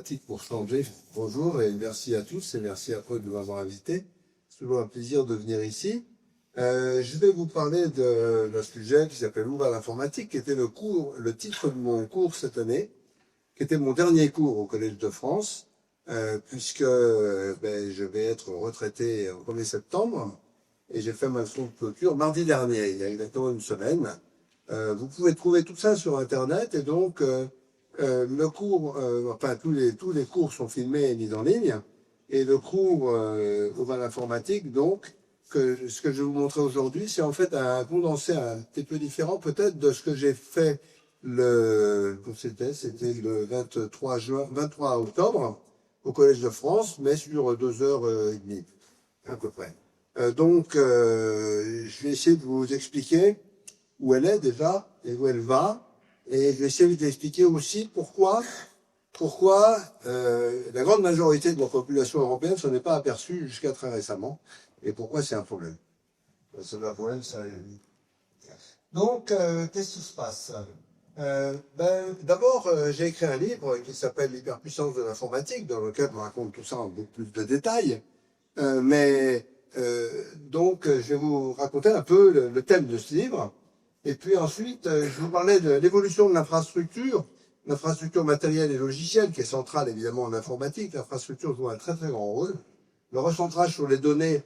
informatique pour changer. Bonjour et merci à tous et merci à Paul de m'avoir invité. C'est toujours un plaisir de venir ici. Je vais vous parler d'un sujet qui s'appelle Où va l'informatique, qui était le titre de mon cours cette année, qui était mon dernier cours au Collège de France, puisque je vais être retraité au 1er septembre et j'ai fait ma leçon de clôture mardi dernier, il y a exactement une semaine. Vous pouvez trouver tout ça sur Internet et donc le cours, tous les cours sont filmés et mis en ligne. Et le cours Où va l'informatique, donc, ce que je vais vous montrer aujourd'hui, c'est en fait un condensé un petit peu différent peut-être de ce que j'ai fait c'était le 23 octobre au Collège de France, mais sur 2 heures et demie, à peu près. Je vais essayer de vous expliquer où elle est déjà et où elle va. Et je vais essayer de vous expliquer aussi pourquoi la grande majorité de la population européenne s'en est pas aperçue jusqu'à très récemment et pourquoi c'est un problème. C'est un problème, ça. Donc, qu'est-ce qui se passe? D'abord, j'ai écrit un livre qui s'appelle L'hyperpuissance de l'informatique, dans lequel je raconte tout ça en beaucoup plus de détails. Je vais vous raconter un peu le thème de ce livre. Et puis ensuite, je vous parlais de l'évolution de l'infrastructure matérielle et logicielle, qui est centrale évidemment en informatique. L'infrastructure joue un très très grand rôle. Le recentrage sur les données,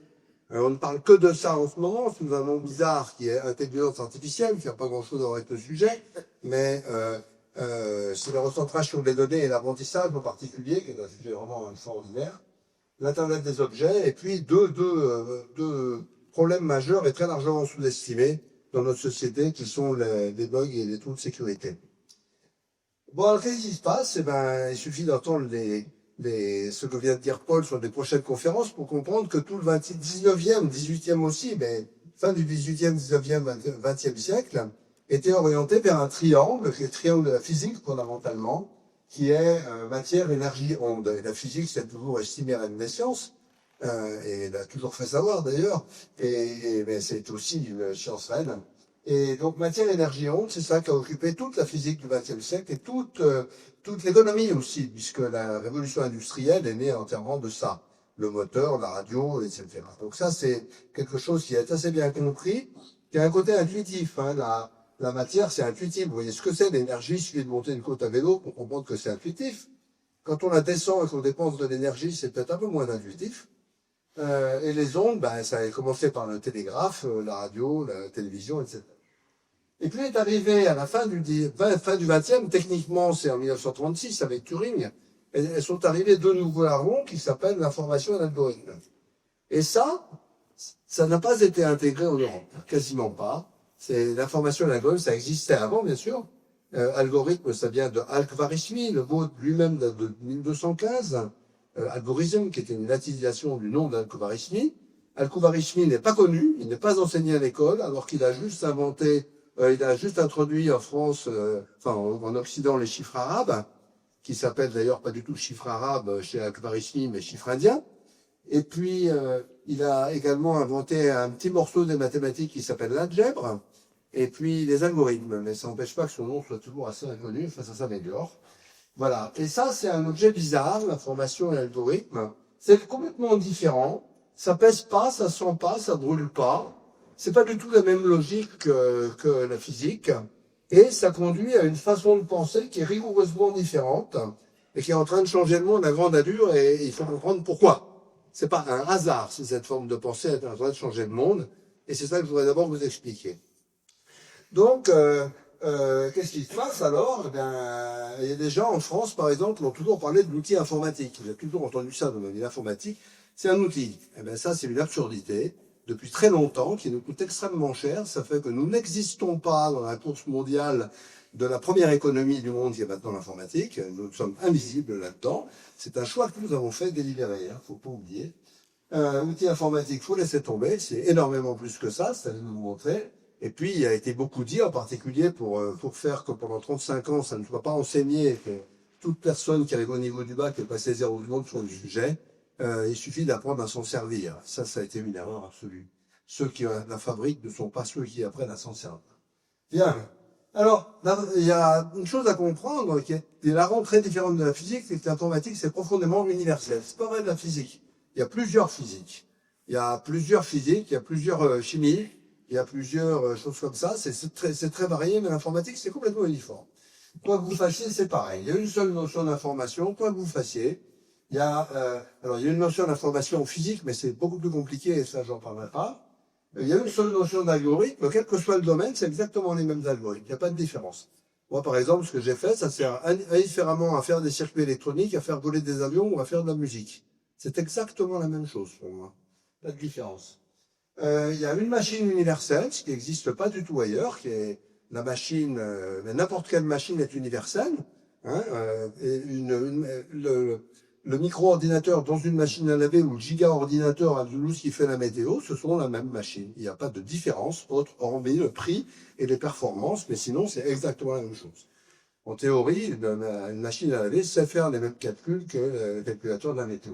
on ne parle que de ça en ce moment, sous un nom bizarre qui est intelligence artificielle, qui n'a pas grand-chose à voir avec le sujet, mais c'est le recentrage sur les données et l'apprentissage en particulier, qui est un sujet vraiment extraordinaire. L'Internet des objets, et puis deux problèmes majeurs et très largement sous-estimés dans notre société, qui sont les bugs et les trous de sécurité. Bon, alors qu'est-ce qui se passe? Il suffit d'entendre ce que vient de dire Paul sur des prochaines conférences pour comprendre que tout le 19e, 18e aussi, mais fin du 18e, 19e, 20e siècle, était orienté vers un triangle, qui est le triangle de la physique fondamentalement, qui est matière, énergie, onde. Et la physique, c'est toujours estimé à une science, et elle a toujours fait savoir d'ailleurs, mais c'est aussi une science reine. Et donc matière, énergie, onde, c'est ça qui a occupé toute la physique du XXe siècle et toute l'économie aussi, puisque la révolution industrielle est née entièrement de ça, le moteur, la radio, etc. Donc ça, c'est quelque chose qui est assez bien compris, qui a un côté intuitif, hein, la matière, c'est intuitif. Vous voyez ce que c'est, l'énergie, il suffit de monter une côte à vélo pour comprendre que c'est intuitif. Quand on la descend et qu'on dépense de l'énergie, c'est peut-être un peu moins intuitif. Et les ondes, ça a commencé par le télégraphe, la radio, la télévision, etc. Et puis est arrivé à la fin du 20e, techniquement c'est en 1936 avec Turing, elles sont arrivées deux nouveaux larrons qui s'appellent l'information et l'algorithme. Et ça n'a pas été intégré en Europe, quasiment pas. C'est l'information et l'algorithme, ça existait avant, bien sûr. Algorithme, ça vient de Al-Khwarizmi, le mot lui-même date de 1215. Algorithme, qui était une latinisation du nom d'Al-Khwarizmi. Al-Khwarizmi n'est pas connu, il n'est pas enseigné à l'école, alors qu'il a juste introduit en France, en Occident, les chiffres arabes, qui s'appellent d'ailleurs pas du tout chiffres arabes chez Al-Khwarizmi, mais chiffres indiens. Et puis, il a également inventé un petit morceau des mathématiques qui s'appelle l'algèbre, et puis les algorithmes. Mais ça n'empêche pas que son nom soit toujours assez inconnu, ça s'améliore. Voilà. Et ça, c'est un objet bizarre, l'information et l'algorithme. C'est complètement différent. Ça pèse pas, ça sent pas, ça brûle pas. C'est pas du tout la même logique que la physique. Et ça conduit à une façon de penser qui est rigoureusement différente et qui est en train de changer le monde à grande allure, et il faut comprendre pourquoi. C'est pas un hasard si cette forme de pensée est en train de changer le monde, et c'est ça que je voudrais d'abord vous expliquer. Donc, qu'est-ce qui se passe alors? Il y a des gens en France, par exemple, qui ont toujours parlé de l'outil informatique. J'ai toujours entendu ça dans ma vie. L'informatique, c'est un outil. Ça, c'est une absurdité. Depuis très longtemps, qui nous coûte extrêmement cher. Ça fait que nous n'existons pas dans la course mondiale de la première économie du monde, qui est maintenant l'informatique. Nous sommes invisibles là-dedans. C'est un choix que nous avons fait délibéré, hein, faut pas oublier. Outil informatique, faut laisser tomber. C'est énormément plus que ça, c'est à nous montrer. Et puis, il a été beaucoup dit, en particulier pour faire que pendant 35 ans, ça ne soit pas enseigné, que toute personne qui arrive au niveau du bac et passé 0 secondes sur le sujet, il suffit d'apprendre à s'en servir. Ça a été une erreur absolue. Ceux qui la fabriquent ne sont pas ceux qui apprennent à s'en servir. Bien. Alors, il y a une chose à comprendre qui est la rend très différente de la physique, c'est que l'informatique, c'est profondément universel. C'est pas vrai de la physique. Il y a plusieurs physiques. Il y a plusieurs physiques, il y a plusieurs chimies, il y a plusieurs choses comme ça. C'est très varié, mais l'informatique, c'est complètement uniforme. Quoi que vous fassiez, c'est pareil. Il y a une seule notion d'information, quoi que vous fassiez. Alors, il y a une notion d'information physique, mais c'est beaucoup plus compliqué, et ça, j'en parlerai pas. Il y a une seule notion d'algorithme, quel que soit le domaine, c'est exactement les mêmes algorithmes. Il n'y a pas de différence. Moi, par exemple, ce que j'ai fait, ça sert indifféremment à faire des circuits électroniques, à faire voler des avions ou à faire de la musique. C'est exactement la même chose pour moi. Pas de différence. Il y a une machine universelle, ce qui n'existe pas du tout ailleurs, qui est la machine, mais n'importe quelle machine est universelle. Hein, et le micro-ordinateur dans une machine à laver ou le giga-ordinateur à Toulouse qui fait la météo, ce sont la même machine. Il n'y a pas de différence, hormis le prix et les performances, mais sinon c'est exactement la même chose. En théorie, une machine à laver sait faire les mêmes calculs que le calculateur de la météo.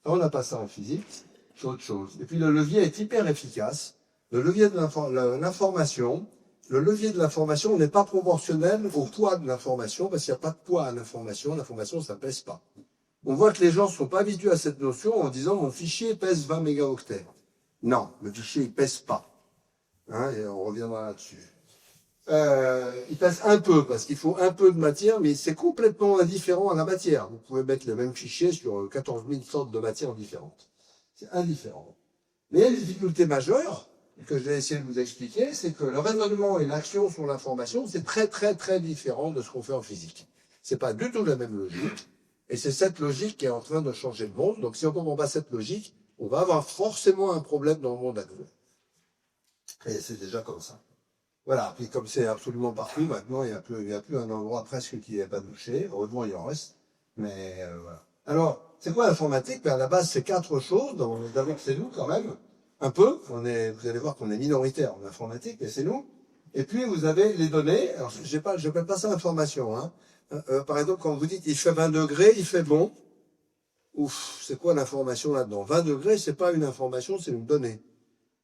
Alors, on n'a pas ça en physique, c'est autre chose. Et puis le levier est hyper efficace. Le levier de l'information, n'est pas proportionnel au poids de l'information, parce qu'il n'y a pas de poids à l'information ça pèse pas. On voit que les gens ne sont pas habitués à cette notion en disant mon fichier pèse 20 mégaoctets. Non, le fichier il pèse pas. Hein, et on reviendra là-dessus. Il pèse un peu parce qu'il faut un peu de matière, mais c'est complètement indifférent à la matière. Vous pouvez mettre le même fichier sur 14 000 sortes de matières différentes. C'est indifférent. Mais il y a une difficulté majeure que je vais essayer de vous expliquer, c'est que le raisonnement et l'action sur l'information, c'est très très très différent de ce qu'on fait en physique. C'est pas du tout la même logique. Et c'est cette logique qui est en train de changer le monde. Donc si on ne comprend pas cette logique, on va avoir forcément un problème dans le monde actuel. Et c'est déjà comme ça. Voilà, puis comme c'est absolument partout, maintenant, il n'y a plus un endroit presque qui n'est pas touché. Heureusement, il en reste. Mais voilà. Alors, c'est quoi l'informatique? À la base, c'est 4 choses. D'abord, c'est nous quand même. Un peu. Vous allez voir qu'on est minoritaire en informatique, mais c'est nous. Et puis, vous avez les données. Alors, je n'appelle pas ça information. Hein. Par exemple, quand vous dites il fait 20 degrés, il fait bon. Ouf, c'est quoi l'information là-dedans? 20 degrés, c'est pas une information, c'est une donnée.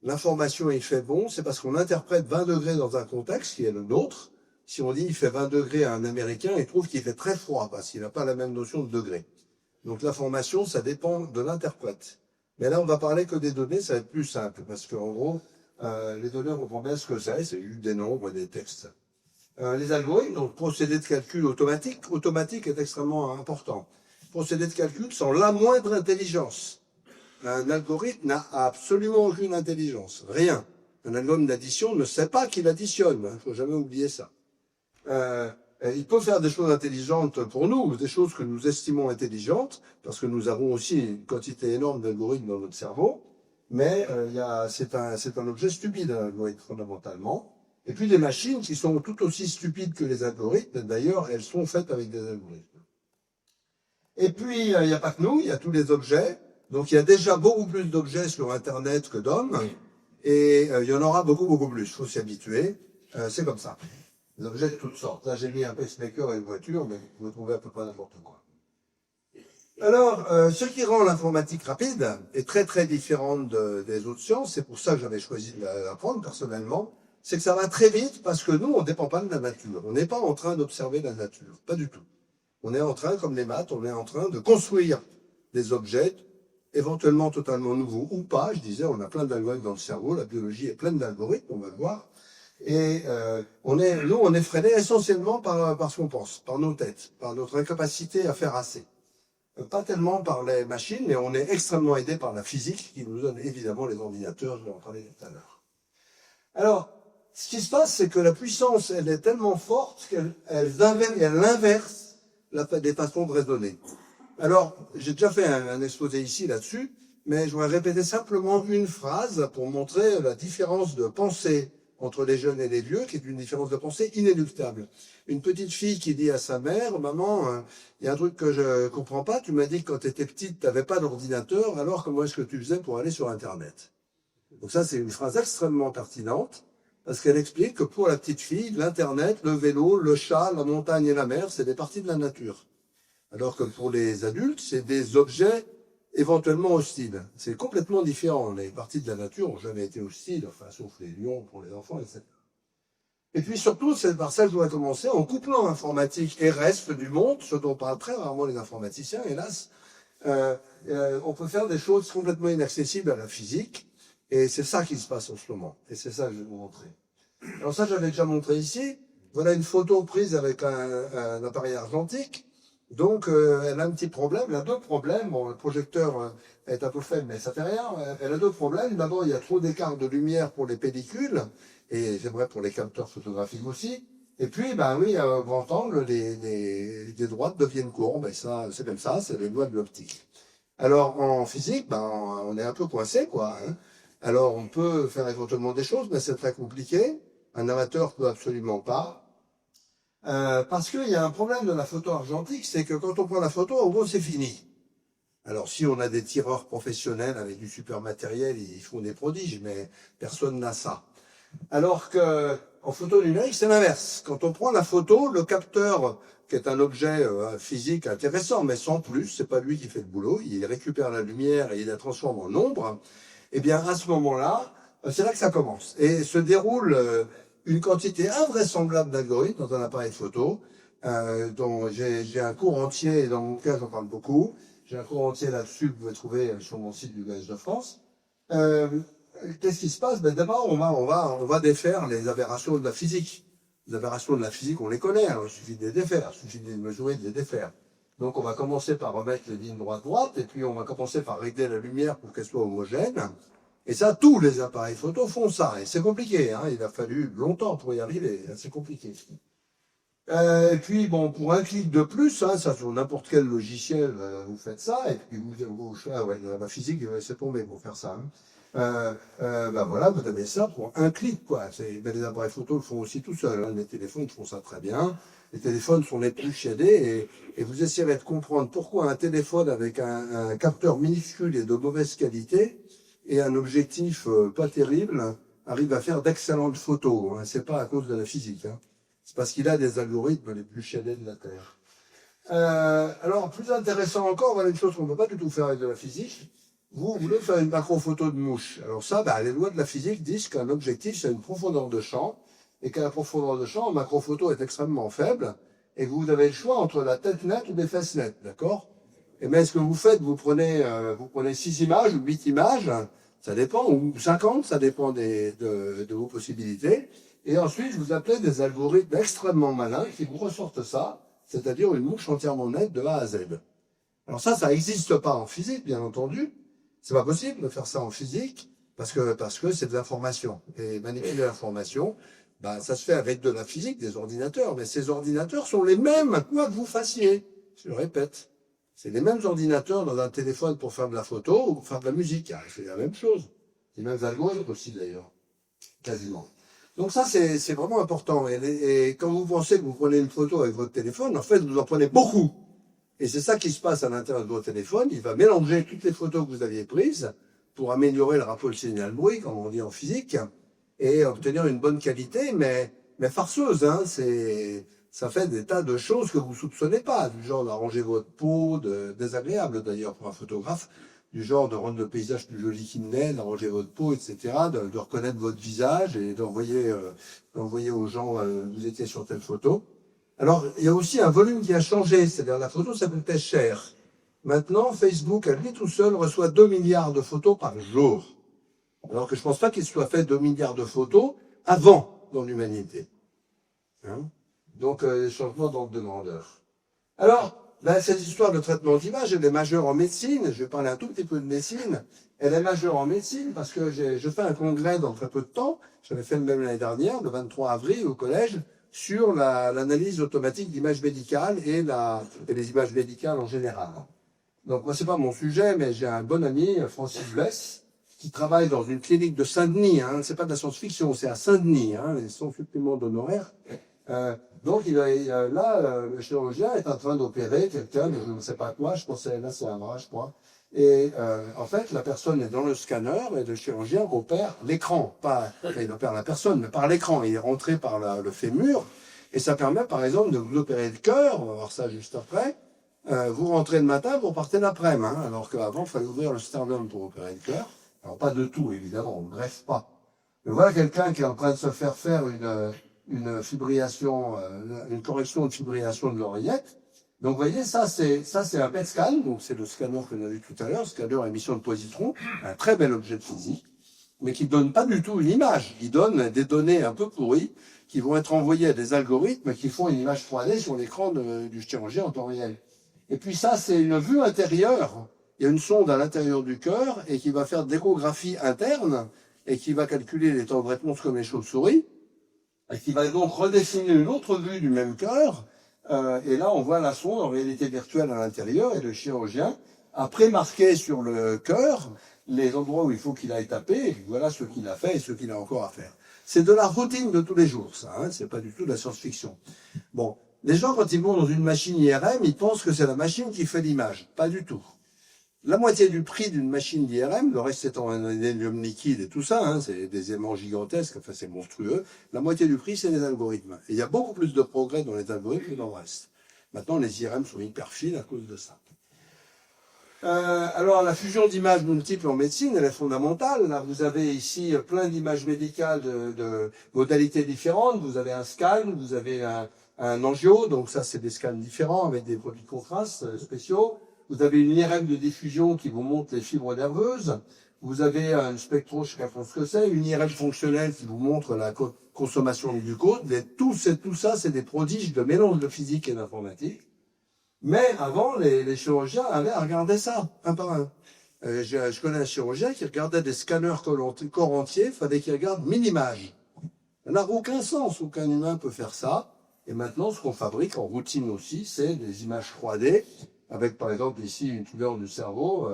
L'information il fait bon, c'est parce qu'on interprète 20 degrés dans un contexte qui est le nôtre. Si on dit il fait 20 degrés à un Américain, il trouve qu'il fait très froid parce qu'il n'a pas la même notion de degré. Donc l'information, ça dépend de l'interprète. Mais là, on va parler que des données, ça va être plus simple parce qu'en gros, les données, on comprend bien ce que c'est juste des nombres et des textes. Les algorithmes, donc procédé de calcul automatique est extrêmement important. Procédé de calcul sans la moindre intelligence. Un algorithme n'a absolument aucune intelligence, rien. Un algorithme d'addition ne sait pas qu'il additionne, il ne faut jamais oublier ça. Il peut faire des choses intelligentes pour nous, des choses que nous estimons intelligentes, parce que nous avons aussi une quantité énorme d'algorithmes dans notre cerveau, mais c'est un objet stupide, un algorithme, fondamentalement. Et puis des machines qui sont tout aussi stupides que les algorithmes, d'ailleurs, elles sont faites avec des algorithmes. Et puis, il n'y a pas que nous, il y a tous les objets. Donc, il y a déjà beaucoup plus d'objets sur Internet que d'hommes. Et il y en aura beaucoup, beaucoup plus. Il faut s'y habituer. C'est comme ça. Des objets de toutes sortes. Là, j'ai mis un pacemaker et une voiture, mais vous trouvez à peu près n'importe quoi. Alors, ce qui rend l'informatique rapide est très, très différente des autres sciences. C'est pour ça que j'avais choisi de l'apprendre personnellement. C'est que ça va très vite parce que nous, on ne dépend pas de la nature. On n'est pas en train d'observer la nature. Pas du tout. On est en train, comme les maths, on est en train de construire des objets éventuellement totalement nouveaux ou pas. Je disais, on a plein d'algorithmes dans le cerveau, la biologie est pleine d'algorithmes, on va le voir. Et on est freiné essentiellement par ce qu'on pense, par nos têtes, par notre incapacité à faire assez. Pas tellement par les machines, mais on est extrêmement aidé par la physique qui nous donne évidemment les ordinateurs, je vais en parler tout à l'heure. Alors, ce qui se passe, c'est que la puissance, elle est tellement forte qu'elle inverse des façons de raisonner. Alors, j'ai déjà fait un exposé ici là-dessus, mais je voudrais répéter simplement une phrase pour montrer la différence de pensée entre les jeunes et les vieux, qui est une différence de pensée inéluctable. Une petite fille qui dit à sa mère, maman, il y a un truc que je comprends pas, tu m'as dit que quand tu étais petite, tu n'avais pas d'ordinateur, alors comment est-ce que tu faisais pour aller sur Internet? Donc ça, c'est une phrase extrêmement pertinente, parce qu'elle explique que pour la petite fille, l'Internet, le vélo, le chat, la montagne et la mer, c'est des parties de la nature. Alors que pour les adultes, c'est des objets éventuellement hostiles. C'est complètement différent. Les parties de la nature n'ont jamais été hostiles, enfin, sauf les lions pour les enfants, etc. Et puis surtout, c'est par ça que je dois commencer, en couplant informatique et reste du monde, ce dont parlent très rarement les informaticiens, hélas, on peut faire des choses complètement inaccessibles à la physique, et c'est ça qui se passe en ce moment. Et c'est ça que je vais vous montrer. Alors ça, j'avais déjà montré ici. Voilà une photo prise avec un appareil argentique. Donc, elle a un petit problème, elle a deux problèmes. Bon, le projecteur est un peu faible, mais ça fait rien. Elle a deux problèmes. D'abord, il y a trop d'écart de lumière pour les pellicules, et c'est vrai pour les capteurs photographiques aussi. Et puis, ben oui, à grand angle, les droites deviennent courbes, et ça, c'est comme ça, c'est les lois de l'optique. Alors, en physique, ben, on est un peu coincé, quoi. Hein. Alors, on peut faire éventuellement des choses, mais c'est très compliqué. Un amateur peut absolument pas. Parce qu'il y a un problème de la photo argentique, c'est que quand on prend la photo, au gros, c'est fini. Alors, si on a des tireurs professionnels avec du super matériel, ils font des prodiges, mais personne n'a ça. Alors que en photo numérique, c'est l'inverse. Quand on prend la photo, le capteur, qui est un objet physique intéressant, mais sans plus, c'est pas lui qui fait le boulot, il récupère la lumière et il la transforme en ombre. Eh bien, à ce moment-là, c'est là que ça commence. Et se déroule une quantité invraisemblable d'algorithmes dans un appareil photo, dont j'ai un cours entier, dans mon cas, j'en parle beaucoup. J'ai un cours entier là-dessus que vous pouvez trouver sur mon site du Collège de France. Qu'est-ce qui se passe? Ben d'abord, on va défaire les aberrations de la physique. Les aberrations de la physique, on les connaît, alors il suffit de les défaire, il suffit de les mesurer, de les défaire. Donc on va commencer par remettre les lignes droite-droite, et puis on va commencer par régler la lumière pour qu'elle soit homogène. Et ça, tous les appareils photo font ça, et c'est compliqué, hein, il a fallu longtemps pour y arriver, c'est compliqué. Et puis, bon, pour un clic de plus, hein, ça sur n'importe quel logiciel, vous faites ça, et puis ouais, la physique, c'est tombé pour faire ça. Hein. Ben voilà, vous avez ça pour un clic, quoi. Ben les appareils photo le font aussi tout seuls. Hein. Les téléphones font ça très bien. Les téléphones sont les plus chiadés et vous essayerez de comprendre pourquoi un téléphone avec un capteur minuscule et de mauvaise qualité et un objectif pas terrible arrive à faire d'excellentes photos. Hein. C'est pas à cause de la physique. Hein. C'est parce qu'il a des algorithmes les plus chiadés de la Terre. Alors, plus intéressant encore, voilà une chose qu'on ne peut pas du tout faire avec de la physique. Vous voulez faire une macro-photo de mouche. Alors ça, bah, les lois de la physique disent qu'un objectif, c'est une profondeur de champ, et qu'à la profondeur de champ, en macro-photo est extrêmement faible, et que vous avez le choix entre la tête nette ou des fesses nettes, d'accord? Et bien, ce que vous faites, vous prenez 6 images ou 8 images, ça dépend, ou 50, ça dépend de vos possibilités, et ensuite, vous appelez des algorithmes extrêmement malins qui vous ressortent ça, c'est-à-dire une mouche entièrement nette de A à Z. Alors ça n'existe pas en physique, bien entendu. C'est pas possible de faire ça en physique parce que c'est de l'information. Et manipuler l'information, bah, ça se fait avec de la physique, des ordinateurs. Mais ces ordinateurs sont les mêmes, quoi que vous fassiez. Je le répète. C'est les mêmes ordinateurs dans un téléphone pour faire de la photo ou pour faire de la musique. C'est la même chose. Les mêmes algorithmes aussi, d'ailleurs. Quasiment. Donc ça, c'est vraiment important. Et quand vous pensez que vous prenez une photo avec votre téléphone, en fait, vous en prenez beaucoup. Et c'est ça qui se passe à l'intérieur de votre téléphone. Il va mélanger toutes les photos que vous aviez prises pour améliorer le rapport signal-bruit, comme on dit en physique, et obtenir une bonne qualité, mais farceuse. Hein, ça fait des tas de choses que vous soupçonnez pas, du genre d'arranger votre peau, désagréable d'ailleurs pour un photographe, du genre de rendre le paysage plus joli qu'il n'est, d'arranger votre peau, etc., de reconnaître votre visage et d'envoyer aux gens vous étiez sur telle photo. Alors, il y a aussi un volume qui a changé, c'est-à-dire la photo, ça coûtait cher. Maintenant, Facebook, à lui tout seul, reçoit 2 milliards de photos par jour. Alors que je pense pas qu'il soit fait 2 milliards de photos avant dans l'humanité. Hein? Donc, les changements d'ordre de grandeur. Alors, ben, cette histoire de traitement d'image, elle est majeure en médecine. Je vais parler un tout petit peu de médecine. Elle est majeure en médecine parce que je fais un congrès dans très peu de temps. J'avais fait le même l'année dernière, le 23 avril, au collège, sur l'analyse automatique d'images médicales et les images médicales en général. Donc moi, c'est pas mon sujet, mais j'ai un bon ami, Francis Blesse, qui travaille dans une clinique de Saint-Denis. Hein. C'est pas de la science-fiction, c'est à Saint-Denis, hein, sans supplément d'honoraires. Donc le chirurgien est en train d'opérer quelqu'un, je ne sais pas quoi, je pensais, là c'est un bras, je crois. Et en fait, la personne est dans le scanner et le chirurgien opère l'écran. Il opère la personne, mais par l'écran. Il est rentré par le fémur. Et ça permet, par exemple, de vous opérer le cœur. On va voir ça juste après. Vous rentrez le matin, vous partez l'après-midi. Hein, alors qu'avant, il fallait ouvrir le sternum pour opérer le cœur. Alors pas de tout, évidemment, on ne greffe pas. Mais voilà quelqu'un qui est en train de se faire une fibrillation, une correction de fibrillation de l'oreillette. Donc, vous voyez, ça, c'est un PET scan. Donc, c'est le scanner que l'on a vu tout à l'heure, scanner à émission de positron, un très bel objet de physique, mais qui donne pas du tout une image. Il donne des données un peu pourries qui vont être envoyées à des algorithmes qui font une image 3D sur l'écran du chirurgien en temps réel. Et puis ça, c'est une vue intérieure. Il y a une sonde à l'intérieur du cœur et qui va faire d'échographie interne et qui va calculer les temps de réponse comme les chauves-souris et qui va donc redessiner une autre vue du même cœur. Et là, on voit la sonde en réalité virtuelle à l'intérieur et le chirurgien a pré-marqué sur le cœur les endroits où il faut qu'il aille taper. Et voilà ce qu'il a fait et ce qu'il a encore à faire. C'est de la routine de tous les jours, ça. Hein, c'est pas du tout de la science-fiction. Bon, les gens, quand ils vont dans une machine IRM, ils pensent que c'est la machine qui fait l'image. Pas du tout. La moitié du prix d'une machine d'IRM, le reste étant un hélium liquide et tout ça, hein, c'est des aimants gigantesques, enfin c'est monstrueux, la moitié du prix c'est les algorithmes. Et il y a beaucoup plus de progrès dans les algorithmes que dans le reste. Maintenant les IRM sont hyper fines à cause de ça. Alors la fusion d'images multiples en médecine, elle est fondamentale. Là, vous avez ici plein d'images médicales de modalités différentes. Vous avez un scan, vous avez un angio, donc ça c'est des scans différents avec des produits de contraste spéciaux. Vous avez une IRM de diffusion qui vous montre les fibres nerveuses. Vous avez un spectro, je sais pas ce que c'est, une IRM fonctionnelle qui vous montre la consommation de glucose. Tout ça, c'est des prodiges de mélange de physique et d'informatique. Mais avant, les chirurgiens avaient à regarder ça, un par un. Je connais un chirurgien qui regardait des scanners corps entiers, il fallait qu'il regarde 1000 images. Ça n'a aucun sens, aucun humain peut faire ça. Et maintenant, ce qu'on fabrique en routine aussi, c'est des images 3D, avec par exemple ici une tumeur du cerveau,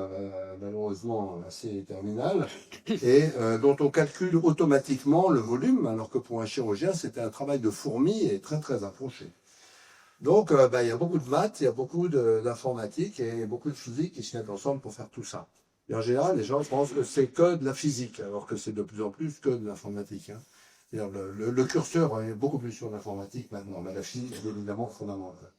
malheureusement assez terminale, et dont on calcule automatiquement le volume, alors que pour un chirurgien, c'était un travail de fourmi et très très approché. Donc, il y a beaucoup de maths, il y a beaucoup d'informatique et beaucoup de physique qui se mettent ensemble pour faire tout ça. Et en général, les gens pensent que c'est que de la physique, alors que c'est de plus en plus que de l'informatique. Hein. Le curseur est beaucoup plus sur l'informatique maintenant, mais la physique est évidemment fondamentale.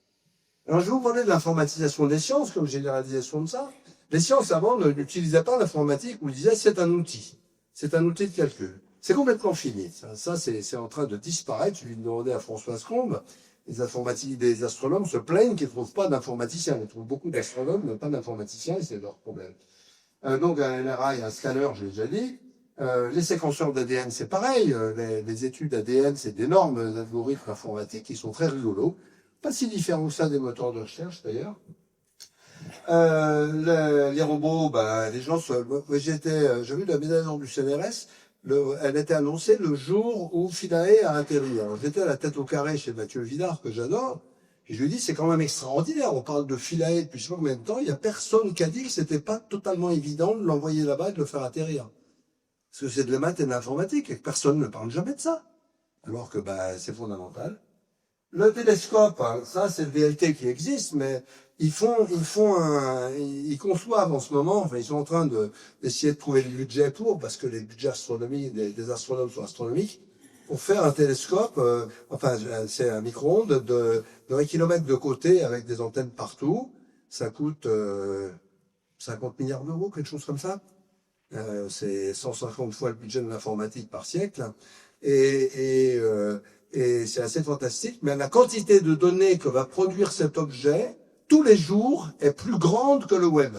Alors, je vais vous parler de l'informatisation des sciences, comme généralisation de ça. Les sciences, avant, n'utilisaient pas l'informatique, où ils disaient c'est un outil. C'est un outil de calcul. C'est complètement fini. Ça c'est en train de disparaître. Je viens de demander à Françoise Combe. Les astronomes se plaignent qu'ils ne trouvent pas d'informaticiens. Ils trouvent beaucoup d'astronomes, mais pas d'informaticiens, et c'est leur problème. Donc, un MRI, un scanner, j'ai déjà dit. Les séquenceurs d'ADN, c'est pareil. Les études ADN, c'est d'énormes algorithmes informatiques qui sont très rigolos. Pas si différents que ça des moteurs de recherche, d'ailleurs. Les robots, les gens j'ai vu la médaille d'or du CNRS. Elle était annoncée le jour où Philae a atterri. Alors, j'étais à la tête au carré chez Mathieu Vidard, que j'adore, et je lui dis, c'est quand même extraordinaire. On parle de Philae depuis je sais pas combien de temps. Il y a personne qui a dit que c'était pas totalement évident de l'envoyer là-bas et de le faire atterrir. Parce que c'est de la maths et de l'informatique, et que personne ne parle jamais de ça. Alors que, c'est fondamental. Le télescope, hein, ça, c'est le VLT qui existe, mais ils conçoivent en ce moment, enfin, ils sont en train d'essayer de trouver le budget parce que les budgets astronomiques des astronomes sont astronomiques, pour faire un télescope, c'est un micro-ondes de 1 km de côté avec des antennes partout. Ça coûte 50 milliards d'euros, quelque chose comme ça. C'est 150 fois le budget de l'informatique par siècle. Et c'est assez fantastique, mais la quantité de données que va produire cet objet, tous les jours, est plus grande que le web.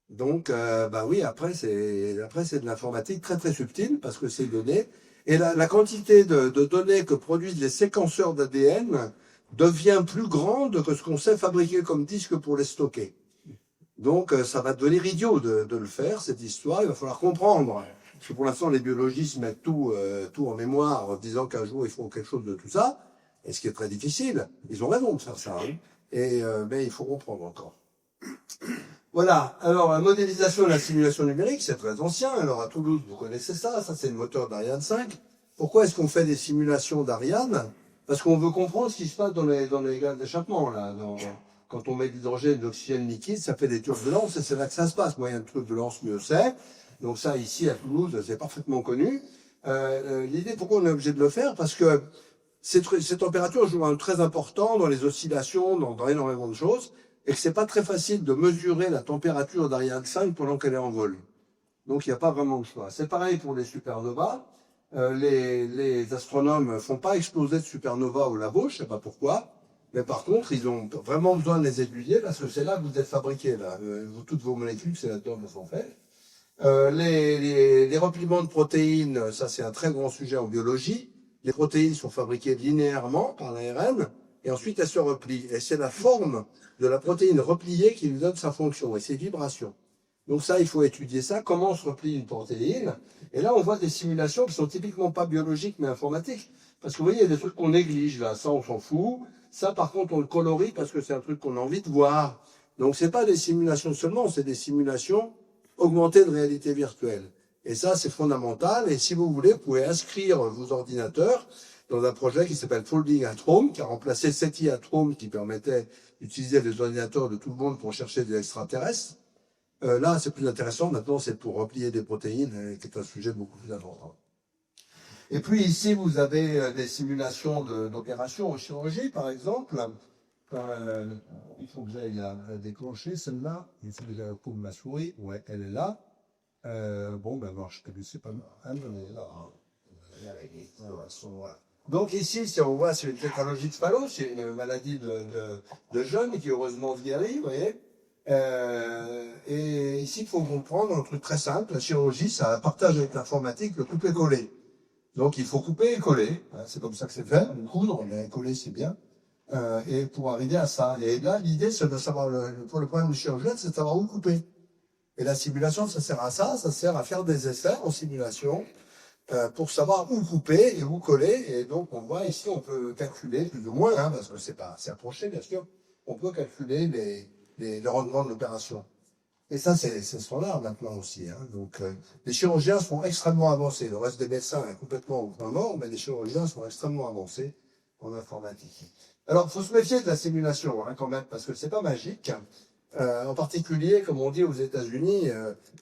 Donc, oui, après, c'est de l'informatique très très subtile, parce que c'est données. Et la quantité de données que produisent les séquenceurs d'ADN devient plus grande que ce qu'on sait fabriquer comme disque pour les stocker. Donc, ça va devenir idiot de le faire, cette histoire. Il va falloir comprendre. Parce que pour l'instant, les biologistes mettent tout en mémoire en disant qu'un jour, ils feront quelque chose de tout ça. Et ce qui est très difficile. Ils ont raison de faire ça. Hein. Mais il faut comprendre encore. Voilà. Alors, la modélisation et la simulation numérique, c'est très ancien. Alors, à Toulouse, vous connaissez ça. Ça, c'est le moteur d'Ariane 5. Pourquoi est-ce qu'on fait des simulations d'Ariane? Parce qu'on veut comprendre ce qui se passe dans les gaz d'échappement, là. Quand on met de l'hydrogène et de l'oxygène liquide, ça fait des turbulences et c'est là que ça se passe. Moyen de turbulence, mieux c'est. Donc ça, ici, à Toulouse, c'est parfaitement connu. L'idée, pourquoi on est obligé de le faire? Parce que ces températures jouent un rôle très important dans les oscillations, dans énormément de choses, et que c'est pas très facile de mesurer la température d'Ariane 5 pendant qu'elle est en vol. Donc il n'y a pas vraiment de choix. C'est pareil pour les supernovas. les astronomes font pas exploser de supernova au labo, je sais pas pourquoi. Mais par contre, ils ont vraiment besoin de les étudier parce que c'est là que vous êtes fabriqués, là. Toutes vos molécules, c'est là-dedans qu'elles sont faites. Les repliements de protéines, ça c'est un très grand sujet en biologie. Les protéines sont fabriquées linéairement par l'ARN et ensuite elles se replient. Et c'est la forme de la protéine repliée qui lui donne sa fonction et ses vibrations. Donc ça, il faut étudier ça, comment se replie une protéine. Et là, on voit des simulations qui sont typiquement pas biologiques mais informatiques. Parce que vous voyez, il y a des trucs qu'on néglige là, ça on s'en fout. Ça par contre, on le colorie parce que c'est un truc qu'on a envie de voir. Donc c'est pas des simulations seulement, c'est des simulations augmentée de réalité virtuelle. Et ça, c'est fondamental. Et si vous voulez, vous pouvez inscrire vos ordinateurs dans un projet qui s'appelle Folding at Home, qui a remplacé SETI at Home, qui permettait d'utiliser les ordinateurs de tout le monde pour chercher des extraterrestres. Là, c'est plus intéressant. Maintenant, c'est pour replier des protéines, qui est un sujet beaucoup plus important. Et puis ici, vous avez des simulations d'opérations en chirurgie, par exemple. Il faut que j'aille la déclencher, celle-là. Il faut que j'aille pour ma souris. Ouais, elle est là. Bon, ben, moi, je ne connaissais pas. Elle est là. Voilà. Donc ici, si on voit, c'est une tétralogie de Fallot, c'est une maladie de jeunes qui heureusement guérit, vous voyez. Et ici, il faut comprendre un truc très simple. La chirurgie, ça partage avec l'informatique le couper-coller. Donc il faut couper et coller. C'est comme ça que c'est fait. Coudre, mais coller, c'est bien. Et pour arriver à ça. Et là, l'idée, c'est de savoir, pour le problème du chirurgien, c'est de savoir où couper. Et la simulation, ça sert à ça sert à faire des essais en simulation pour savoir où couper et où coller. Et donc, on voit ici, on peut calculer plus ou moins, hein, parce que c'est approché, bien sûr, on peut calculer le rendement de l'opération. Et ça, c'est standard maintenant aussi. Hein. Donc, les chirurgiens sont extrêmement avancés. Le reste des médecins est complètement au point mort, mais les chirurgiens sont extrêmement avancés en informatique. Alors, il faut se méfier de la simulation, hein, quand même, parce que c'est pas magique. En particulier, comme on dit aux États-Unis,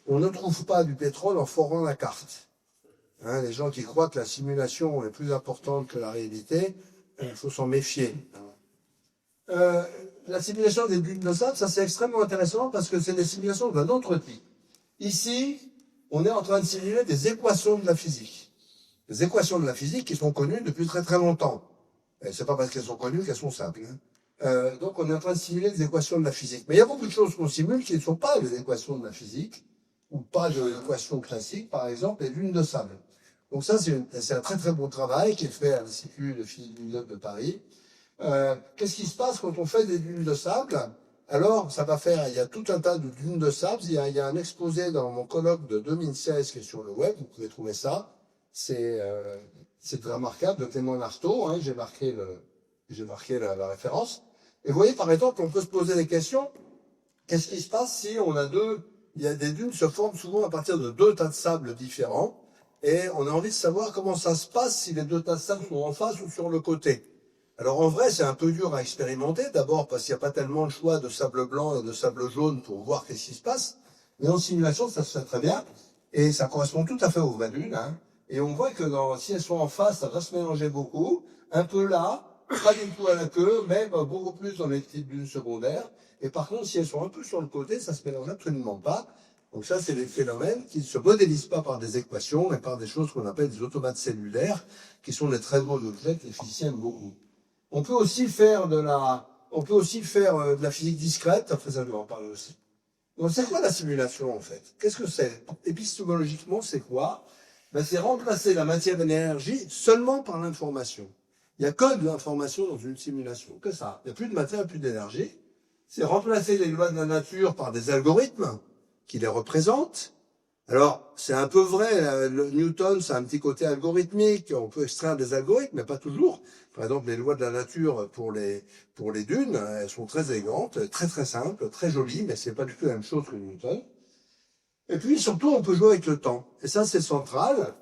on ne trouve pas du pétrole en forant la carte. Hein, les gens qui croient que la simulation est plus importante que la réalité, il faut s'en méfier. La simulation des bulles de sable, ça c'est extrêmement intéressant parce que c'est des simulations d'un autre type. Ici, on est en train de simuler des équations de la physique. Des équations de la physique qui sont connues depuis très très longtemps. Et c'est pas parce qu'elles sont connues qu'elles sont simples. Hein. Donc on est en train de simuler des équations de la physique. Mais il y a beaucoup de choses qu'on simule qui ne sont pas des équations de la physique, ou pas d'équations classiques, par exemple les dunes de sable. Donc ça, c'est un très très bon travail qui est fait à l'Institut de physique de Paris. Qu'est-ce qui se passe quand on fait des dunes de sable? Alors, ça va faire, il y a tout un tas de dunes de sable. Il y a un exposé dans mon colloque de 2016 qui est sur le web, vous pouvez trouver ça. C'est très remarquable, de Clément Lartaud, hein, j'ai marqué la référence. Et vous voyez, par exemple, on peut se poser des questions. Qu'est-ce qui se passe si on a il y a des dunes qui se forment souvent à partir de deux tas de sable différents, et on a envie de savoir comment ça se passe si les deux tas de sable sont en face ou sur le côté. Alors en vrai, c'est un peu dur à expérimenter, d'abord parce qu'il n'y a pas tellement le choix de sable blanc et de sable jaune pour voir qu'est-ce qui se passe. Mais en simulation, ça se fait très bien, et ça correspond tout à fait aux vraies dunes. Hein. Et on voit que si elles sont en face, ça va se mélanger beaucoup, un peu là, pas du tout à la queue, mais beaucoup plus dans les petites dunes secondaires. Et par contre, si elles sont un peu sur le côté, ça se mélange absolument pas. Donc ça, c'est des phénomènes qui ne se modélisent pas par des équations, mais par des choses qu'on appelle des automates cellulaires, qui sont des très gros objets qui les physiciens aiment beaucoup. On peut aussi faire de la physique discrète, après ça, je vais en parler aussi. Donc, c'est quoi la simulation, en fait? Qu'est-ce que c'est? Épistémologiquement, c'est quoi? C'est remplacer la matière et l'énergie seulement par l'information. Il n'y a que de l'information dans une simulation, que ça. Il n'y a plus de matière, plus d'énergie. C'est remplacer les lois de la nature par des algorithmes qui les représentent. Alors, c'est un peu vrai, Newton, c'est un petit côté algorithmique, on peut extraire des algorithmes, mais pas toujours. Par exemple, les lois de la nature pour les dunes, elles sont très élégantes, très très simples, très jolies, mais c'est pas du tout la même chose que Newton. Et puis, surtout, on peut jouer avec le temps. Et ça, c'est central.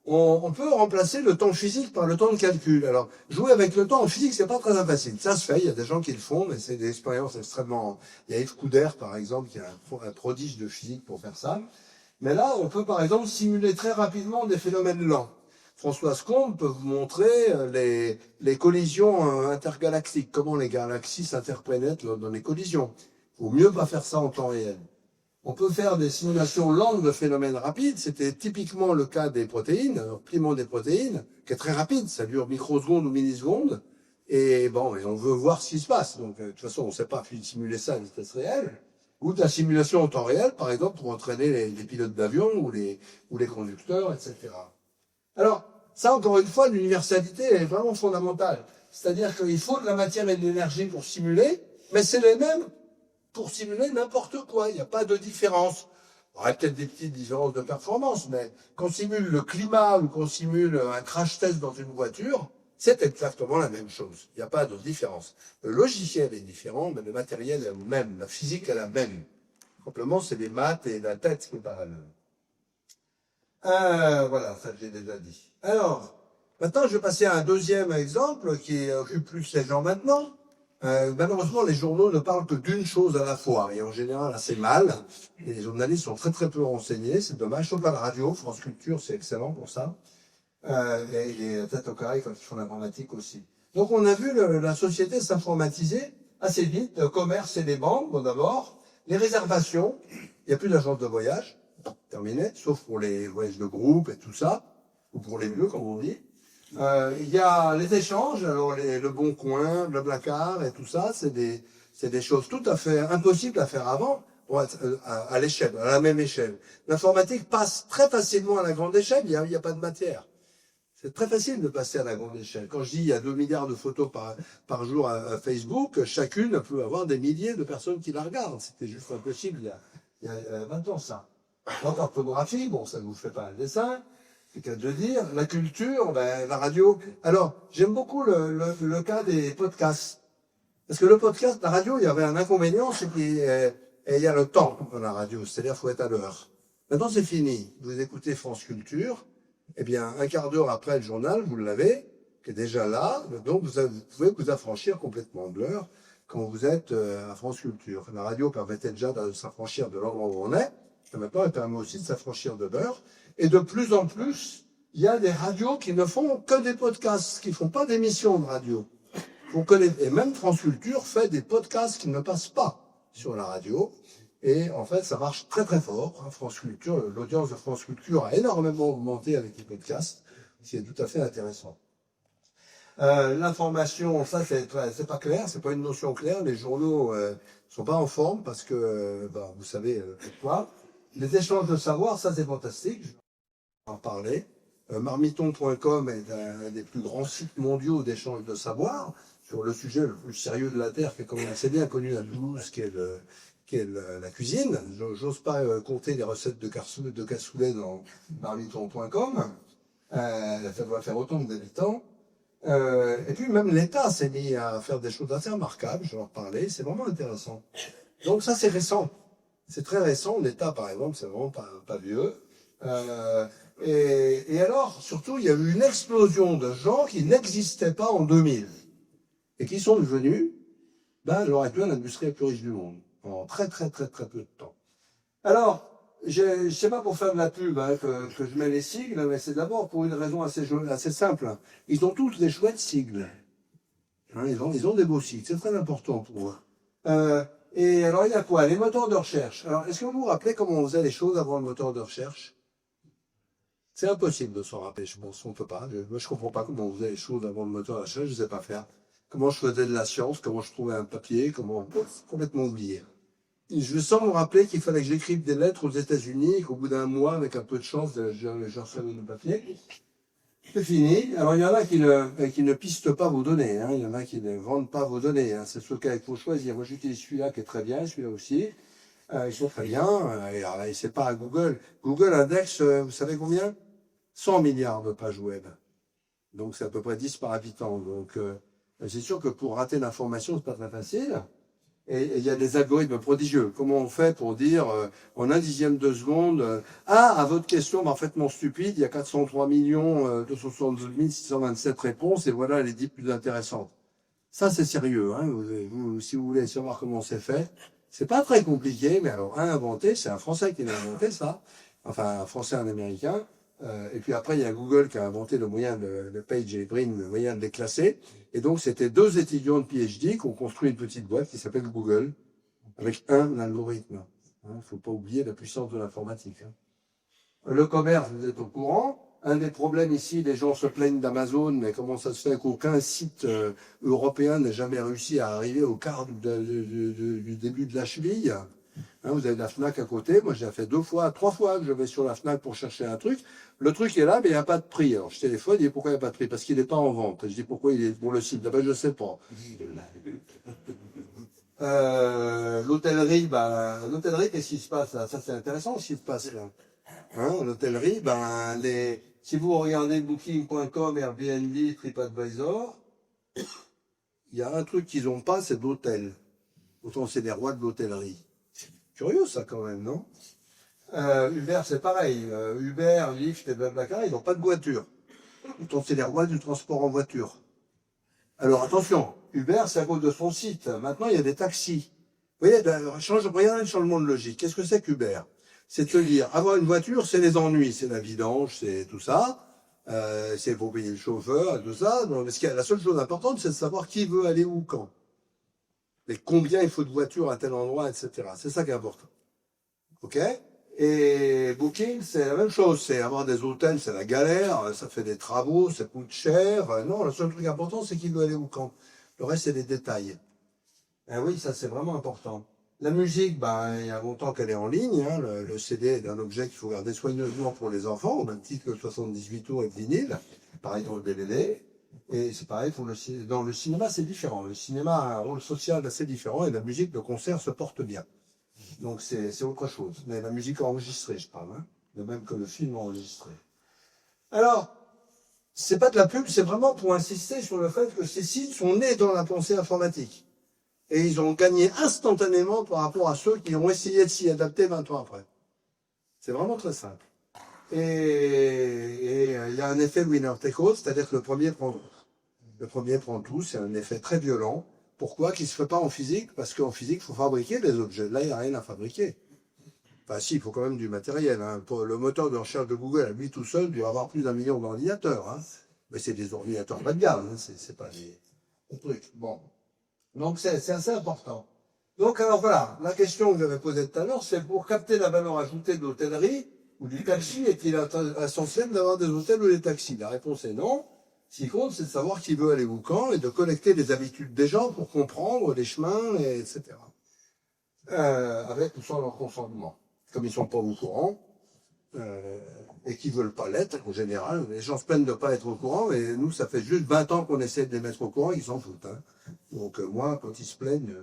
On peut remplacer le temps physique par le temps de calcul. Alors, jouer avec le temps en physique, c'est pas très facile. Ça se fait, il y a des gens qui le font, mais c'est des expériences extrêmement... Il y a Yves Couder, par exemple, qui est un prodige de physique pour faire ça. Mais là, on peut par exemple simuler très rapidement des phénomènes lents. Françoise Combe peut vous montrer les collisions intergalactiques, comment les galaxies s'interpénètrent dans les collisions. Il vaut mieux pas faire ça en temps réel. On peut faire des simulations lentes de phénomènes rapides. C'était typiquement le cas des protéines, le pliement des protéines, qui est très rapide. Ça dure microsecondes ou millisecondes. Et bon, et on veut voir ce qui se passe. Donc, de toute façon, on ne sait pas simuler ça à vitesse réelle. Ou de la simulation en temps réel, par exemple, pour entraîner les pilotes d'avion ou les conducteurs, etc. Alors, ça, encore une fois, l'universalité est vraiment fondamentale. C'est-à-dire qu'il faut de la matière et de l'énergie pour simuler, mais c'est les mêmes pour simuler n'importe quoi. Il n'y a pas de différence. Il y aurait peut-être des petites différences de performance, mais qu'on simule le climat ou qu'on simule un crash test dans une voiture, c'est exactement la même chose. Il n'y a pas de différence. Le logiciel est différent, mais le matériel est le même. La physique est la même. Simplement, c'est les maths et la tête qui n'est pas la même. Voilà, ça j'ai déjà dit. Alors, maintenant, je vais passer à un deuxième exemple qui occupe plus les gens maintenant. Malheureusement, les journaux ne parlent que d'une chose à la fois, et en général assez mal. Et les journalistes sont très très peu renseignés, c'est dommage. Sauf à la radio, France Culture, c'est excellent pour ça. Et les têtes au carré quand ils font l'informatique aussi. Donc on a vu la société s'informatiser assez vite, le commerce et les banques, bon d'abord, les réservations, il n'y a plus d'agence de voyage, terminé, sauf pour les voyages de groupe et tout ça, ou pour les bleus comme on dit. Il y a les échanges, alors le Bon Coin, Blablacar et tout ça, c'est des choses tout à fait impossibles à faire avant, à l'échelle, à la même échelle. L'informatique passe très facilement à la grande échelle, il n'y a pas de matière. C'est très facile de passer à la grande échelle. Quand je dis il y a 2 milliards de photos par jour à Facebook, chacune peut avoir des milliers de personnes qui la regardent. C'était juste impossible il y a 20 ans, ça. Donc, en photographie, bon, ça ne vous fait pas un dessin, c'est qu'à de dire. La culture, ben, la radio. Alors, j'aime beaucoup le cas des podcasts. Parce que le podcast, la radio, il y avait un inconvénient, c'est qu'il y a le temps dans la radio, c'est-à-dire qu'il faut être à l'heure. Maintenant, c'est fini. Vous écoutez France Culture, eh bien, un quart d'heure après le journal, vous l'avez, qui est déjà là, donc vous pouvez vous affranchir complètement de l'heure quand vous êtes à France Culture. La radio permettait déjà de s'affranchir de l'endroit où on est, et maintenant elle permet aussi de s'affranchir de l'heure. Et de plus en plus, il y a des radios qui ne font que des podcasts, qui ne font pas d'émissions de radio. Et même France Culture fait des podcasts qui ne passent pas sur la radio. Et en fait, ça marche très très fort. France Culture, l'audience de France Culture a énormément augmenté avec les podcasts, ce qui est tout à fait intéressant. L'information, ça c'est pas clair, c'est pas une notion claire. Les journaux sont pas en forme parce que, vous savez pourquoi. Les échanges de savoir, ça c'est fantastique. Je vais en parler. Marmiton.com est un des plus grands sites mondiaux d'échange de savoir sur le sujet le plus sérieux de la Terre, qui est comme on assez bien connu à Toulouse, qui est la cuisine. J'ose pas compter les recettes de cassoulet dans marmiton.com. Ça doit faire autant d'habitants. Et puis même l'État s'est mis à faire des choses assez remarquables, je vais en reparler, c'est vraiment intéressant. Donc ça c'est récent, c'est très récent, l'État par exemple, c'est vraiment pas vieux. Et alors, surtout, il y a eu une explosion de gens qui n'existaient pas en 2000 et qui sont devenus, à l'heure actuelle, l'industrie la plus riche du monde, en très très très très peu de temps. Alors, je sais pas pour faire de la pub que je mets les sigles, mais c'est d'abord pour une raison assez simple. Ils ont tous des chouettes sigles. Hein, ils ont des beaux sigles, c'est très important pour eux. Et alors, il y a quoi? Les moteurs de recherche. Alors, est-ce que vous vous rappelez comment on faisait les choses avant le moteur de recherche? C'est impossible de s'en rappeler, je pense, on peut pas. Moi, je comprends pas comment on faisait les choses avant le moteur de recherche, je sais pas faire. Comment je faisais de la science, comment je trouvais un papier, complètement oublié. Je sens me rappeler qu'il fallait que j'écrive des lettres aux États-Unis, qu'au bout d'un mois, avec un peu de chance, je recevais le papier. C'est fini. Alors, il y en a qui ne pistent pas vos données, hein. Il y en a qui ne vendent pas vos données, hein. C'est ce qu'il faut choisir. Moi, j'utilise celui-là qui est très bien, celui-là aussi. Ils sont très bien. Et c'est pas à Google. Google indexe, vous savez combien? 100 milliards de pages web. Donc, c'est à peu près 10 par habitant. Donc, c'est sûr que pour rater l'information, c'est pas très facile. Et il y a des algorithmes prodigieux. Comment on fait pour dire en un dixième de seconde à votre question parfaitement stupide, il y a 403 272 627 réponses et voilà les 10 plus intéressantes. Ça c'est sérieux. Hein. Si vous voulez savoir comment c'est fait, c'est pas très compliqué, mais alors à inventer, c'est un Français qui l'a inventé ça, enfin un Français, un Américain. Et puis après, il y a Google qui a inventé le moyen de Page et Brin, le moyen de les classer. Et donc, c'était 2 étudiants de PhD qui ont construit une petite boîte qui s'appelle Google, avec un algorithme. Il ne faut pas oublier la puissance de l'informatique. Hein. Le commerce, vous êtes au courant. Un des problèmes ici, les gens se plaignent d'Amazon, mais comment ça se fait qu'aucun site européen n'ait jamais réussi à arriver au quart du début de la cheville? Hein, vous avez la FNAC à côté. Moi, j'ai fait 2 fois, 3 fois que je vais sur la FNAC pour chercher un truc. Le truc est là, mais il n'y a pas de prix. Alors, je téléphone, il dit pourquoi il n'y a pas de prix? Parce qu'il n'est pas en vente. Je dis pourquoi il est pour le site? Ben, je ne sais pas. L'hôtellerie, l'hôtellerie, qu'est-ce qui se passe là? Ça, c'est intéressant ce qui se passe là. Hein, l'hôtellerie, si vous regardez Booking.com, Airbnb, TripAdvisor, il y a un truc qu'ils n'ont pas, c'est d'hôtel. Pourtant, c'est les rois de l'hôtellerie. Curieux ça quand même, non? Uber, c'est pareil. Uber, Lyft et Blablacar, ils n'ont pas de voiture. Pourtant, c'est les rois du transport en voiture. Alors attention, Uber, c'est à cause de son site. Maintenant, il y a des taxis. Vous voyez, regardez le changement de logique. Qu'est-ce que c'est qu'Uber? C'est de dire, avoir une voiture, c'est les ennuis, c'est la vidange, c'est tout ça. C'est pour payer le chauffeur, tout ça. Donc, la seule chose importante, c'est de savoir qui veut aller où, quand. Et combien il faut de voitures à tel endroit, etc. C'est ça qui est important. OK? Et Booking, c'est la même chose. C'est avoir des hôtels, c'est la galère, ça fait des travaux, ça coûte cher. Non, le seul truc important, c'est qui veut aller où, quand. Le reste, c'est des détails. Ah oui, ça, c'est vraiment important. La musique, il y a longtemps qu'elle est en ligne. Hein. Le CD est un objet qu'il faut garder soigneusement pour les enfants, au même titre que le 78 tours et le vinyle. Pareil pour le DVD. Et c'est pareil pour dans le cinéma, c'est différent. Le cinéma a un rôle social assez différent et la musique de concert se porte bien. Donc c'est autre chose. Mais la musique enregistrée, je parle, hein, de même que le film enregistré. Alors, c'est pas de la pub, c'est vraiment pour insister sur le fait que ces sites sont nés dans la pensée informatique. Et ils ont gagné instantanément par rapport à ceux qui ont essayé de s'y adapter 20 ans après. C'est vraiment très simple. Et il y a un effet winner take all, c'est-à-dire que le premier prend tout, c'est un effet très violent. Pourquoi? Qui ne se fait pas en physique? Parce qu'en physique, il faut fabriquer des objets. Là, il n'y a rien à fabriquer. Enfin, si, il faut quand même du matériel. Hein. Le moteur de recherche de Google, lui tout seul, doit avoir plus d'1 million d'ordinateurs. Hein. Mais c'est des ordinateurs bas de gamme, hein. C'est pas des trucs. Bon. Donc, c'est assez important. Donc, alors voilà, la question que j'avais posée tout à l'heure, c'est pour capter la valeur ajoutée de l'hôtellerie ou du taxi, est-il essentiel d'avoir des hôtels ou des taxis? La réponse est non. Ce qui compte, c'est de savoir qui veut aller où quand et de collecter les habitudes des gens pour comprendre les chemins, etc. Avec ou sans leur consentement. Comme ils ne sont pas au courant, et qui ne veulent pas l'être, en général, les gens se plaignent de ne pas être au courant, et nous, ça fait juste 20 ans qu'on essaie de les mettre au courant, ils s'en foutent. Hein. Donc moi, quand ils se plaignent,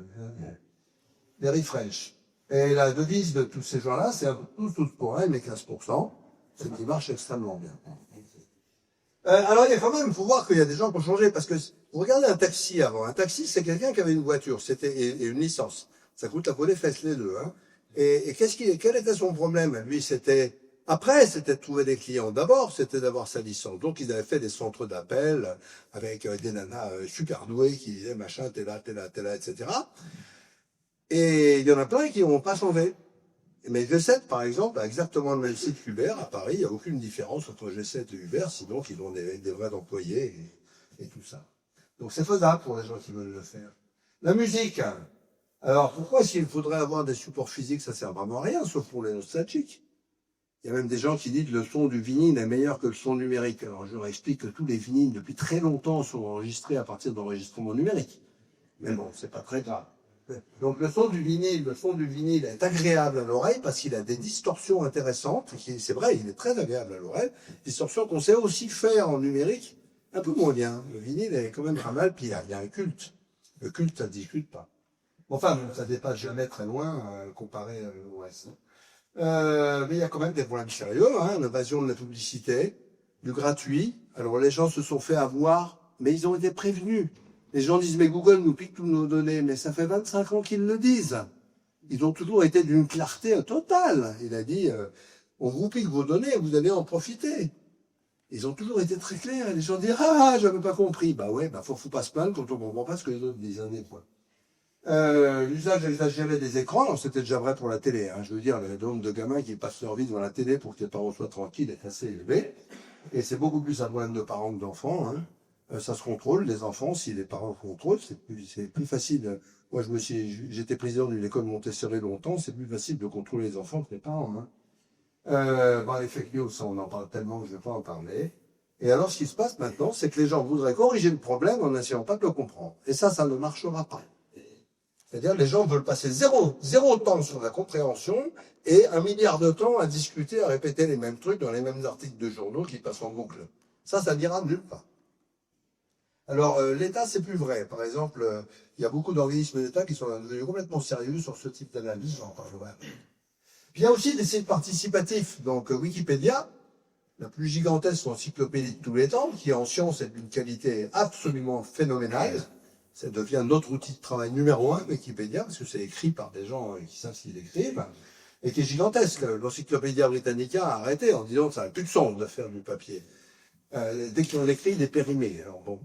very French. Et la devise de tous ces gens-là, c'est tous pour un, mais 15%, ce qui marche extrêmement bien. Alors, il y a quand même, il faut voir qu'il y a des gens qui ont changé, parce que vous regardez un taxi avant. Un taxi, c'est quelqu'un qui avait une voiture, et une licence. Ça coûte la peau des fesses, les deux. Hein. Et quel était son problème? Lui, c'était de trouver des clients. D'abord, c'était d'avoir sa licence. Donc, ils avaient fait des centres d'appel avec des nanas super douées qui disaient machin, t'es là, etc. Et il y en a plein qui n'ont pas changé. Mais G7, par exemple, a exactement le même site qu'Uber à Paris. Il n'y a aucune différence entre G7 et Uber, sinon ils ont des vrais employés et tout ça. Donc c'est faisable pour les gens qui veulent le faire. La musique. Alors pourquoi s'il faudrait avoir des supports physiques, ça sert vraiment à rien, sauf pour les nostalgiques. Il y a même des gens qui disent que le son du vinyle est meilleur que le son numérique. Alors je leur explique que tous les vinyles, depuis très longtemps, sont enregistrés à partir d'enregistrements numériques. Mais bon, c'est pas très grave. Donc le son du vinyle est agréable à l'oreille parce qu'il a des distorsions intéressantes. C'est vrai, il est très agréable à l'oreille. Distorsions qu'on sait aussi faire en numérique, un peu moins bien. Le vinyle est quand même pas mal, puis il y a un culte. Le culte, ça ne discute pas. Enfin, ça dépasse jamais très loin comparé au reste. Mais il y a quand même des problèmes sérieux, hein, l'invasion de la publicité, du gratuit. Alors les gens se sont fait avoir, mais ils ont été prévenus. Les gens disent, mais Google nous pique toutes nos données, mais ça fait 25 ans qu'ils le disent. Ils ont toujours été d'une clarté totale. Il a dit, on vous pique vos données, vous allez en profiter. Ils ont toujours été très clairs. Et les gens disent, ah, j'avais pas compris. Bah ouais, faut pas se plaindre quand on comprend pas ce que les autres disent, hein, des fois. L'usage exagéré des écrans, alors c'était déjà vrai pour la télé. Hein, je veux dire, le nombre de gamins qui passent leur vie devant la télé pour que les parents soient tranquilles est assez élevé. Et c'est beaucoup plus un problème de parents que d'enfants. Hein. Ça se contrôle, les enfants, si les parents contrôlent, c'est plus facile. Moi, j'étais président d'une école Montessori longtemps, c'est plus facile de contrôler les enfants que les parents, hein. Les fake news, ça, on en parle tellement que je ne vais pas en parler. Et alors, ce qui se passe maintenant, c'est que les gens voudraient corriger le problème en n'essayant pas de le comprendre. Et ça ne marchera pas. C'est-à-dire, les gens veulent passer zéro temps sur la compréhension et 1 milliard de temps à discuter, à répéter les mêmes trucs dans les mêmes articles de journaux qui passent en boucle. Ça n'ira nulle part. Alors, l'État, c'est plus vrai. Par exemple, il y a beaucoup d'organismes d'État qui sont devenus complètement sérieux sur ce type d'analyse, j'en parlerai. Puis il y a aussi des sites participatifs. Donc, Wikipédia, la plus gigantesque encyclopédie de tous les temps, qui en science est d'une qualité absolument phénoménale. Ça devient notre outil de travail numéro 1, Wikipédia, parce que c'est écrit par des gens qui savent ce qu'ils écrivent, et qui est gigantesque. L'Encyclopédia Britannica a arrêté en disant que ça n'a plus de sens de faire du papier. Dès qu'on l'écrit, il est périmé. Alors bon,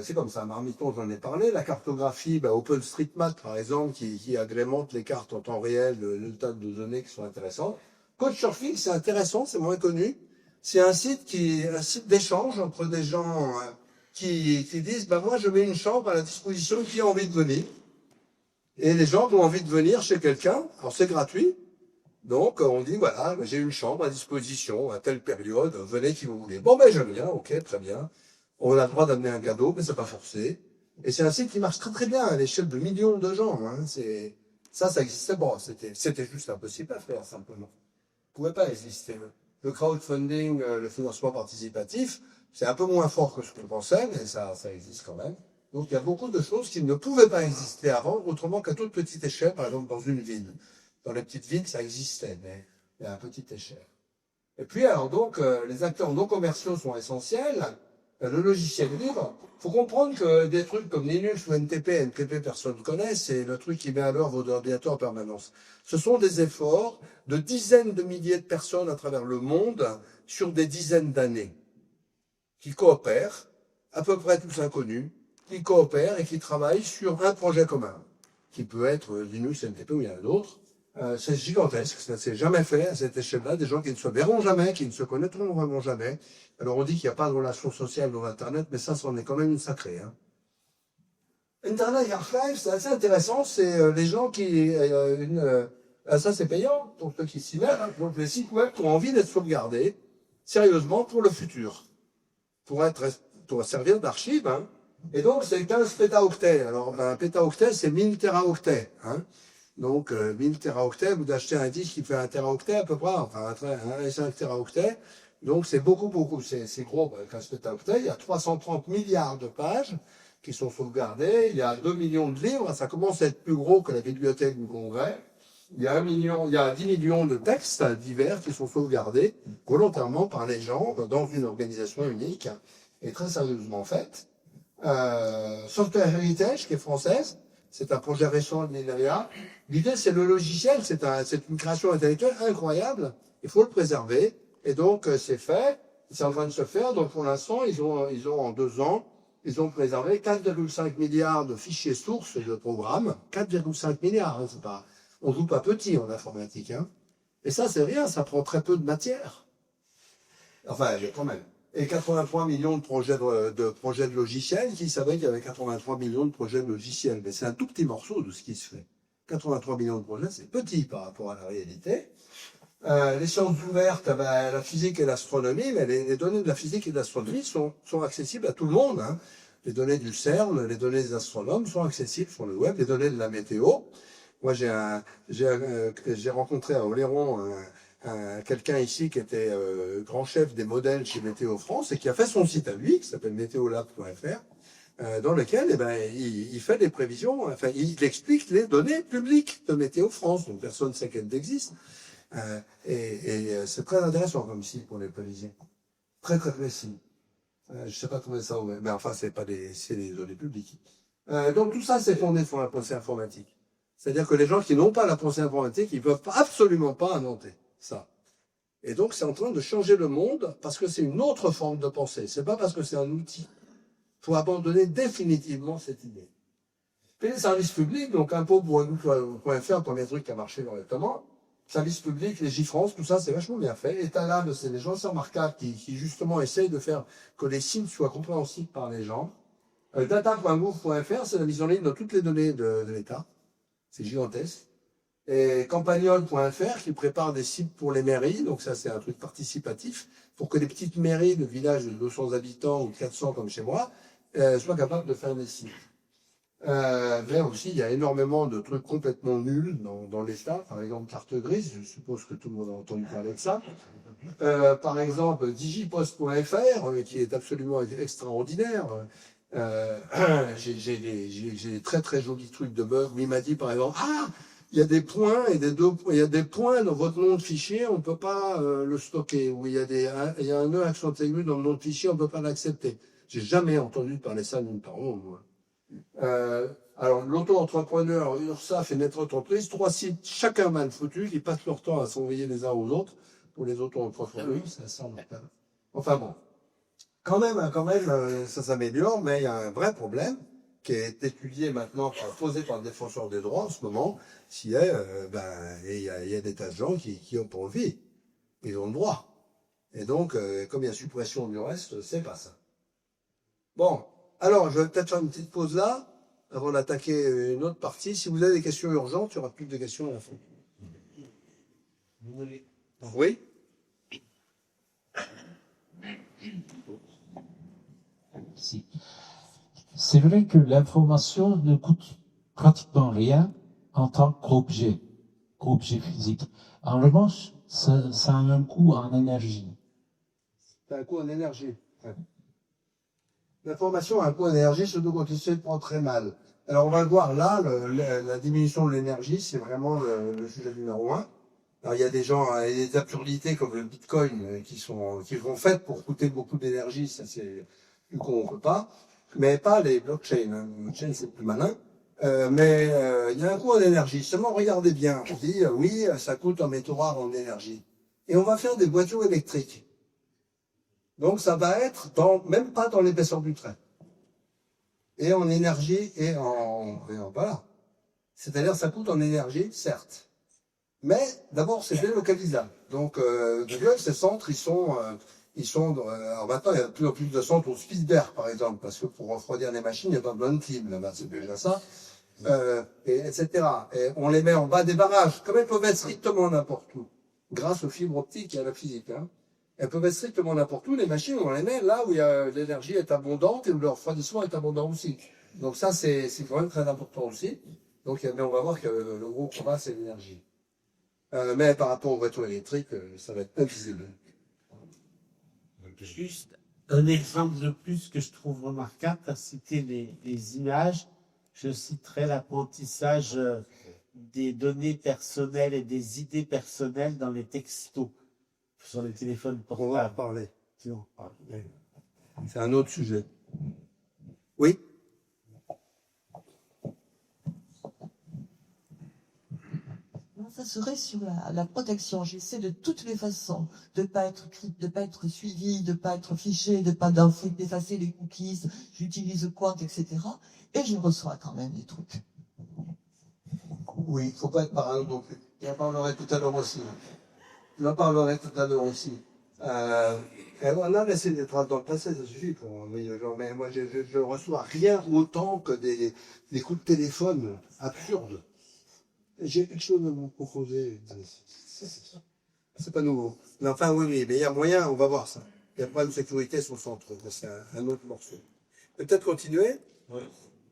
c'est comme ça. Marmiton, j'en ai parlé. La cartographie, OpenStreetMap, par exemple, qui agrémente les cartes en temps réel, le tas de données qui sont intéressantes. Couchsurfing, c'est intéressant, c'est moins connu. C'est un site d'échange entre des gens qui disent, moi, je mets une chambre à la disposition de qui a envie de venir. Et les gens ont envie de venir chez quelqu'un. Alors, c'est gratuit. Donc, on dit, voilà, j'ai une chambre à disposition à telle période. Venez qui vous voulez. Bon, je viens. OK, très bien. On a le droit d'amener un cadeau, mais c'est pas forcé. Et c'est un site qui marche très très bien à l'échelle de millions de gens. Hein. Ça existait. Bon, c'était juste impossible à faire, simplement. Ça pouvait pas exister. Le crowdfunding, le financement participatif, c'est un peu moins fort que ce qu'on pensait, mais ça existe quand même. Donc il y a beaucoup de choses qui ne pouvaient pas exister avant, autrement qu'à toute petite échelle, par exemple dans une ville. Dans les petites villes, ça existait, mais à petite échelle. Et puis alors donc, les acteurs non commerciaux sont essentiels. Le logiciel libre, faut comprendre que des trucs comme Linux ou NTP, personne ne connaît, c'est le truc qui met à l'heure vos ordinateurs en permanence. Ce sont des efforts de dizaines de milliers de personnes à travers le monde sur des dizaines d'années, qui coopèrent, à peu près tous inconnus, qui coopèrent et qui travaillent sur un projet commun, qui peut être Linux, NTP ou il y en a d'autres. C'est gigantesque, ça ne s'est jamais fait à cette échelle-là, des gens qui ne se verront jamais, qui ne se connaîtront vraiment jamais. Alors on dit qu'il n'y a pas de relation sociale dans Internet, mais ça, c'en est quand même une sacrée. Hein. Internet Archive, c'est assez intéressant, c'est les gens qui... ça c'est payant, pour ceux qui s'y mettent, hein, donc les sites web qui ont envie d'être sauvegardés, sérieusement, pour le futur, pour servir d'archive. Hein. Et donc c'est 15 pétaoctets. Alors un pétaoctet, c'est 1000 téraoctets. Hein. Donc, 1000 téraoctets, vous achetez un disque qui fait 1 téraoctet à peu près, enfin 1,5 téraoctets. Donc, c'est beaucoup, c'est gros, 15 pétaoctets. Il y a 330 milliards de pages qui sont sauvegardées. Il y a 2 millions de livres. Ça commence à être plus gros que la bibliothèque du Congrès. Il y a 10 millions de textes divers qui sont sauvegardés volontairement par les gens dans une organisation unique et très sérieusement faite. Software Heritage, qui est française. C'est un projet récent de l'INRIA. L'idée, c'est le logiciel, c'est une création intellectuelle incroyable. Il faut le préserver. Et donc, c'est fait. C'est en train de se faire. Donc, pour l'instant, ils ont en 2 ans, ils ont préservé 4,5 milliards de fichiers sources de programmes. 4,5 milliards, hein, c'est pas, on joue pas petit en informatique, hein. Et ça, c'est rien, ça prend très peu de matière. Enfin, quand même. Et 83 millions de projets de logiciels, qui savaient qu'il y avait 83 millions de projets de logiciels. Mais c'est un tout petit morceau de ce qui se fait. 83 millions de projets, c'est petit par rapport à la réalité. Les sciences ouvertes, la physique et l'astronomie, mais les données de la physique et de l'astronomie sont accessibles à tout le monde. Hein. Les données du CERN, les données des astronomes sont accessibles sur le web, les données de la météo. Moi, j'ai rencontré à Oléron quelqu'un ici qui était grand chef des modèles chez Météo France et qui a fait son site à lui, qui s'appelle météolab.fr, dans lequel il fait des prévisions, enfin il explique les données publiques de Météo France, donc personne ne sait qu'elles existent. C'est très intéressant comme site pour les prévisions. Très très précis. Je sais pas trouver ça, mais enfin c'est des données publiques. Donc tout ça c'est fondé sur la pensée informatique. C'est-à-dire que les gens qui n'ont pas la pensée informatique, ils peuvent absolument pas inventer ça. Et donc, c'est en train de changer le monde parce que c'est une autre forme de pensée. C'est pas parce que c'est un outil. Il faut abandonner définitivement cette idée. Puis les services publics, donc impôts.fr, premier truc qui a marché correctement. Service public, Légifrance, tout ça, c'est vachement bien fait. Étalable, c'est des gens assez remarquables qui justement essayent de faire que les signes soient compréhensibles par les gens. Data.gouv.fr, c'est la mise en ligne de toutes les données de l'État. C'est gigantesque. Et campagnol.fr qui prépare des sites pour les mairies, donc ça c'est un truc participatif, pour que les petites mairies de villages de 200 habitants ou 400 comme chez moi soient capables de faire des sites. Mais aussi il y a énormément de trucs complètement nuls dans l'État, par exemple carte grise, je suppose que tout le monde a entendu parler de ça. Par exemple digipost.fr qui est absolument extraordinaire. J'ai des très très jolis trucs de bugs. Il m'a dit par exemple, il y a des points et il y a des points dans votre nom de fichier, on ne peut pas le stocker. Ou il y a un E accent aigu dans le nom de fichier, on ne peut pas l'accepter. J'ai jamais entendu parler ça nulle part au monde, moi. Alors, l'auto-entrepreneur, URSAF et Notre Entreprise, 3 sites, chacun mal foutus, qui passent leur temps à s'envoyer les uns aux autres. Pour les auto-entrepreneurs, ça semble. Enfin bon. Quand même, ça s'améliore, mais il y a un vrai problème qui est étudié maintenant, posé par le défenseur des droits en ce moment, il y a des tas de gens qui ont pas envie. Ils ont le droit. Et donc, comme il y a suppression du reste, c'est pas ça. Bon, alors, je vais peut-être faire une petite pause là, avant d'attaquer une autre partie. Si vous avez des questions urgentes, il y aura plus de questions à la fin. Oui? Si. C'est vrai que l'information ne coûte pratiquement rien en tant qu'objet physique. En revanche, ça a un coût en énergie. Ça a un coût en énergie. Ouais. L'information a un coût en énergie, surtout quand il se prend très mal. Alors on va le voir là, la diminution de l'énergie, c'est vraiment le sujet numéro 1. Alors il y a des gens, il y a des absurdités comme le Bitcoin qui sont faites pour coûter beaucoup d'énergie, ça c'est plus qu'on ne peut pas, mais pas les blockchains. Hein. Les blockchains c'est plus malin. Il y a un coût en énergie. Seulement regardez bien, on dit oui, ça coûte un métaux rare en énergie. Et on va faire des voitures électriques. Donc ça va être même pas dans l'épaisseur du trait. Et en énergie et en voilà. C'est-à-dire ça coûte en énergie, certes. Mais d'abord c'est délocalisable. Donc Google, ces centres, ils sont alors maintenant il y a de plus en plus de centres au Spitzberg par exemple, parce que pour refroidir les machines, il n'y a pas besoin de clim là-bas, c'est déjà ça. Etc. Et on les met en bas des barrages, comme elles peuvent être strictement n'importe où, grâce aux fibres optiques et à la physique. Hein. Elles peuvent être strictement n'importe où, les machines, on les met là où l'énergie est abondante et où le refroidissement est abondant aussi. Donc ça, c'est quand même très important aussi. Donc, mais on va voir que le gros combat, c'est l'énergie. Mais par rapport aux voitures électriques, ça va être invisible. Juste un exemple de plus que je trouve remarquable, tu as cité les images, je citerai l'apprentissage des données personnelles et des idées personnelles dans les textos, sur les téléphones portables. On va en parler. C'est un autre sujet. Oui? Ça serait sur la protection. J'essaie de toutes les façons de pas être suivi, de pas être fiché, d'effacer les cookies. J'utilise Quant, etc. Et je reçois quand même des trucs. Oui, il faut pas être parano non plus. J'en parlerai tout à l'heure aussi. On a laissé des traces dans le passé, ça suffit pour. Mais moi, je reçois rien autant que des coups de téléphone absurdes. J'ai quelque chose à vous proposer. C'est pas nouveau. Mais enfin, oui, mais il y a moyen, on va voir ça. Il y a pas de sécurité sur le centre, c'est un autre morceau. Peut-être continuer? Oui.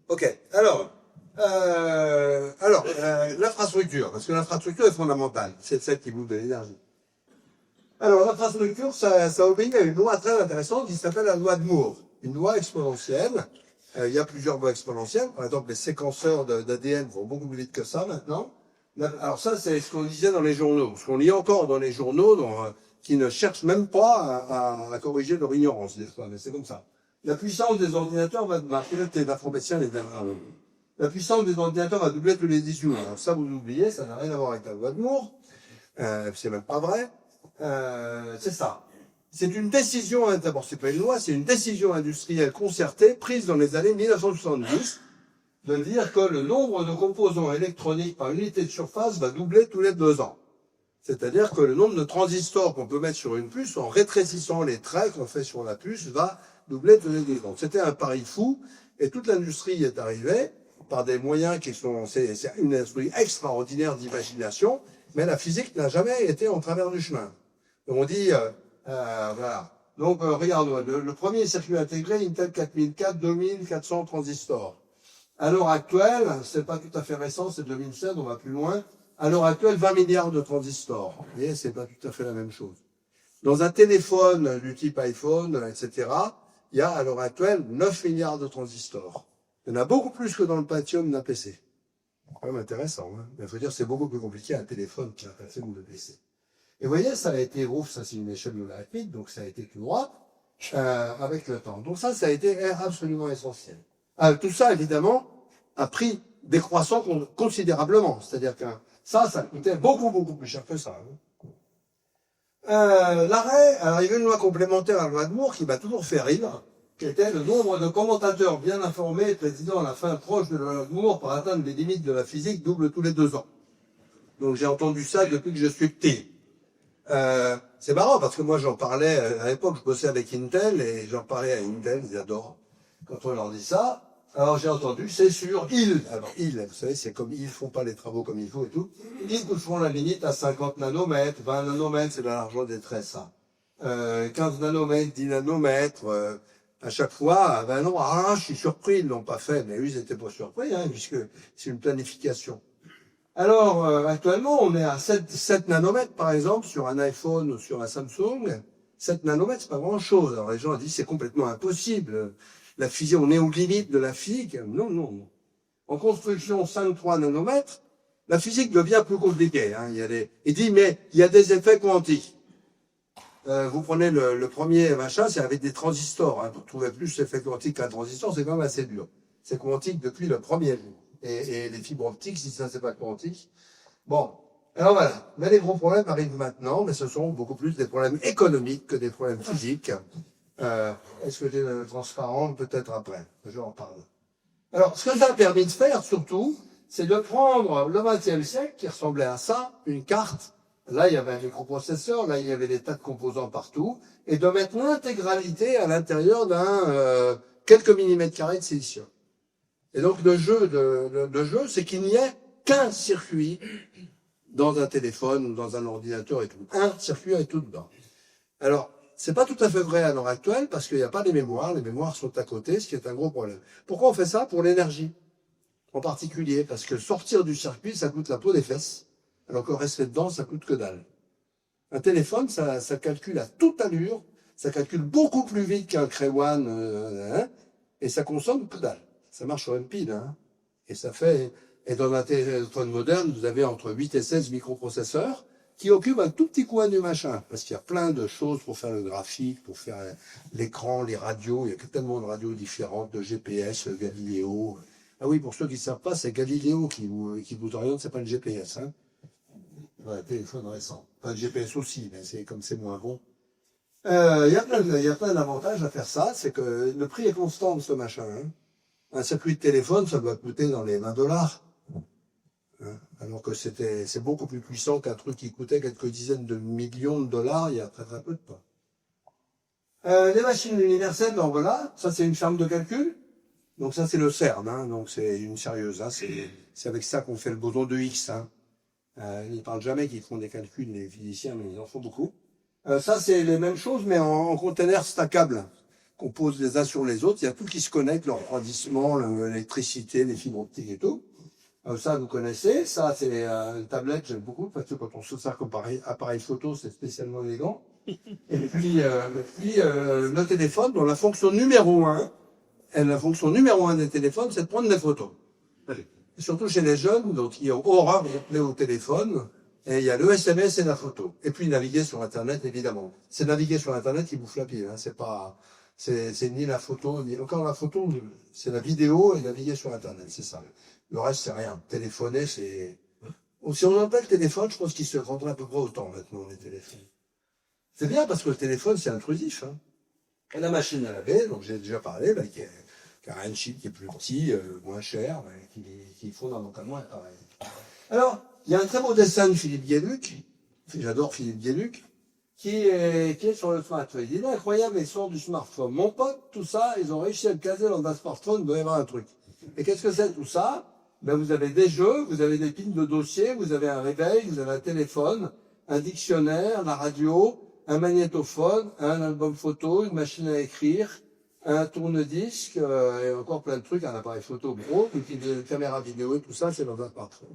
Ok. Alors, l'infrastructure, parce que l'infrastructure est fondamentale. C'est celle qui bouffe de l'énergie. Alors, l'infrastructure, ça obéit à une loi très intéressante qui s'appelle la loi de Moore. Une loi exponentielle. Il y a plusieurs lois exponentielles. Par exemple, les séquenceurs d'ADN vont beaucoup plus vite que ça maintenant. Alors ça, c'est ce qu'on disait dans les journaux. Ce qu'on lit encore dans les journaux, qui ne cherchent même pas à corriger leur ignorance, des fois, mais c'est comme ça. La puissance des ordinateurs va l'informaticien les la puissance des ordinateurs va doubler tous les 18 mois. Alors ça, vous oubliez, ça n'a rien à voir avec la loi de Moore. C'est même pas vrai. C'est ça. C'est une décision, d'abord c'est pas une loi, c'est une décision industrielle concertée prise dans les années 1970 de dire que le nombre de composants électroniques par unité de surface va doubler tous les 2 ans. C'est-à-dire que le nombre de transistors qu'on peut mettre sur une puce, en rétrécissant les traits qu'on fait sur la puce, va doubler de degrés. Donc c'était un pari fou, et toute l'industrie est arrivée par des moyens qui sont, c'est une industrie extraordinaire d'imagination, mais la physique n'a jamais été en travers du chemin. Donc on dit, voilà. Donc regarde, le premier circuit intégré, Intel 4004, 2400 transistors. À l'heure actuelle, c'est pas tout à fait récent, c'est 2016, on va plus loin. À l'heure actuelle, 20 milliards de transistors. Vous voyez, c'est pas tout à fait la même chose. Dans un téléphone du type iPhone, etc., il y a à l'heure actuelle 9 milliards de transistors. Il y en a beaucoup plus que dans le Pentium d'un PC. C'est quand même intéressant, hein. Mais il faut dire c'est beaucoup plus compliqué un téléphone qu'un Pentium de PC. Et vous voyez, ça a été, ouf, ça c'est une échelle logarithmique, donc ça a été tout droit, avec le temps. Donc ça a été absolument essentiel. Tout ça, évidemment, a pris décroissant considérablement. C'est-à-dire que ça coûtait beaucoup plus cher que ça. L'arrêt, alors il y avait une loi complémentaire à la loi de Moore qui m'a toujours fait rire, qui était le nombre de commentateurs bien informés présidant à la fin proche de la loi de Moore pour atteindre les limites de la physique double tous les 2 ans. Donc j'ai entendu ça depuis que je suis petit. C'est marrant parce que moi j'en parlais, à l'époque je bossais avec Intel et j'en parlais à Intel, ils adorent. Quand on leur dit ça, alors j'ai entendu, c'est sûr, alors vous savez, c'est comme ils font pas les travaux comme il faut et tout, ils font la limite à 50 nanomètres, 20 nanomètres, c'est de l'argent des traits, ça. 15 nanomètres, 10 nanomètres, à chaque fois, ben non, je suis surpris, ils l'ont pas fait, mais eux, ils étaient pas surpris, hein, puisque c'est une planification. Alors, actuellement, on est à 7 nanomètres, par exemple, sur un iPhone ou sur un Samsung. 7 nanomètres, c'est pas grand chose. Alors les gens disent, c'est complètement impossible. La physique, on est aux limites de la physique. Non. En construction 5-3 nanomètres, la physique devient plus compliquée. Hein. Il dit, mais il y a des effets quantiques. Vous prenez le premier machin, c'est avec des transistors. Hein. Pour trouver plus d'effets quantiques qu'un transistor, c'est quand même assez dur. C'est quantique depuis le premier jour. Et les fibres optiques, si ça c'est pas quantique. Bon, alors voilà. Mais les gros problèmes arrivent maintenant, mais ce sont beaucoup plus des problèmes économiques que des problèmes physiques. Est-ce que j'ai le transparent? Peut-être après. Je en parle. Alors, ce que ça a permis de faire, surtout, c'est de prendre le XXe siècle, qui ressemblait à ça, une carte. Là, il y avait un microprocesseur, là, il y avait des tas de composants partout, et de mettre l'intégralité à l'intérieur d'un quelques millimètres carrés de silicium. Et donc, le jeu, c'est qu'il n'y ait qu'un circuit dans un téléphone ou dans un ordinateur et tout. Un circuit et tout dedans. Alors, c'est pas tout à fait vrai à l'heure actuelle parce qu'il n'y a pas les mémoires sont à côté, ce qui est un gros problème. Pourquoi on fait ça? Pour l'énergie, en particulier, parce que sortir du circuit, ça coûte la peau des fesses, alors que rester dedans, ça coûte que dalle. Un téléphone, ça calcule à toute allure, ça calcule beaucoup plus vite qu'un Cray-One, et ça consomme que dalle. Ça marche sur une pile, hein. Et ça fait, et dans un téléphone moderne, vous avez entre 8 et 16 microprocesseurs qui occupent un tout petit coin du machin. Parce qu'il y a plein de choses pour faire le graphique, pour faire l'écran, les radios. Il y a tellement de radios différentes, de GPS, Galileo. Ah oui, pour ceux qui ne savent pas, c'est Galileo qui vous oriente, c'est pas le GPS, hein. Ouais, téléphone récent. Enfin, le GPS aussi, mais c'est comme c'est moins bon. Il y a plein d'avantages à faire ça. C'est que le prix est constant de ce machin, hein. Un circuit de téléphone, ça doit coûter dans les $20. Hein, alors que c'est beaucoup plus puissant qu'un truc qui coûtait quelques dizaines de millions de dollars il y a très peu de temps. Les machines universelles, donc voilà, ça c'est une ferme de calcul. Donc ça c'est le CERN, hein, donc c'est une sérieuse. Hein, c'est avec ça qu'on fait le boson de Higgs. Hein. Ils parlent jamais qu'ils font des calculs, les physiciens, mais ils en font beaucoup. Ça c'est les mêmes choses, mais en containers stackables, qu'on pose les uns sur les autres. Il y a tout qui se connecte, leur refroidissement, l'électricité, les fibres optiques et tout. Ça, vous connaissez. Ça, c'est une tablette, j'aime beaucoup, parce que quand on se sert comme appareil photo, c'est spécialement élégant. Et puis le téléphone, dont la fonction numéro 1, la fonction numéro 1 des téléphones, c'est de prendre des photos. Et surtout chez les jeunes, donc il y a horreur de appeler au téléphone, et il y a le SMS et la photo. Et puis naviguer sur Internet, évidemment. C'est naviguer sur Internet qui bouffe la pile, hein. C'est ni la photo, ni encore la photo, c'est la vidéo et naviguer sur Internet, c'est ça. Le reste, c'est rien. Téléphoner, c'est... Si on appelle téléphone, je pense qu'il se rendrait à peu près autant maintenant, les téléphones. C'est bien parce que le téléphone, c'est intrusif. Hein. Et la machine à laver, donc j'ai déjà parlé, là, qui a un chip qui est plus petit, moins cher, qui fondamentalement est pareil. Alors, il y a un très beau dessin de Philippe Guéluc, j'adore Philippe Guéluc, qui est sur le smartphone. Il est incroyable, il sort du smartphone. Mon pote, tout ça, ils ont réussi à le caser dans un smartphone, il doit y avoir un truc. Et qu'est-ce que c'est tout ça? Ben, vous avez des jeux, vous avez des piles de dossiers, vous avez un réveil, vous avez un téléphone, un dictionnaire, la radio, un magnétophone, un album photo, une machine à écrire, un tourne-disque, et encore plein de trucs, un appareil photo gros, et puis des caméras vidéo et tout ça, c'est dans un smartphone.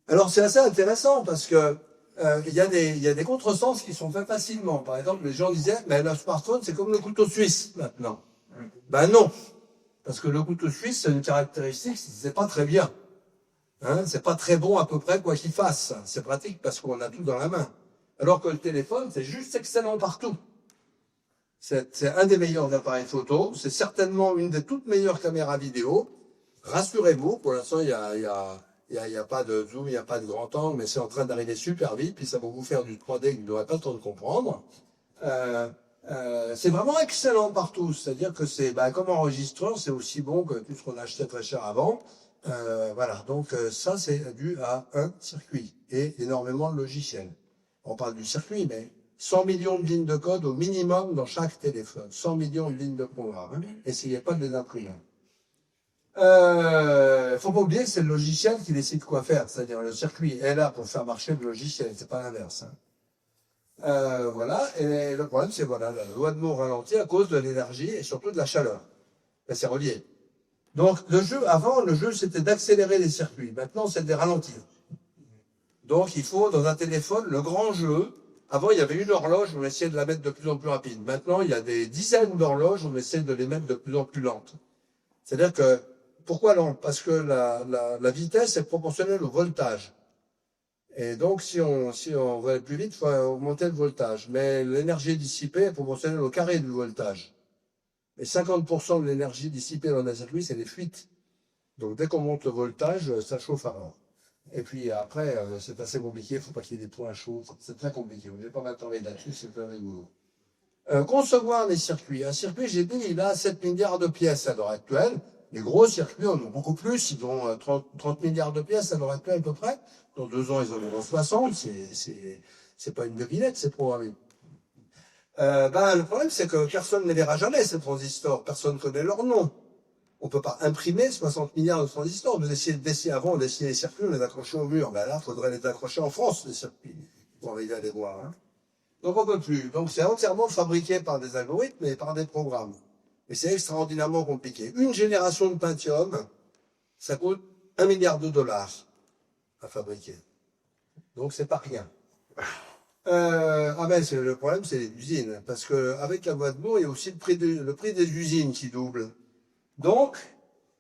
Alors c'est assez intéressant parce que il y a des contresens qui sont faits facilement. Par exemple, les gens disaient, mais le smartphone, c'est comme le couteau suisse maintenant. Ben non, parce que le couteau suisse, c'est une caractéristique, c'est pas très bien. Hein, c'est pas très bon à peu près quoi qu'il fasse. C'est pratique parce qu'on a tout dans la main. Alors que le téléphone, c'est juste excellent partout. C'est un des meilleurs appareils photo. C'est certainement une des toutes meilleures caméras vidéo. Rassurez-vous, pour l'instant, il y a pas de zoom, il n'y a pas de grand angle, mais c'est en train d'arriver super vite, puis ça va vous faire du 3D que vous n'aurez pas le temps de comprendre. C'est vraiment excellent partout. C'est-à-dire que c'est, comme enregistreur, c'est aussi bon que tout ce qu'on achetait très cher avant. Voilà. Donc, ça, c'est dû à un circuit et énormément de logiciels. On parle du circuit, mais 100 millions de lignes de code au minimum dans chaque téléphone. 100 millions de lignes de programme. Hein. Essayez pas de les imprimer. Faut pas oublier que c'est le logiciel qui décide quoi faire. C'est-à-dire le circuit est là pour faire marcher le logiciel. C'est pas l'inverse. Hein. Voilà. Et le problème, c'est voilà, la loi de Moore ralentit à cause de l'énergie et surtout de la chaleur. Ben, c'est relié. Donc, avant, le jeu, c'était d'accélérer les circuits. Maintenant, c'est de les ralentir. Donc, il faut, dans un téléphone, le grand jeu. Avant, il y avait une horloge, on essayait de la mettre de plus en plus rapide. Maintenant, il y a des dizaines d'horloges, on essaie de les mettre de plus en plus lentes. C'est-à-dire que, pourquoi lent? Parce que la vitesse est proportionnelle au voltage. Et donc, si on va aller plus vite, il faut augmenter le voltage. Mais l'énergie dissipée est proportionnelle au carré du voltage. Et 50% de l'énergie dissipée dans un circuit, c'est les fuites. Donc, dès qu'on monte le voltage, ça chauffe à mort. Et puis après, c'est assez compliqué, il ne faut pas qu'il y ait des points chauds, c'est très compliqué. Vous ne vais pas m'attendre là-dessus, c'est très rigolo. Concevoir les circuits. Un circuit, j'ai dit, il a 7 milliards de pièces à l'heure actuelle. Les gros circuits en ont beaucoup plus, ils ont 30 milliards de pièces à l'heure actuelle à peu près. Dans 2 ans, ils en auront 60, c'est pas une devinette, c'est programmé. Le problème, c'est que personne ne les verra jamais, ces transistors. Personne ne connaît leur nom. On peut pas imprimer 60 milliards de transistors. Vous essayez avant, on dessinait les circuits, on les accrochait au mur. Ben là, il faudrait les accrocher en France, les circuits, pour arriver à les voir. Hein. Donc on peut plus. Donc c'est entièrement fabriqué par des algorithmes et par des programmes. Et c'est extraordinairement compliqué. Une génération de Pentium, ça coûte $1 milliard à fabriquer. Donc c'est pas rien. Le problème, c'est les usines. Parce que avec la loi de Moore, il y a aussi le prix des usines qui double. Donc,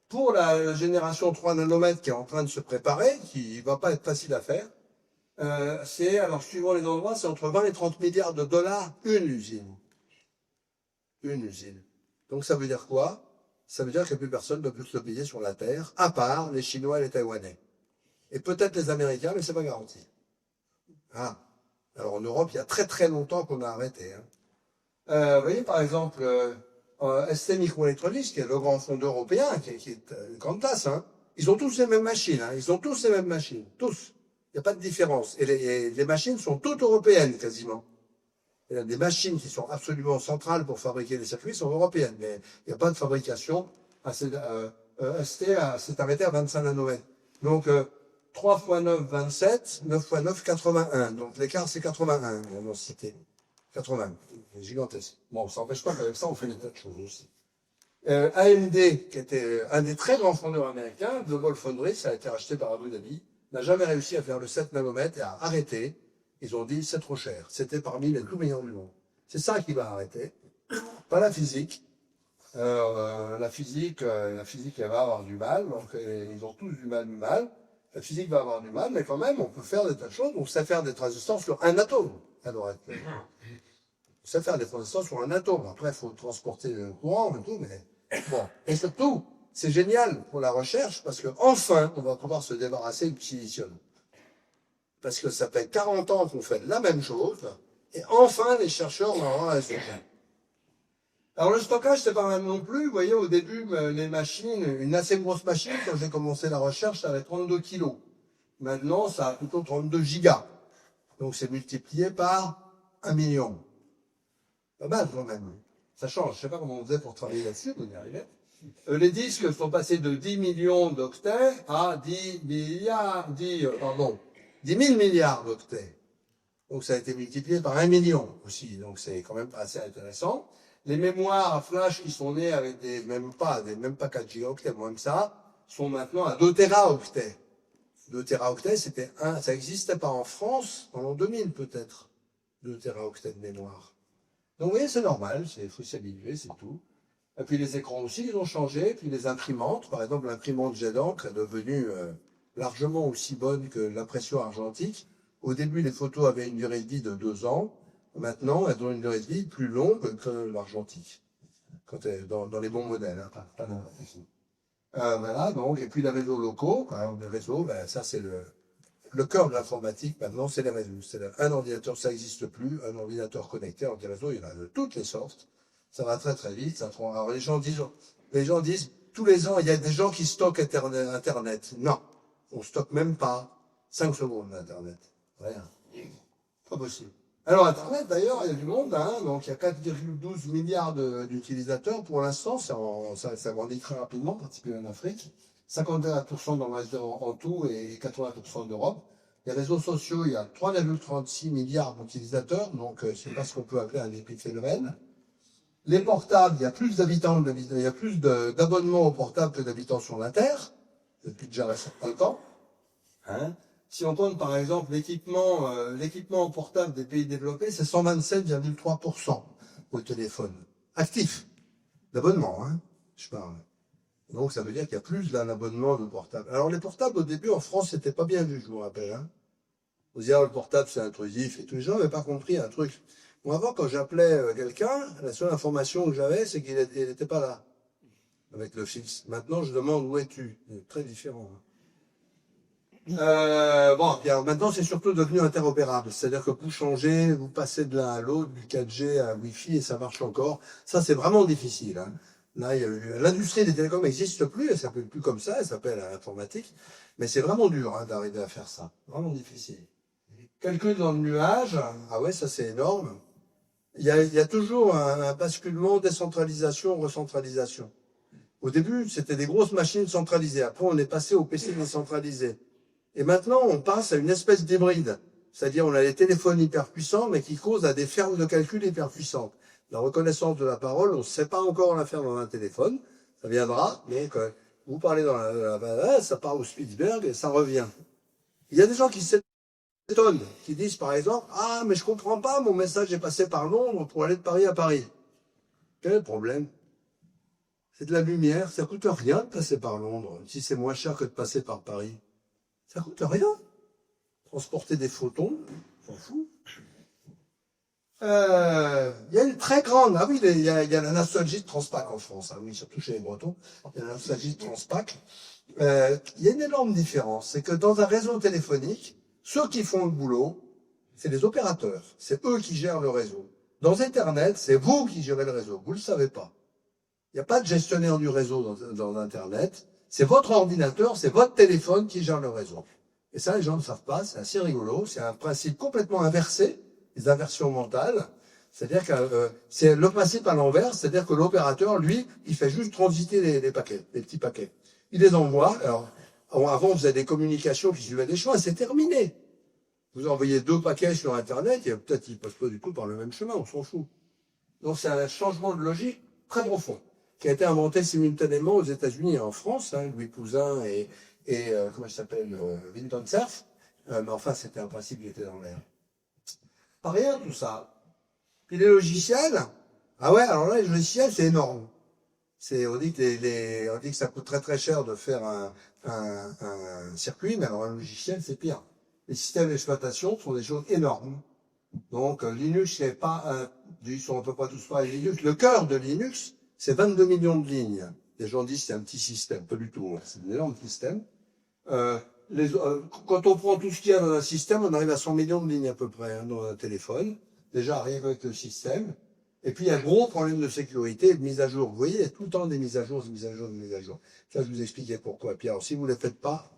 pour la génération 3 nanomètres qui est en train de se préparer, qui va pas être facile à faire, alors suivant les endroits, c'est entre 20 et 30 milliards de dollars une usine. Une usine. Donc ça veut dire quoi? Ça veut dire que plus personne ne peut se le payer sur la Terre, à part les Chinois et les Taïwanais. Et peut-être les Américains, mais c'est pas garanti. Ah. Alors en Europe, il y a très très longtemps qu'on a arrêté. Hein. Vous voyez par exemple, ST Microelectronics, qui est le grand fondeur européen, qui est une grande tasse, hein. Ils ont tous les mêmes machines. Hein. Ils ont tous les mêmes machines. Tous. Il n'y a pas de différence. Et les machines sont toutes européennes quasiment. Il y a des machines qui sont absolument centrales pour fabriquer les circuits sont européennes, mais il n'y a pas de fabrication. ST s'est arrêté à 25 nanomètres. Donc 3 x 9, 27, 9 x 9, 81. Donc l'écart c'est 81 en densité. 80, c'est gigantesque. Bon, ça n'empêche pas qu'avec ça on fait des tas de choses aussi. AMD, qui était un des très grands fondeurs américains, Global Foundries, ça a été racheté par Abu Dhabi, n'a jamais réussi à faire le 7 nanomètres et a arrêté. Ils ont dit c'est trop cher. C'était parmi les tout meilleurs du monde. C'est ça qui va arrêter. Pas la physique. La physique, elle va avoir du mal. Donc ils ont tous du mal. La physique va avoir du mal, mais quand même, on peut faire des tas de choses. On sait faire des transistors sur un atome. On sait faire des transistors sur un atome. Après, il faut transporter le courant et tout, mais bon. Et surtout, c'est génial pour la recherche parce que enfin, on va pouvoir se débarrasser du silicium. Parce que ça fait 40 ans qu'on fait la même chose, et enfin, les chercheurs vont avoir la solution. Alors, le stockage, c'est pas mal non plus. Vous voyez, au début, les machines, une assez grosse machine, quand j'ai commencé la recherche, ça avait 32 kilos. Maintenant, ça a plutôt 32 gigas. Donc c'est multiplié par 1 million. Pas mal quand même. Ça change. Je sais pas comment on faisait pour travailler là-dessus, on y arrivait. Les disques sont passés de 10 millions d'octets à 10 000 milliards d'octets. Donc ça a été multiplié par 1 million aussi. Donc c'est quand même assez intéressant. Les mémoires à flash qui sont nées avec même pas 4 gigaoctets, moins que ça, sont maintenant à 2 téraoctets. 2 téraoctets, ça n'existait pas en France en l'an 2000 peut-être. 2 téraoctets de mémoire. Donc vous voyez, c'est normal, il faut s'y habituer, c'est tout. Et puis les écrans aussi, ils ont changé. Puis les imprimantes, par exemple, l'imprimante jet d'encre est devenue largement aussi bonne que l'impression argentique. Au début, les photos avaient une durée de vie de 2 ans. Maintenant, elles ont une durée de vie plus longue que l'argentique. Dans les bons modèles. Hein. Voilà, donc, et puis les réseaux locaux. Les réseaux, ça c'est le cœur de l'informatique. Maintenant, c'est les réseaux. Un ordinateur, ça n'existe plus. Un ordinateur connecté, un réseau, il y en a de toutes les sortes. Ça va très très vite. Alors les gens disent, tous les ans, il y a des gens qui stockent Internet. Non, on stocke même pas 5 secondes d'Internet. Rien. Pas possible. Alors Internet, d'ailleurs, il y a du monde, hein, donc il y a 4,12 milliards d'utilisateurs pour l'instant, ça grandit très rapidement, particulièrement en Afrique. 51% dans le reste en tout et 80% d'Europe. Les réseaux sociaux, il y a 3,36 milliards d'utilisateurs, donc c'est pas ce qu'on peut appeler un épiphénomène. Les portables, il y a plus d'abonnements aux portables que d'habitants sur la Terre, depuis déjà un certain temps. Hein? Si on compte par exemple l'équipement portable des pays développés, c'est 127,3% au téléphone. Actif. D'abonnement, hein, je parle. Donc ça veut dire qu'il y a plus d'un abonnement de portable. Alors les portables au début en France, c'était pas bien vu, je vous rappelle. Hein. On disait, le portable c'est intrusif et tous les gens n'avaient pas compris un truc. Moi avant, quand j'appelais quelqu'un, la seule information que j'avais, c'est qu'il n'était pas là, avec le fixe. Maintenant, je demande où es-tu. C'est très différent. Hein. Bien, maintenant c'est surtout devenu interopérable, c'est-à-dire que vous changez, vous passez de l'un à l'autre, du 4G à Wi-Fi et ça marche encore. Ça c'est vraiment difficile. Hein. Là, l'industrie des télécoms n'existe plus, elle s'appelle plus comme ça, elle s'appelle l'informatique, mais c'est vraiment dur hein, d'arriver à faire ça, vraiment difficile. Calcul dans le nuage, ah ouais, ça c'est énorme. Il y a toujours un basculement décentralisation, recentralisation. Au début, c'était des grosses machines centralisées. Après, on est passé au PC décentralisé. Et maintenant, on passe à une espèce d'hybride. C'est-à-dire, on a les téléphones hyper puissants, mais qui causent à des fermes de calcul hyper puissantes. La reconnaissance de la parole, on ne sait pas encore la faire dans un téléphone. Ça viendra, mais quand vous parlez dans ça part au Spitzberg et ça revient. Il y a des gens qui s'étonnent, qui disent par exemple, ah, mais je comprends pas, mon message est passé par Londres pour aller de Paris à Paris. Quel est le problème? C'est de la lumière, ça coûte rien de passer par Londres, si c'est moins cher que de passer par Paris. Ça coûte rien. Transporter des photons, on s'en fout. Il y a une très grande, ah oui, il y a la nostalgie de Transpac en France, ah oui, surtout chez les Bretons, il y a la nostalgie de Transpac. Il y a une énorme différence, c'est que dans un réseau téléphonique, ceux qui font le boulot, c'est les opérateurs, c'est eux qui gèrent le réseau. Dans Internet, c'est vous qui gérez le réseau, vous le savez pas. Il n'y a pas de gestionnaire du réseau dans Internet. C'est votre ordinateur, c'est votre téléphone qui gère le réseau. Et ça, les gens ne savent pas, c'est assez rigolo. C'est un principe complètement inversé, les inversions mentales. C'est-à-dire que c'est le principe à l'envers, c'est-à-dire que l'opérateur, lui, il fait juste transiter les paquets, les petits paquets. Il les envoie. Alors, avant, vous avez des communications qui suivaient des chemins, c'est terminé. Vous envoyez 2 paquets sur Internet, et peut-être qu'ils ne passent pas du tout par le même chemin, on s'en fout. Donc c'est un changement de logique très profond, qui a été inventé simultanément aux États-Unis et en France, hein, Louis Pouzin et comment il s'appelle, Vinton Cerf. Mais enfin, c'était un principe qui était dans l'air. Pas rien, tout ça. Puis les logiciels, ah ouais, alors là, les logiciels, c'est énorme. On dit que ça coûte très très cher de faire un circuit, mais alors un logiciel, c'est pire. Les systèmes d'exploitation sont des choses énormes. Donc, Linux, c'est pas ils sont à peu près tous pareils. Linux, le cœur de Linux, c'est 22 millions de lignes. Les gens disent que c'est un petit système, pas du tout. Hein. C'est un énorme système. Quand on prend tout ce qu'il y a dans un système, on arrive à 100 millions de lignes à peu près hein, dans un téléphone. Déjà, rien avec le système. Et puis, il y a un gros problème de sécurité et de mise à jour. Vous voyez, il y a tout le temps des mises à jour, des mises à jour, des mises à jour. Ça, je vous expliquais pourquoi. Puis alors, si vous ne les faites pas,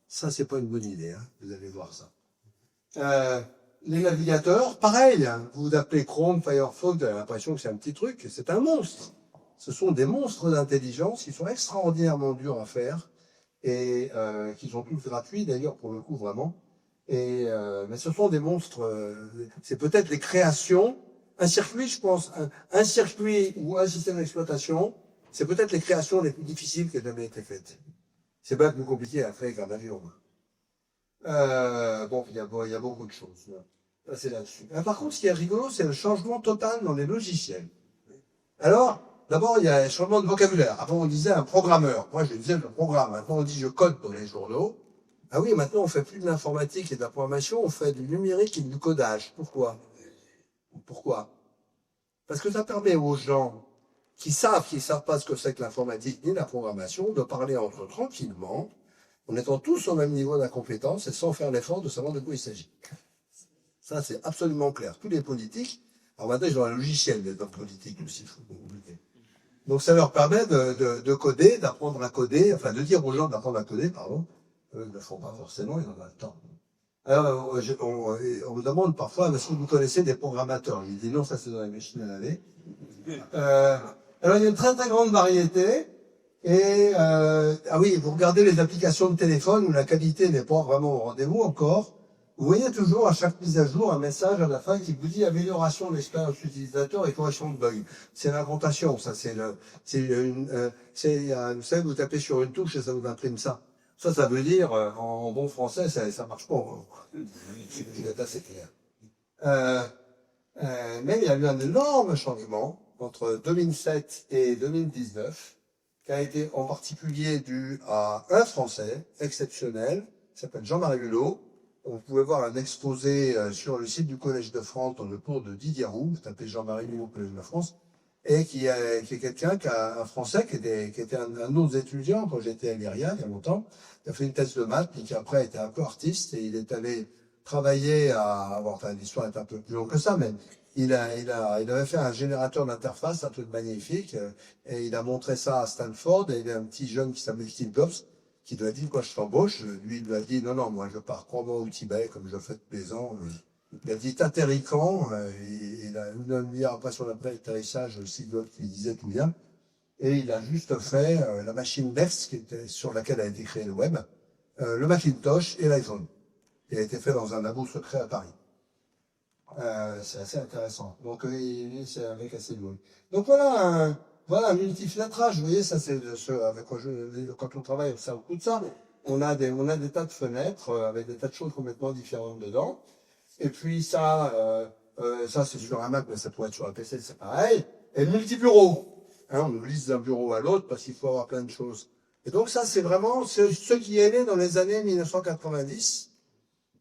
ça, c'est pas une bonne idée. Hein. Vous allez voir ça. les navigateurs, pareil, hein. Vous appelez Chrome, Firefox, vous avez l'impression que c'est un petit truc, c'est un monstre. Ce sont des monstres d'intelligence qui sont extraordinairement durs à faire et qui sont tous gratuits d'ailleurs pour le coup vraiment. Mais ce sont des monstres. C'est peut-être les créations, un circuit, je pense, un circuit ou un système d'exploitation, c'est peut-être les créations les plus difficiles qui aient jamais été faites. C'est pas plus compliqué à faire qu'un avion. Bon, il y a beaucoup de choses. Là, c'est là-dessus. Par contre, ce qui est rigolo, c'est le changement total dans les logiciels. Alors, d'abord, il y a un changement de vocabulaire. Avant, on disait un programmeur. Moi, je disais le programme. Maintenant, on dit je code dans les journaux. Ah oui, maintenant, on fait plus de l'informatique et de la programmation, on fait du numérique et du codage. Pourquoi? Parce que ça permet aux gens qui savent pas ce que c'est que l'informatique ni la programmation, de parler entre eux tranquillement, en étant tous au même niveau d'incompétence et sans faire l'effort de savoir de quoi il s'agit. Ça, c'est absolument clair. Tous les politiques, alors maintenant, ils ont un logiciel des hommes politiques aussi, faut pas oublier. Donc, ça leur permet de coder, d'apprendre à coder, enfin, de dire aux gens d'apprendre à coder, pardon. Eux, ils ne le font pas forcément, ils en ont le temps. Alors, on me demande parfois, est-ce que vous connaissez des programmateurs? Je dis non, ça c'est dans les machines à laver. Alors, il y a une très très grande variété. Et ah oui, vous regardez les applications de téléphone où la qualité n'est pas vraiment au rendez-vous encore. Vous voyez toujours à chaque mise à jour un message à la fin qui vous dit amélioration de l'expérience utilisateur et correction de bugs. C'est l'incantation, ça. Vous savez, vous tapez sur une touche et ça vous imprime ça. Ça veut dire, en bon français, ça marche pas. C'est assez clair. Mais il y a eu un énorme changement entre 2007 et 2019, qui a été en particulier dû à un Français exceptionnel, qui s'appelle Jean-Marie Hulot. Vous pouvez voir un exposé sur le site du Collège de France dans le cours de Didier Roux, vous tapez Jean-Marie Hulot au Collège de France, et qui est quelqu'un, un Français, qui était un de nos étudiants quand j'étais à l'IRIA il y a longtemps, qui a fait une thèse de maths, puis qui après était un peu artiste, et il est allé travailler enfin l'histoire est un peu plus longue que ça, mais il avait fait un générateur d'interface, un truc magnifique, et il a montré ça à Stanford, et il y a un petit jeune qui s'appelle Steve Jobs, qui lui a dit, quoi, je t'embauche. Lui, il lui a dit, non, moi, je pars 3 mois au Tibet, comme je le fais tous les ans. Il a dit, t'atterris quand? Il a une demi-heure après son atterrissage, Steve Jobs lui disait tout bien. Et il a juste fait la machine NEXT, sur laquelle a été créé le web, le Macintosh et l'iPhone. Il a été fait dans un labo secret à Paris. C'est assez intéressant. Donc, c'est avec assez de bruit. Donc voilà un multifiltrage. Vous voyez, ça c'est avec quoi quand on travaille, ça beaucoup de ça. On a des tas de fenêtres avec des tas de choses complètement différentes dedans. Et puis ça c'est sur un Mac, mais ça pourrait être sur un PC, c'est pareil. Et le multibureau. Hein, on glisse d'un bureau à l'autre parce qu'il faut avoir plein de choses. Et donc ça, c'est vraiment ce qui est né dans les années 1990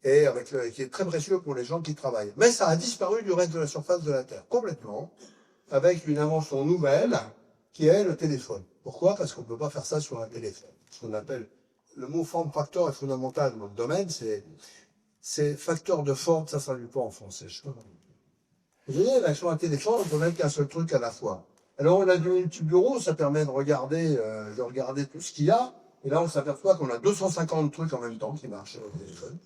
et qui est très précieux pour les gens qui travaillent. Mais ça a disparu du reste de la surface de la Terre, complètement, avec une invention nouvelle qui est le téléphone. Pourquoi? Parce qu'on ne peut pas faire ça sur un téléphone. Ce qu'on appelle, le mot form factor est fondamental dans le domaine, c'est facteur de forme, ça ne traduit pas en français. Vous voyez, sur un téléphone, on peut mettre qu'un seul truc à la fois. Alors, on a du multibureau, ça permet de regarder tout ce qu'il y a. Et là, on s'aperçoit qu'on a 250 trucs en même temps qui marchent sur le téléphone.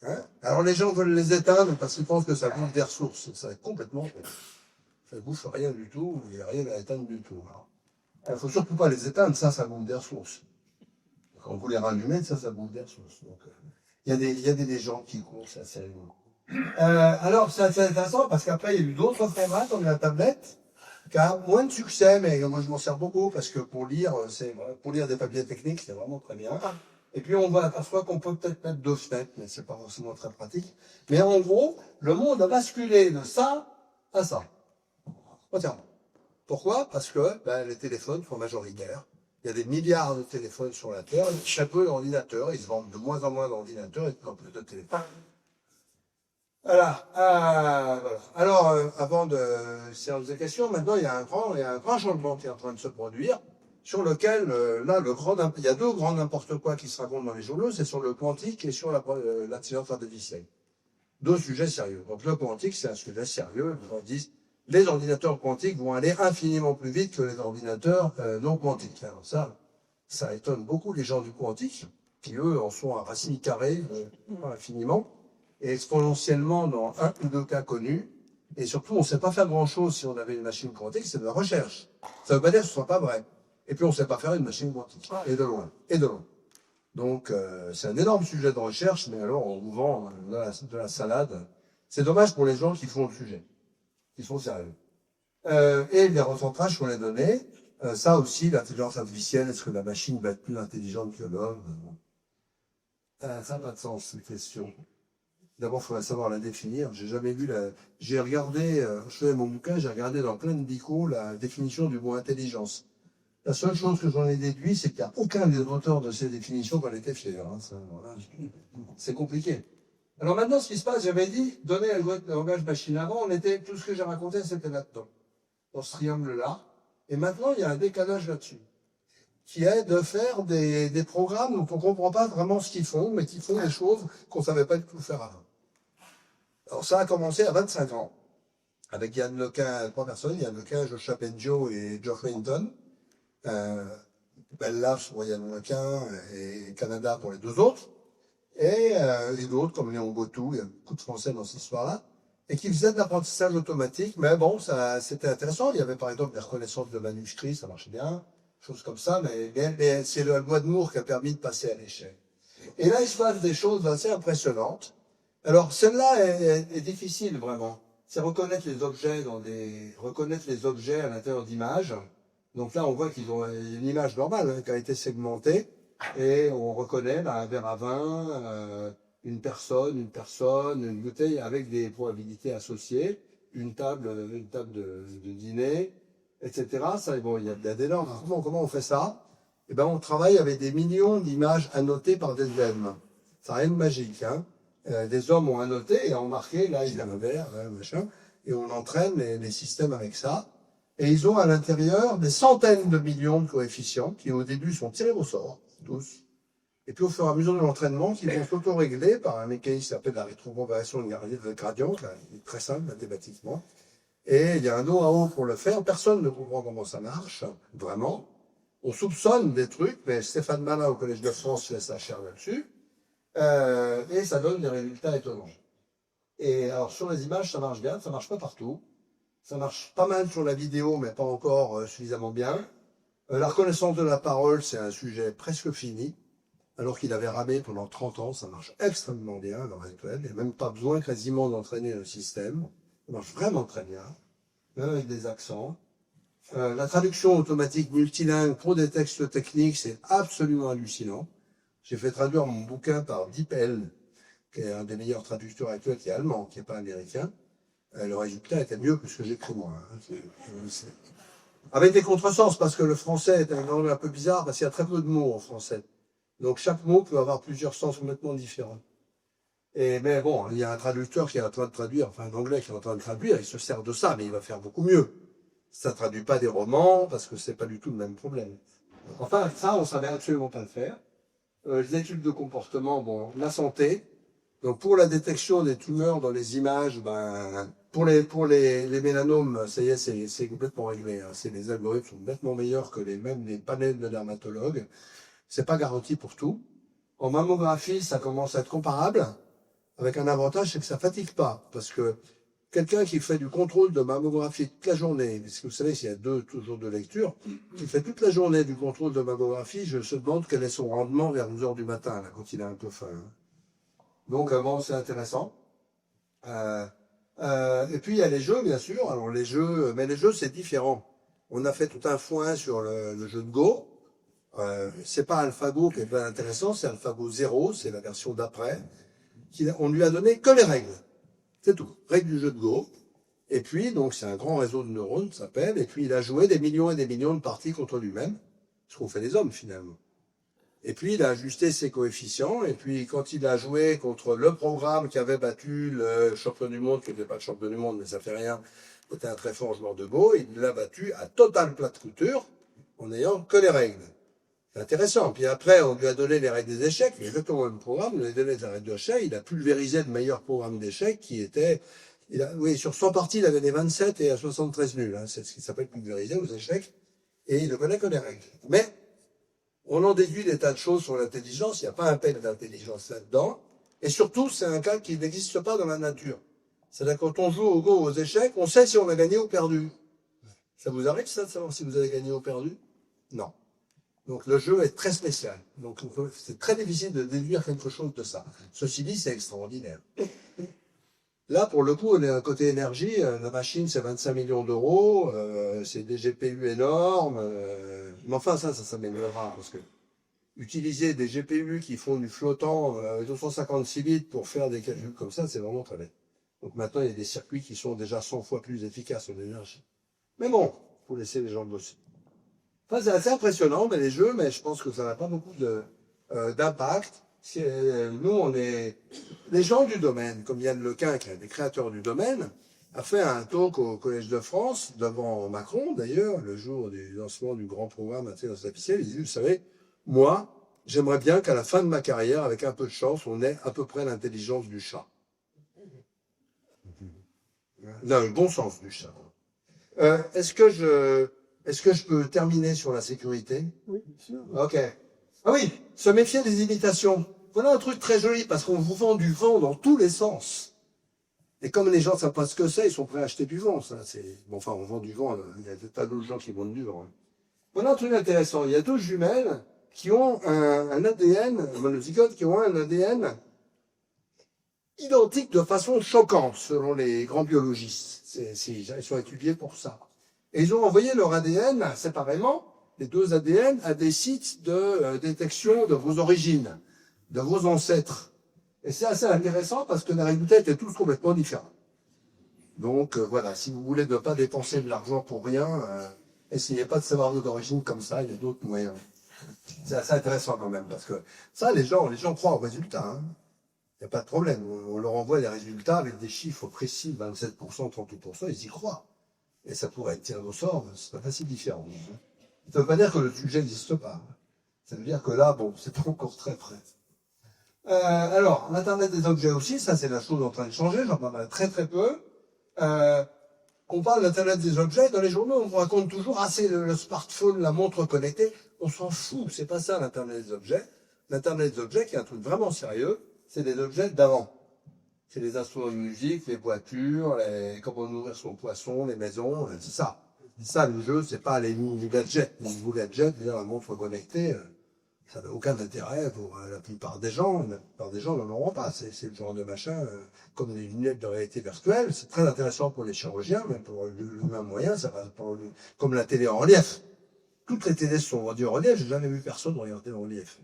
Hein? Alors, les gens veulent les éteindre parce qu'ils pensent que ça bouffe des ressources. Ça complètement, ça bouffe rien du tout, il n'y a rien à éteindre du tout. Il ne faut surtout pas les éteindre, ça bouffe des ressources. Quand vous les rallumez, ça bouffe des ressources. Donc, il y a des légendes qui courent, c'est assez rigolo. Alors, c'est assez intéressant parce qu'après, il y a eu d'autres formats comme la tablette, qui a moins de succès, mais moi je m'en sers beaucoup parce que pour lire des papiers techniques, c'est vraiment très bien. Et puis on voit parfois qu'on peut peut-être mettre 2 fenêtres, mais c'est pas forcément très pratique. Mais en gros, le monde a basculé de ça à ça. Entièrement. Pourquoi? Parce que les téléphones sont majoritaires. Il y a des milliards de téléphones sur la Terre, très peu d'ordinateurs, ils se vendent de moins en moins d'ordinateurs et de plus en plus de téléphones. Voilà. Alors, avant de séance de questions, maintenant il y a un grand changement qui est en train de se produire, sur lequel, il y a 2 grands n'importe quoi qui se racontent dans les journaux, c'est sur le quantique et sur l'intelligence artificielle. 2 sujets sérieux. Donc le quantique, c'est un sujet sérieux. On dit, les ordinateurs quantiques vont aller infiniment plus vite que les ordinateurs non quantiques. Alors ça étonne beaucoup les gens du quantique, qui eux en sont à racine carrée infiniment. et exponentiellement dans un ou deux cas connus. Et surtout, on ne sait pas faire grand-chose si on avait une machine quantique, c'est de la recherche. Ça ne veut pas dire que ce ne soit pas vrai. Et puis, on ne sait pas faire une machine quantique. Et de loin. Et de loin. Donc, c'est un énorme sujet de recherche, mais alors, on vous vend de la salade. C'est dommage pour les gens qui font le sujet, qui sont sérieux. Et les recentrages sur les données, ça aussi, l'intelligence artificielle, est-ce que la machine va être plus intelligente que l'homme? Ça n'a pas de sens, cette question. D'abord, il faudrait savoir la définir. J'ai jamais vu j'ai regardé, je faisais mon bouquin, j'ai regardé dans plein de bicos la définition du mot intelligence. La seule chose que j'en ai déduit, c'est qu'il n'y a aucun des auteurs de ces définitions qu'on était fiers. Hein. Voilà. C'est compliqué. Alors maintenant, ce qui se passe, j'avais dit, donner le langage machine avant, tout ce que j'ai raconté, c'était là-dedans. Dans ce triangle-là. Et maintenant, il y a un décalage là-dessus. Qui est de faire des programmes dont on ne comprend pas vraiment ce qu'ils font, mais qui font des choses qu'on ne savait pas du tout faire avant. Alors ça a commencé à 25 ans, avec Yann Lequin, 3 personnes, Yann Lequin, Joshua Bengio et Geoffrey Hinton. Bell Labs pour Yann Lequin et Canada pour les 2 autres. Et d'autres comme Léon Bautou, il y a beaucoup de Français dans cette histoire-là, et qui faisaient de l'apprentissage automatique, mais bon, c'était intéressant. Il y avait par exemple des reconnaissances de manuscrits, ça marchait bien. Choses comme ça, mais c'est la loi de Moore qui a permis de passer à l'échelle. Et là, il se passe des choses assez impressionnantes. Alors, celle-là est difficile, vraiment. C'est reconnaître les objets à l'intérieur d'images. Donc là, on voit qu'ils ont une image normale, qui a été segmentée. Et on reconnaît un verre à vin, une personne, une bouteille avec des probabilités associées, une table de dîner, etc. Ça, bon, il y a des normes. Comment on fait ça? Eh ben, on travaille avec des millions d'images annotées par des hommes. Ça n'a rien de magique, hein. Des hommes ont annoté et ont marqué, là, il y a un verre, là, machin, et on entraîne les systèmes avec ça. Et ils ont à l'intérieur des centaines de millions de coefficients qui, au début, sont tirés au sort, tous. Et puis, au fur et à mesure de l'entraînement, qui vont s'auto-régler par un mécanisme qui s'appelle la rétroconversion gradiente, là, très simple mathématiquement. Et il y a un know-how pour le faire. Personne ne comprend comment ça marche, vraiment. On soupçonne des trucs, mais Stéphane Malin au Collège de France fait sa chaire là-dessus. Et ça donne des résultats étonnants. Et alors, sur les images, ça marche bien, ça marche pas partout. Ça marche pas mal sur la vidéo, mais pas encore suffisamment bien. La reconnaissance de la parole, c'est un sujet presque fini. Alors qu'il avait ramé pendant 30 ans, ça marche extrêmement bien à l'heure actuelle. Il n'y a même pas besoin quasiment d'entraîner le système. Ça marche vraiment très bien, même avec des accents. La traduction automatique multilingue pour des textes techniques, c'est absolument hallucinant. J'ai fait traduire mon bouquin par DeepL, qui est un des meilleurs traducteurs actuels, qui est allemand, qui n'est pas américain. Le résultat était mieux que ce que j'écris moi. Hein. Avec des contresens, parce que le français est un langue un peu bizarre, parce qu'il y a très peu de mots en français. Donc chaque mot peut avoir plusieurs sens complètement différents. Mais bon, il y a un traducteur qui est en train de traduire, enfin un anglais qui est en train de traduire, il se sert de ça, mais il va faire beaucoup mieux. Ça ne traduit pas des romans, parce que c'est pas du tout le même problème. Enfin, ça, on savait absolument pas le faire. Les études de comportement, bon, la santé. Donc pour la détection des tumeurs dans les images, pour les mélanomes, ça y est, c'est complètement réglé. Hein. Les algorithmes sont nettement meilleurs que même les panels de dermatologues. C'est pas garanti pour tout. En mammographie, ça commence à être comparable, avec un avantage, c'est que ça fatigue pas. Parce que quelqu'un qui fait du contrôle de mammographie toute la journée, parce que vous savez, s'il y a 2 jours de lecture, qui fait toute la journée du contrôle de mammographie, je se demande quel est son rendement vers 12 heures du matin, là, quand il a un peu faim. Donc, bon, c'est intéressant. Et puis, il y a les jeux, bien sûr. Alors, les jeux, c'est différent. On a fait tout un foin sur le jeu de Go. C'est pas AlphaGo qui est pas intéressant, c'est AlphaGo 0, c'est la version d'après. On lui a donné que les règles. C'est tout. Règles du jeu de Go. Et puis, donc, c'est un grand réseau de neurones, ça s'appelle. Et puis, il a joué des millions et des millions de parties contre lui-même. Ce qu'on fait les hommes, finalement. Et puis, il a ajusté ses coefficients. Et puis, quand il a joué contre le programme qui avait battu le champion du monde, qui n'était pas le champion du monde, mais ça fait rien, c'était un très fort joueur de Go, il l'a battu à totale plate couture, en n'ayant que les règles. C'est intéressant. Puis après, on lui a donné les règles des échecs. Il a exactement le même programme. On lui a donné les règles d'échecs. Il a pulvérisé le meilleur programme d'échecs qui était, sur 100 parties, il avait des 27 et à 73 nuls. Hein. C'est ce qui s'appelle pulvériser aux échecs. Et il ne connaît que les règles. Mais, on en déduit des tas de choses sur l'intelligence. Il n'y a pas un pet d'intelligence là-dedans. Et surtout, c'est un cas qui n'existe pas dans la nature. C'est-à-dire quand on joue au Go, aux échecs, on sait si on a gagné ou perdu. Ça vous arrive ça de savoir si vous avez gagné ou perdu? Non. Donc le jeu est très spécial. Donc c'est très difficile de déduire quelque chose de ça. Ceci dit, c'est extraordinaire. Là, pour le coup, on est à côté énergie. La machine, c'est 25 millions d'euros. C'est des GPU énormes. Mais enfin, ça s'améliorera. Parce que utiliser des GPU qui font du flottant 256 bits pour faire des calculs comme ça, c'est vraiment très bien. Donc maintenant, il y a des circuits qui sont déjà 100 fois plus efficaces en énergie. Mais bon, faut laisser les gens bosser. Enfin, c'est assez impressionnant, mais les jeux, mais je pense que ça n'a pas beaucoup d'impact. Nous, on est les gens du domaine, comme Yann Lequin, qui est un des créateurs du domaine, a fait un talk au Collège de France, devant Macron d'ailleurs, le jour du lancement du grand programme intelligence artificielle. Il dit, vous savez, moi, j'aimerais bien qu'à la fin de ma carrière, avec un peu de chance, on ait à peu près l'intelligence du chat. Dans le bon sens du chat. Est-ce que je peux terminer sur la sécurité? Oui, bien sûr. Ok. Ah oui, se méfier des imitations. Voilà un truc très joli parce qu'on vous vend du vent dans tous les sens. Et comme les gens ne savent pas ce que c'est, ils sont prêts à acheter du vent. Ça, bon, enfin, on vend du vent. Il y a des tas d'autres gens qui vendent du vent. Voilà un truc intéressant. Il y a deux jumelles qui ont un ADN, monozygotes, qui ont un ADN identique de façon choquante, selon les grands biologistes. Ils sont étudiés pour ça. Et ils ont envoyé leur ADN séparément, les deux ADN, à des sites de détection de vos origines, de vos ancêtres. Et c'est assez intéressant parce que les résultats étaient tous complètement différents. Donc voilà, si vous voulez ne pas dépenser de l'argent pour rien, essayez pas de savoir votre origine comme ça, il y a d'autres moyens. C'est assez intéressant quand même, parce que ça, les gens croient aux résultats. Hein. Il n'y a pas de problème. On leur envoie les résultats avec des chiffres précis, 27%, 38%, ils y croient. Et ça pourrait être tiré au sort, c'est pas facile différent. Ça ne veut pas dire que le sujet n'existe pas. Ça veut dire que là, bon, c'est pas encore très près. Alors, l'Internet des objets aussi, ça c'est la chose en train de changer, j'en parle très très peu. On parle d'Internet des objets, dans les journaux on vous raconte toujours, ah c'est le smartphone, la montre connectée, on s'en fout, c'est pas ça l'Internet des objets. L'Internet des objets, qui est un truc vraiment sérieux, c'est des objets d'avant. C'est les instruments de musique, les voitures, comment nourrir son poisson, les maisons, c'est ça. C'est ça le jeu, c'est pas les nouveaux gadgets. Les nouveaux gadgets, la montre connectée, ça n'a aucun intérêt pour la plupart des gens. La plupart des gens n'en auront pas. C'est le genre de machin, comme les lunettes de réalité virtuelle. C'est très intéressant pour les chirurgiens, mais pour le même moyen, ça va comme la télé en relief. Toutes les télés sont vendues en relief. J'ai jamais vu personne regarder en relief.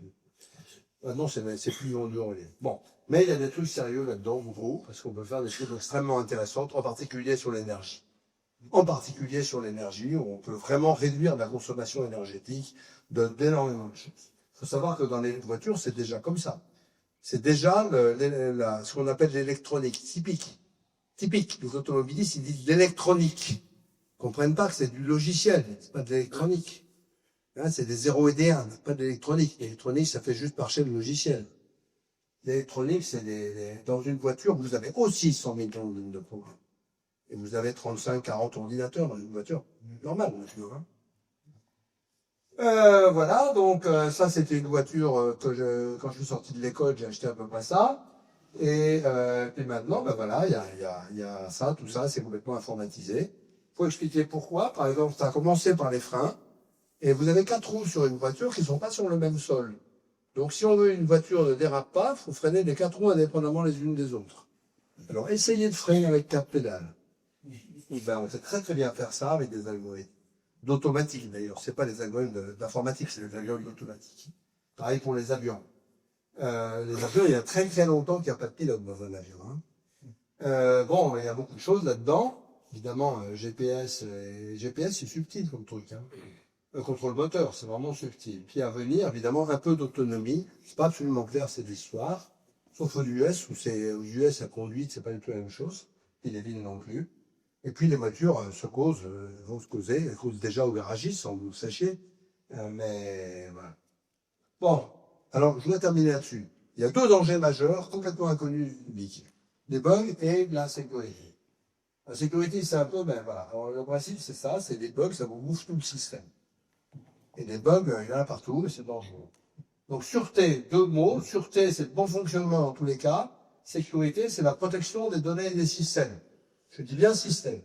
Non, c'est plus vendu en relief. Bon. Mais il y a des trucs sérieux là-dedans, gros, parce qu'on peut faire des choses extrêmement intéressantes, en particulier sur l'énergie. En particulier sur l'énergie, où on peut vraiment réduire la consommation énergétique d'énormément de choses. Il faut savoir que dans les voitures, c'est déjà comme ça. C'est déjà ce qu'on appelle l'électronique typique. Typique. Les automobilistes, ils disent l'électronique. Ils comprennent pas que c'est du logiciel, c'est pas de l'électronique. Hein, c'est des 0 et des 1, pas de l'électronique. L'électronique, ça fait juste marcher le logiciel. L'électronique, c'est dans une voiture, vous avez aussi 100 millions de lignes de programme. Et vous avez 35, 40 ordinateurs dans une voiture normale, voiture, hein. Voilà, donc ça c'était une voiture que quand je suis sorti de l'école, j'ai acheté à peu près ça. Et puis maintenant, ben voilà, il y a ça, tout ça, c'est complètement informatisé. Faut expliquer pourquoi. Par exemple, ça a commencé par les freins, et vous avez 4 roues sur une voiture qui sont pas sur le même sol. Donc si on veut une voiture ne dérape pas, il faut freiner les 4 roues indépendamment les unes des autres. Alors essayez de freiner avec 4 pédales. Ben, on sait très très bien faire ça avec des algorithmes. D'automatique d'ailleurs, c'est pas les algorithmes d'informatique, c'est les algorithmes d'automatique. Pareil pour les avions. Les avions, il y a très très longtemps qu'il n'y a pas de pilote dans un avion. Hein. Bon, il y a beaucoup de choses là-dedans. Évidemment, GPS c'est subtil comme truc. Hein. Contrôle moteur, c'est vraiment subtil. Puis à venir, évidemment, un peu d'autonomie. C'est pas absolument clair, c'est de l'histoire. Sauf aux US, aux US, la conduite, c'est pas du tout la même chose. Et les villes non plus. Et puis les voitures vont se causer. Elles causent déjà aux garagistes, sans que vous le sachiez. Mais voilà. Bon, alors je voudrais terminer là-dessus. Il y a 2 dangers majeurs, complètement inconnus du public. Les bugs et la sécurité. La sécurité, c'est un peu, ben voilà. Alors, le principe, c'est ça, c'est des bugs, ça vous bouffe tout le système. Et des bugs, il y en a partout, et c'est dangereux. Donc sûreté, deux mots. Sûreté, c'est le bon fonctionnement dans tous les cas. Sécurité, c'est la protection des données et des systèmes. Je dis bien système.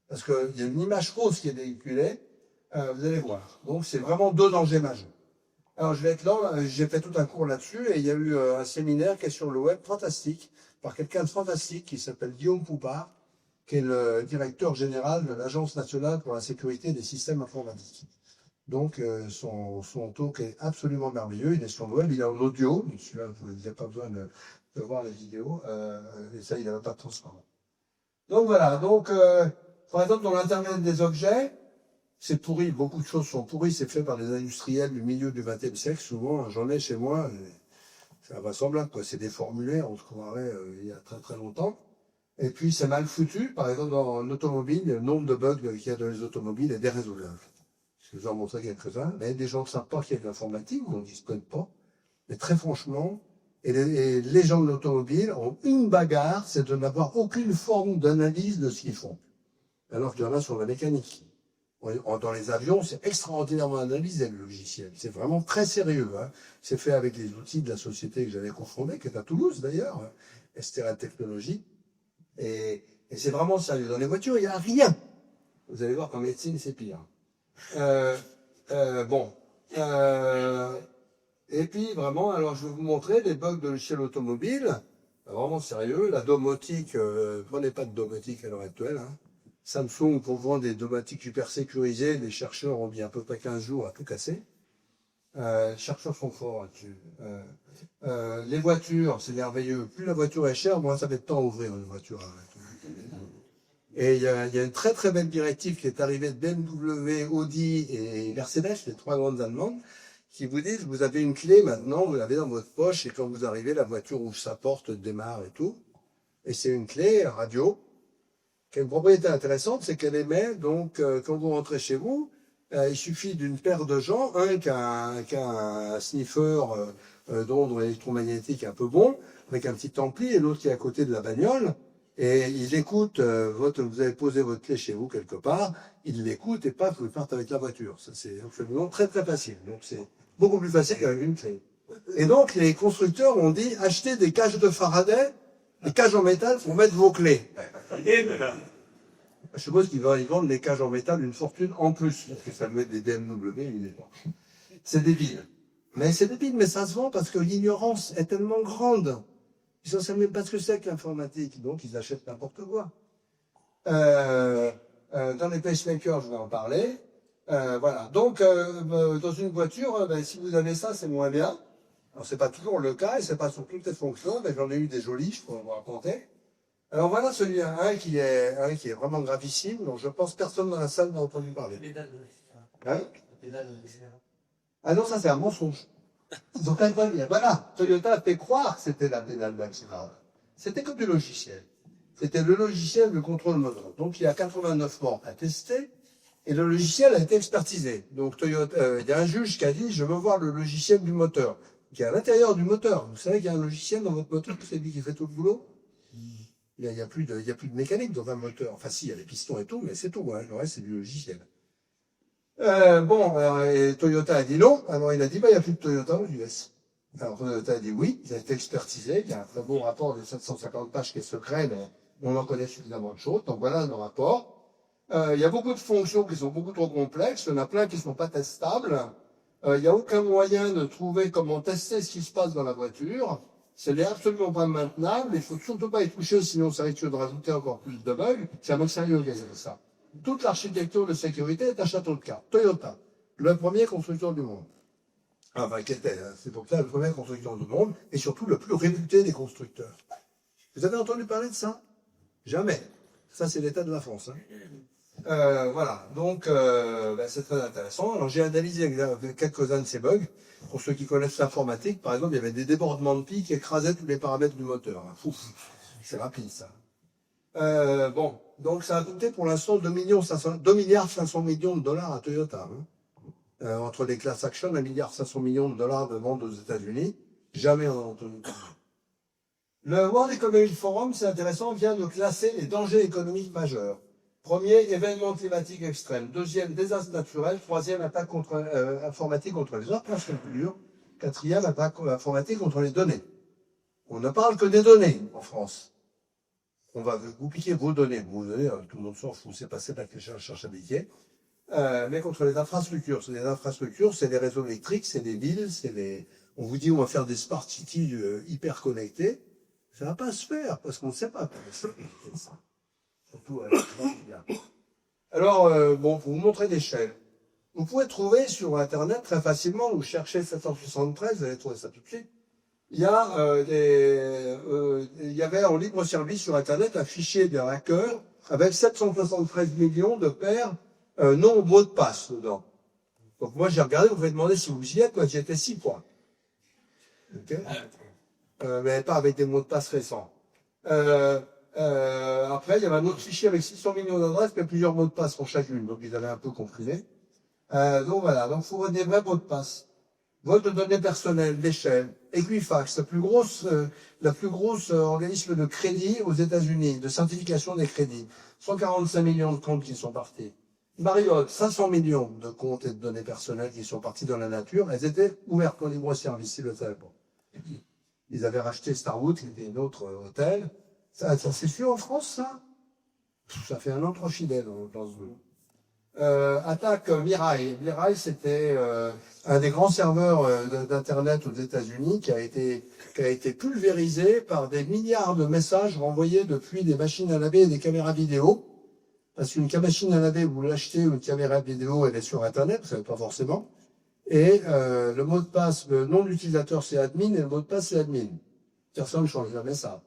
Parce qu'il y a une image fausse qui est véhiculée, vous allez voir. Donc c'est vraiment deux dangers majeurs. Alors je vais être là, j'ai fait tout un cours là-dessus, et il y a eu un séminaire qui est sur le web fantastique, par quelqu'un de fantastique qui s'appelle Guillaume Poupard, qui est le directeur général de l'Agence nationale pour la sécurité des systèmes informatiques. Donc son talk est absolument merveilleux, il est sur le web, il est en audio, donc celui-là vous n'avez pas besoin de voir les vidéos, et ça il n'a pas de transparent. Donc voilà, donc par exemple dans l'internet des objets, c'est pourri, beaucoup de choses sont pourries, c'est fait par des industriels du milieu du XXe siècle, souvent, j'en ai chez moi, c'est invraisemblable, quoi. C'est des formulaires, on se croirait il y a très très longtemps. Et puis c'est mal foutu, par exemple dans l'automobile, le nombre de bugs qu'il y a dans les automobiles est déraisonnable. Je vous en montrer quelques-uns, mais des gens ne savent pas qu'il y a de l'informatique, on ne se connaît pas. Mais très franchement, et les gens de l'automobile ont une bagarre, c'est de n'avoir aucune forme d'analyse de ce qu'ils font. Alors qu'il y en a sur la mécanique. Dans les avions, c'est extraordinairement analysé le logiciel. C'est vraiment très sérieux. Hein. C'est fait avec les outils de la société que j'avais confondée, qui est à Toulouse d'ailleurs, STRA Technologies. Et c'est vraiment sérieux. Dans les voitures, il n'y a rien. Vous allez voir qu'en médecine, c'est pire. Et puis vraiment, alors je vais vous montrer des bugs de logiciel automobile. Vraiment sérieux. La domotique, prenez pas de domotique à l'heure actuelle. Hein. Samsung, pour vendre des domotiques hyper sécurisées, les chercheurs ont mis à peu près 15 jours à tout casser. Les chercheurs sont forts là-dessus. Les voitures, c'est merveilleux. Plus la voiture est chère, moins ça fait de temps à ouvrir une voiture. Et il y a une très très belle directive qui est arrivée de BMW, Audi et Mercedes, les trois grandes allemandes, qui vous disent, vous avez une clé maintenant, vous l'avez dans votre poche, et quand vous arrivez, la voiture ouvre sa porte, démarre et tout. Et c'est une clé radio, qui a une propriété intéressante, c'est qu'elle émet, donc quand vous rentrez chez vous, il suffit d'une paire de gens, un qui a un sniffer d'ondes électromagnétiques un peu bon, avec un petit ampli, et l'autre qui est à côté de la bagnole, et il écoute, vous avez posé votre clé chez vous quelque part, il l'écoute et paf, vous partez avec la voiture. Ça c'est absolument très très facile. Donc c'est beaucoup plus facile qu'avec une clé. Et donc les constructeurs ont dit, achetez des cages de Faraday, des cages en métal pour mettre vos clés. Je suppose qu'ils vendent des cages en métal une fortune en plus, parce que ça met des BMW, c'est débile. Mais c'est débile, mais ça se vend parce que l'ignorance est tellement grande. Ils ne savent même pas ce que c'est que l'informatique, donc ils achètent n'importe quoi. Dans les pacemakers, je vais en parler. Voilà. Donc, dans une voiture, si vous avez ça, c'est moins bien. Alors, c'est pas toujours le cas, et c'est pas sur toutes les fonctions, mais j'en ai eu des jolis, je pourrais vous raconter. Alors voilà celui-là, un qui est vraiment gravissime, donc je pense personne dans la salle n'a entendu parler. Hein? Ah non, ça c'est un mensonge. Ils ont quand même pas bien. Voilà, Toyota a fait croire que c'était la pédale d'accélérateur. C'était comme du logiciel. C'était le logiciel de contrôle moteur. Donc il y a 89 morts à tester, et le logiciel a été expertisé. Donc Toyota, il y a un juge qui a dit, je veux voir le logiciel du moteur, qui est à l'intérieur du moteur. Vous savez qu'il y a un logiciel dans votre moteur, c'est lui qui fait tout le boulot. Il y a plus de mécanique dans un moteur. Enfin si, il y a les pistons et tout, mais c'est tout. Hein. Le reste, c'est du logiciel. Et Toyota a dit non. Alors il a dit, il n'y a plus de Toyota aux US. Alors Toyota a dit oui, il a été expertisé. Il y a un très bon rapport de 750 pages qui est secret, mais on en connaît suffisamment de choses. Donc voilà le rapport. Il y a beaucoup de fonctions qui sont beaucoup trop complexes. Il y en a plein qui ne sont pas testables. Il n'y a aucun moyen de trouver comment tester ce qui se passe dans la voiture. Ce n'est absolument pas maintenable. Il ne faut surtout pas y toucher, sinon ça risque de rajouter encore plus de bugs. C'est un mot sérieux qui a dit ça. Toute l'architecture de sécurité est un château de cartes. Toyota, le premier constructeur du monde. Enfin, c'est pour ça le premier constructeur du monde, et surtout le plus réputé des constructeurs. Vous avez entendu parler de ça? Jamais. Ça, c'est l'état de la France. Hein. Voilà, donc c'est très intéressant. Alors j'ai analysé quelques-uns de ces bugs. Pour ceux qui connaissent l'informatique, par exemple, il y avait des débordements de piles qui écrasaient tous les paramètres du moteur. Hein. C'est rapide ça. Donc ça a coûté pour l'instant 2,5 milliards de dollars à Toyota. Hein. Entre les class actions, 1,5 milliard de dollars de vente aux États-Unis. Jamais on a entendu parler. Le World Economic Forum, c'est intéressant, vient de classer les dangers économiques majeurs. Premier, événement climatique extrême. Deuxième, désastre naturel. Troisième, attaque informatique contre les infrastructures. Quatrième attaque informatique contre les données. On ne parle que des données en France. On va vous piquer vos données. Vos données, tout le monde s'en fout, c'est passé par la cherchabilité. Mais contre les infrastructures. C'est les infrastructures, c'est les réseaux électriques, c'est les villes, on vous dit on va faire des smart cities hyper connectés. Ça va pas se faire parce qu'on ne sait pas. Surtout alors, bon, pour vous montrer l'échelle. Vous pouvez trouver sur Internet très facilement, vous cherchez 773, vous allez trouver ça tout de suite. Il y avait en libre service sur Internet un fichier d'un hacker avec 773 millions de paires non mots de passe dedans. Donc moi j'ai regardé, vous pouvez demander si vous y êtes, moi j'y étais 6 points. Okay. Mais pas avec des mots de passe récents. Après, il y avait un autre fichier avec 600 millions d'adresses, mais plusieurs mots de passe pour chacune, donc ils avaient un peu comprimé. Donc voilà, donc il faut des vrais mots de passe. Vol de données personnelles, l'échelle, Equifax, la plus grosse organisme de crédit aux États-Unis, de certification des crédits. 145 millions de comptes qui sont partis. Marriott, 500 millions de comptes et de données personnelles qui sont partis dans la nature. Elles étaient ouvertes en libre service, ils le savaient pas. Ils avaient racheté Starwood, qui était un autre hôtel. Ça c'est sûr en France, ça? Ça fait un an trop fidèle dans ce groupe. Attaque Mirai. Mirai, c'était un des grands serveurs d'Internet aux États-Unis qui a été pulvérisé par des milliards de messages renvoyés depuis des machines à laver et des caméras vidéo. Parce qu'une machine à laver, vous l'achetez, ou une caméra vidéo, elle est sur Internet, vous savez pas forcément. Et le mot de passe, le nom de l'utilisateur, c'est admin, et le mot de passe, c'est admin. Personne ne change jamais ça.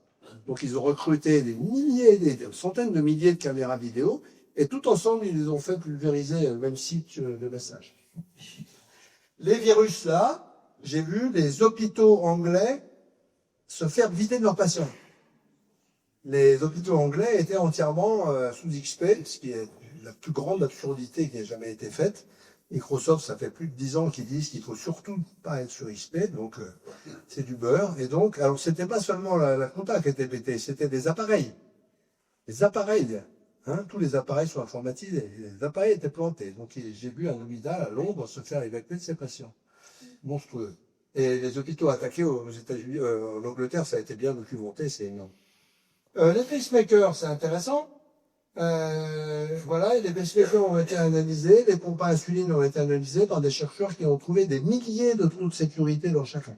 Donc ils ont recruté des centaines de milliers de caméras vidéo, et tout ensemble, ils les ont fait pulvériser le même site de message. Les virus là, j'ai vu les hôpitaux anglais se faire vider de leurs patients. Les hôpitaux anglais étaient entièrement sous XP, ce qui est la plus grande absurdité qui ait jamais été faite. Microsoft, ça fait plus de 10 ans qu'ils disent qu'il faut surtout pas être sur XP, donc c'est du beurre. Et donc, alors c'était pas seulement la compta qui était pétée, c'était des appareils. Les appareils, hein, tous les appareils sont informatisés. Les appareils étaient plantés. Donc j'ai vu un hôpital à Londres se faire évacuer de ses patients. Monstrueux. Et les hôpitaux attaqués aux États-Unis, en Angleterre, ça a été bien documenté, c'est énorme. Les pacemakers, c'est intéressant. Voilà, et les pacemakers ont été analysés, les pompes à insuline ont été analysées par des chercheurs qui ont trouvé des milliers de trous de sécurité dans chacun.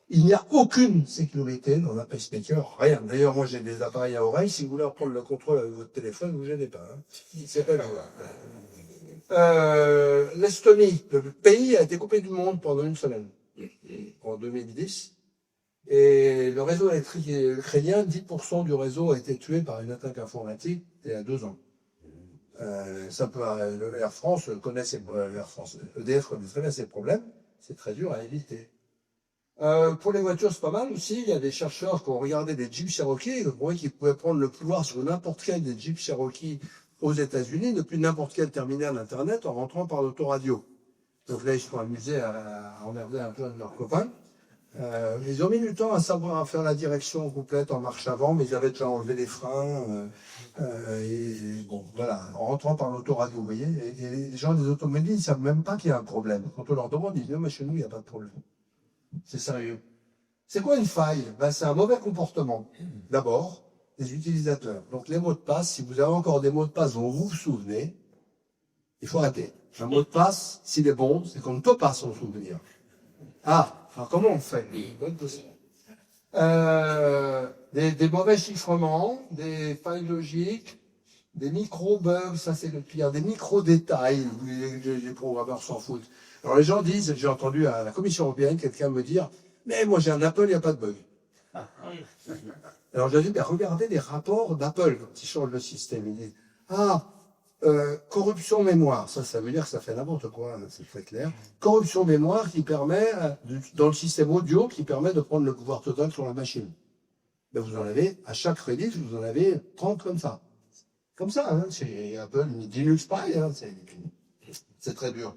Il n'y a aucune sécurité dans un pacemaker, rien. D'ailleurs, moi j'ai des appareils à oreille, si vous voulez reprendre le contrôle avec votre téléphone, vous ne gênez pas. Hein. C'est pas grave. L'Estonie, le pays a été coupé du monde pendant une semaine, en 2010. Et le réseau électrique ukrainien, 10% du réseau a été tué par une attaque informatique il y a 2 ans. Ça peut, Air France connaît Air France, EDF connaît très bien ces problèmes. C'est très dur à éviter. Pour les voitures, c'est pas mal aussi. Il y a des chercheurs qui ont regardé des Jeep Cherokee, qui pouvaient prendre le pouvoir sur n'importe quel des Jeep Cherokee aux États-Unis, depuis n'importe quel terminal Internet, en rentrant par l'autoradio. Donc là, ils se sont amusés à emmerder un peu de leurs copains. Ils ont mis du temps à savoir à faire la direction complète en marche avant, mais ils avaient déjà enlevé les freins. Et bon, voilà, en rentrant par l'autoradio, vous voyez. Et les gens des automobiles, ils savent même pas qu'il y a un problème. Quand on leur demande, ils disent, non, mais chez nous, il n'y a pas de problème. C'est sérieux. C'est quoi une faille? Ben, c'est un mauvais comportement. D'abord, des utilisateurs. Donc les mots de passe, si vous avez encore des mots de passe dont vous vous souvenez, il faut arrêter. Un mot de passe, s'il est bon, c'est qu'on ne peut pas s'en souvenir. Alors comment on fait? Bonne question. Des mauvais chiffrements, des failles logiques, des micro-bugs, ça c'est le pire, des micro-détails, les programmeurs s'en foutent. Alors les gens disent, j'ai entendu à la Commission européenne quelqu'un me dire, mais moi j'ai un Apple, il n'y a pas de bug. Alors j'ai dit, regardez les rapports d'Apple quand ils changent le système. Ils disent, corruption mémoire, ça veut dire que ça fait n'importe quoi, c'est très clair. Corruption mémoire qui permet, dans le système audio, qui permet de prendre le pouvoir total sur la machine. Ben vous en avez, à chaque release, vous en avez 30 comme ça. Comme ça, hein, c'est un peu Linux pareil, hein, c'est très dur.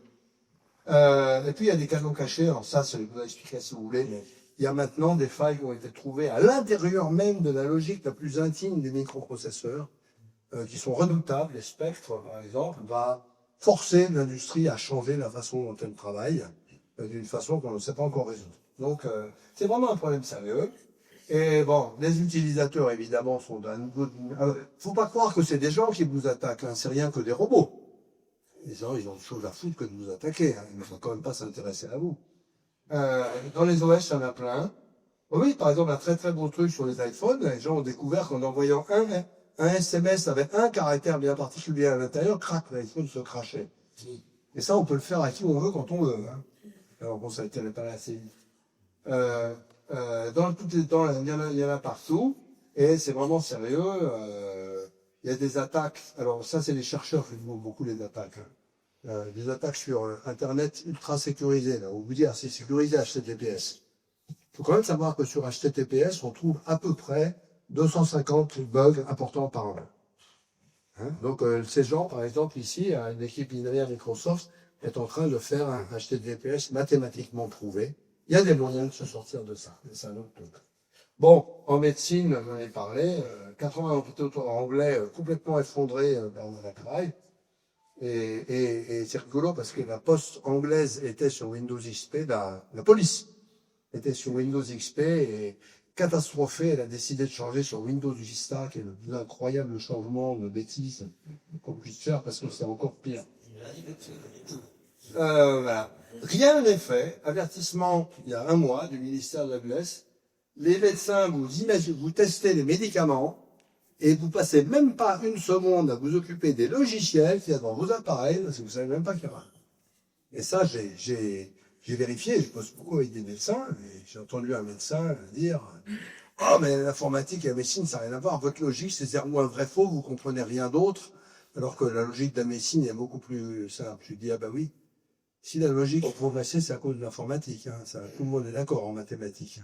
Et puis il y a des canaux cachés, alors ça, je vais vous expliquer si vous voulez, mais il y a maintenant des failles qui ont été trouvées à l'intérieur même de la logique la plus intime des microprocesseurs, qui sont redoutables. Les Spectre, par exemple, va forcer l'industrie à changer la façon dont elle travaille. d'une façon qu'on ne sait pas encore résoudre. Donc, c'est vraiment un problème sérieux. Et bon, les utilisateurs, évidemment, sont d'un niveau faut pas croire que c'est des gens qui vous attaquent, hein, c'est rien que des robots. Les gens, ils ont autre chose à foutre que de vous attaquer, hein. Il ne faut quand même pas s'intéresser à vous. Dans les OS, il y en a plein. Oui, par exemple, un très très beau truc sur les iPhones, les gens ont découvert qu'en envoyant un SMS avec un caractère bien particulier à l'intérieur, crac, l'iPhone se crachait. Et ça, on peut le faire à qui on veut quand on veut, hein. Alors bon, ça a été réparé assez vite. Dans toutes les, il y en a partout, et c'est vraiment sérieux. Il y a des attaques. Alors ça, c'est les chercheurs qui font beaucoup les attaques. Hein. Des attaques sur Internet ultra sécurisées. Là, on vous dit, c'est sécurisé HTTPS. Il faut quand même savoir que sur HTTPS, on trouve à peu près 250 bugs importants par an. Hein? Donc ces gens, par exemple, ici, une équipe ingénieure Microsoft est en train de faire un HTTPS mathématiquement prouvé. Il y a des moyens de se sortir de ça. C'est un autre truc. Bon, en médecine, j'en ai parlé, 80 hôpitaux anglais complètement effondrés dans la travail. Et c'est rigolo parce que la poste anglaise était sur Windows XP, la police était sur Windows XP et catastrophée, elle a décidé de changer sur Windows Vista, qui est le plus incroyable changement de bêtises qu'on puisse faire parce que c'est encore pire. Voilà. Rien n'est fait. Avertissement il y a un mois du ministère de la Glace. Les médecins, vous testez les médicaments et vous passez même pas une seconde à vous occuper des logiciels qu'il y a dans vos appareils parce que vous savez même pas qu'il y en a. Et ça, j'ai vérifié. Je bosse beaucoup avec des médecins et j'ai entendu un médecin dire « Oh, mais l'informatique et la médecine, ça n'a rien à voir. Votre logique, c'est 0 ou un vrai faux. Vous comprenez rien d'autre. » Alors que la logique de la médecine est beaucoup plus simple. Je dis « Ah bah oui. Si la logique a progressé, c'est à cause de l'informatique. Hein. Ça, tout le monde est d'accord en mathématiques.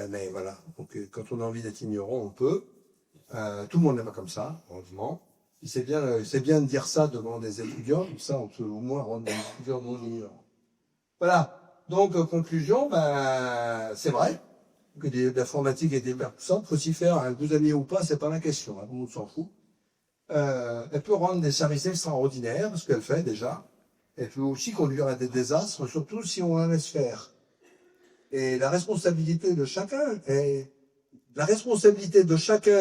Mais voilà. Donc, quand on a envie d'être ignorant, on peut. Tout le monde n'est pas comme ça, heureusement. C'est bien de dire ça devant des étudiants. Comme ça, on peut au moins rendre les étudiants non ignorants. Voilà. Donc, conclusion, c'est vrai que l'informatique est hyper puissante. Faut s'y faire. Hein. Vous aimiez ou pas, c'est pas la question. Hein. Tout le monde s'en fout. Elle peut rendre des services extraordinaires, ce qu'elle fait déjà. Elle peut aussi conduire à des désastres, surtout si on la laisse faire. Et la responsabilité de chacun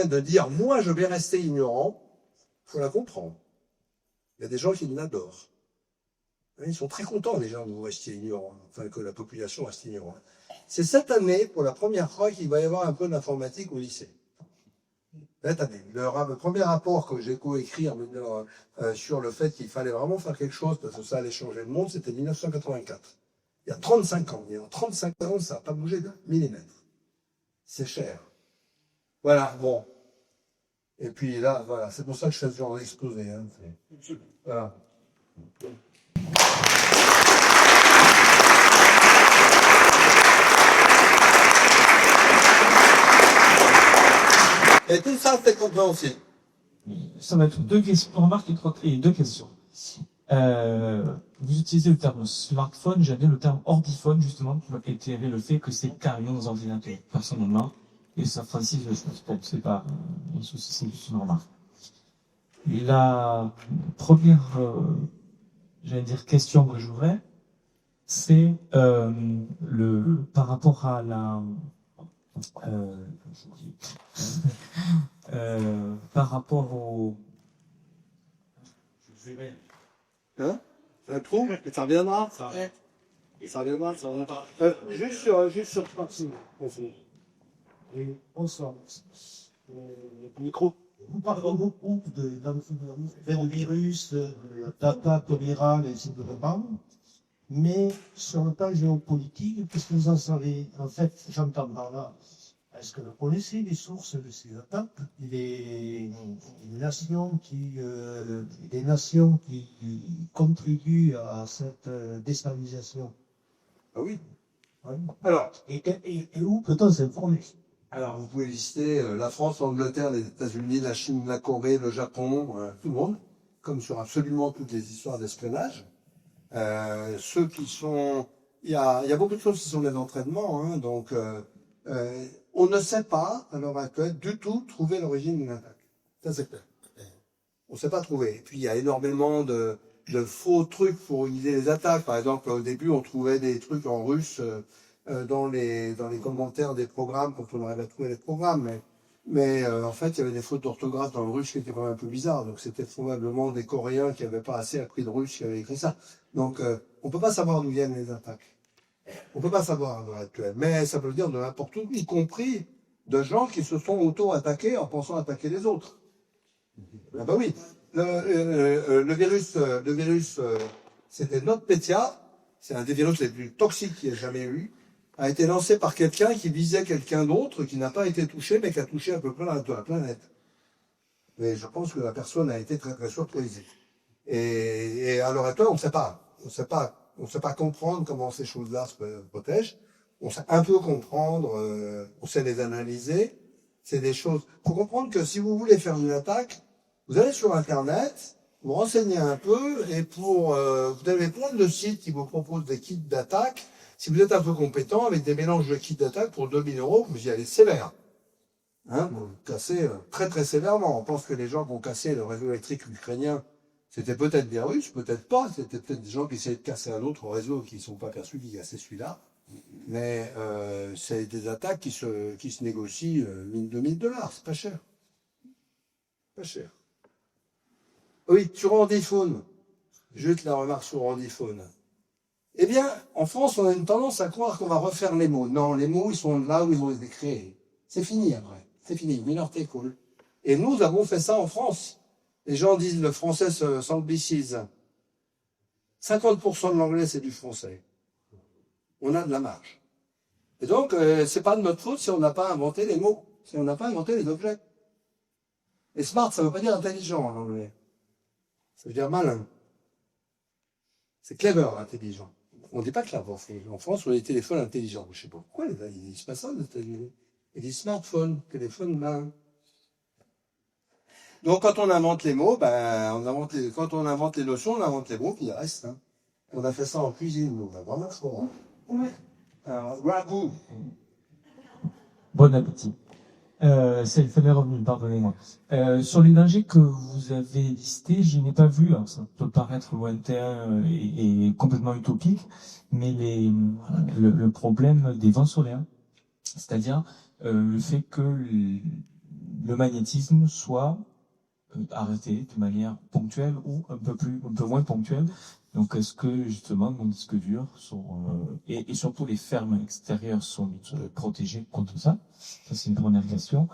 de dire, moi, je vais rester ignorant, faut la comprendre. Il y a des gens qui l'adorent. Ils sont très contents, les gens, que vous restiez ignorants, enfin, que la population reste ignorante. C'est cette année, pour la première fois, qu'il va y avoir un peu d'informatique au lycée. Cette année. Le premier rapport que j'ai coécrit sur le fait qu'il fallait vraiment faire quelque chose parce que ça allait changer le monde, c'était 1984. Il y a 35 ans. Et en 35 ans, ça n'a pas bougé d'un millimètre. C'est cher. Voilà, bon. Et puis là, voilà, c'est pour ça que je fais ce genre d'exposé. Hein. Voilà. Et tout ça, c'est compréhensible. Ça va être deux questions, remarque et deux questions. Vous utilisez le terme smartphone, j'avais le terme ordiphone, justement, pour éclairer le fait que c'est carrément nos ordinateurs, personnellement. Et ça, Francis, je pense pas, c'est pas un souci, c'est juste une remarque. La première, j'allais dire, question que j'aurais, c'est par rapport à la par rapport au Hein? Un trou? Ça reviendra? Ça reviendra, ça reviendra. Juste sur partie. Bonsoir. Micro. Vous parlez beaucoup de virus, d'attaques virales, etc. Mais sur le plan géopolitique, qu'est-ce que vous en savez? En fait, j'entends par là. Est-ce que vous connaissez les sources de ces attaques? Des nations qui contribuent à cette déstabilisation? Ah oui. Ouais. Alors, Et où peut-on s'informer? vous pouvez lister la France, l'Angleterre, les États-Unis, la Chine, la Corée, le Japon, tout le monde, comme sur absolument toutes les histoires d'espionnage. Ceux qui sont, il y a beaucoup de choses qui sont des entraînements, hein, donc on ne sait pas à l'heure actuelle du tout trouver l'origine d'une attaque. Ça c'est clair. On ne sait pas trouver. Et puis il y a énormément de faux trucs pour guider les attaques. Par exemple, au début, on trouvait des trucs en russe dans les commentaires des programmes quand on arrivait à trouver les programmes. Mais en fait, il y avait des fautes d'orthographe dans le russe qui étaient quand même un peu bizarres. Donc c'était probablement des Coréens qui n'avaient pas assez appris le russe qui avaient écrit ça. Donc on peut pas savoir d'où viennent les attaques. On peut pas savoir à l'heure actuelle. Mais ça peut dire de n'importe où, y compris de gens qui se sont auto-attaqués en pensant attaquer les autres. Ah bah oui. Le virus, c'était NotPetya. C'est un des virus les plus toxiques qu'il y ait jamais eu. A été lancé par quelqu'un qui visait quelqu'un d'autre qui n'a pas été touché, mais qui a touché à peu près de la planète. Mais je pense que la personne a été très très surprise. Et à l'heure actuelle, on ne sait pas. On sait pas comprendre comment ces choses-là se protègent. On sait un peu comprendre, on sait les analyser. C'est des choses. Faut comprendre que si vous voulez faire une attaque, vous allez sur Internet, vous renseignez un peu, et vous avez plein de sites qui vous proposent des kits d'attaque. Si vous êtes un peu compétent, avec des mélanges de kits d'attaque pour 2000 €, vous y allez sévère. Hein, vous cassez très très sévèrement. On pense que les gens qui ont cassé le réseau électrique ukrainien, c'était peut-être des Russes, peut-être pas. C'était peut-être des gens qui essayaient de casser un autre réseau qui ne sont pas perçus, qui cassaient celui-là. Mais c'est des attaques qui se négocient 1000-2000 $. C'est pas cher. Pas cher. Oui, sur Randiphone. Juste la remarque sur Randiphone. Eh bien, en France, on a une tendance à croire qu'on va refaire les mots. Non, les mots, ils sont là où ils ont été créés. C'est fini après. C'est fini. Minorité cool. Et nous avons fait ça en France. Les gens disent le français s'anglicise. 50% de l'anglais, c'est du français. On a de la marge. Et donc, c'est pas de notre faute si on n'a pas inventé les mots, si on n'a pas inventé les objets. Et smart, ça veut pas dire intelligent en anglais. Ça veut dire malin. C'est clever, intelligent. On dit pas clever. En France, on a des téléphones intelligents. Je sais pas pourquoi, ils disent pas ça, les États-Unis. Ils disent smartphone, téléphone malin. Donc, quand on invente les mots, quand on invente les notions, on invente les mots, puis il reste. Hein. On a fait ça en cuisine, nous. On a vraiment fort. Hein. Ouais. Alors, ragoût. Bon appétit. C'est le fameux revenu, pardonnez-moi. Sur les dangers que vous avez listés, je n'ai pas vu, alors ça peut paraître lointain et complètement utopique, mais le problème des vents solaires, c'est-à-dire le fait que le magnétisme soit arrêté de manière ponctuelle ou un peu moins ponctuelle. Donc, est-ce que, justement, nos disques durs sont, et surtout les fermes extérieures sont protégées contre ça? Ça, c'est une première question.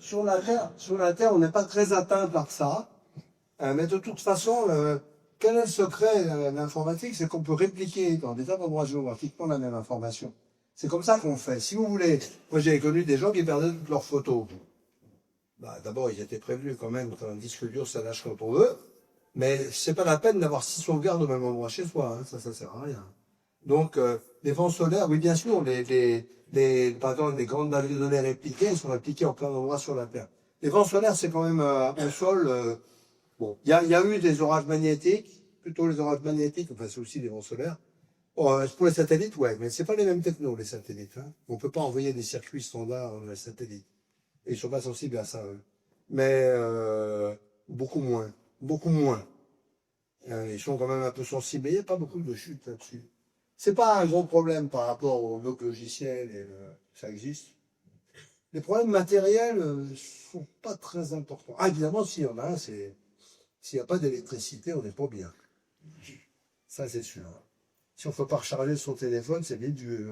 Sur la Terre, on n'est pas très atteint par ça. Mais de toute façon, quel est le secret de l'informatique? C'est qu'on peut répliquer dans des endroits géographiquement la même information. C'est comme ça qu'on fait. Si vous voulez, moi j'ai connu des gens qui perdaient toutes leurs photos. Bah, d'abord, ils étaient prévenus quand même qu'un disque dur, ça lâche quand on veut. Mais c'est pas la peine d'avoir 6 sauvegardes au même endroit chez soi. Hein. Ça sert à rien. Donc, les vents solaires, oui, bien sûr, par exemple, les grandes bases de données répliquées sont répliquées en plein d'endroits sur la Terre. Les vents solaires, c'est quand même un sol. Bon, il y a eu des orages magnétiques, plutôt les orages magnétiques, enfin, c'est aussi des vents solaires. Pour les satellites, ouais, mais c'est pas les mêmes technos, les satellites. Hein. On peut pas envoyer des circuits standards dans les satellites. Et ils sont pas sensibles à ça, eux. Mais beaucoup moins. Beaucoup moins. Ils sont quand même un peu sensibles, mais il n'y a pas beaucoup de chutes là-dessus. C'est pas un gros problème par rapport au bloc logiciel, et ça existe. Les problèmes matériels sont pas très importants. Ah, évidemment, s'il y en a un, s'il n'y a pas d'électricité, on n'est pas bien. Ça, c'est sûr. Si on ne peut pas recharger son téléphone, c'est vite du...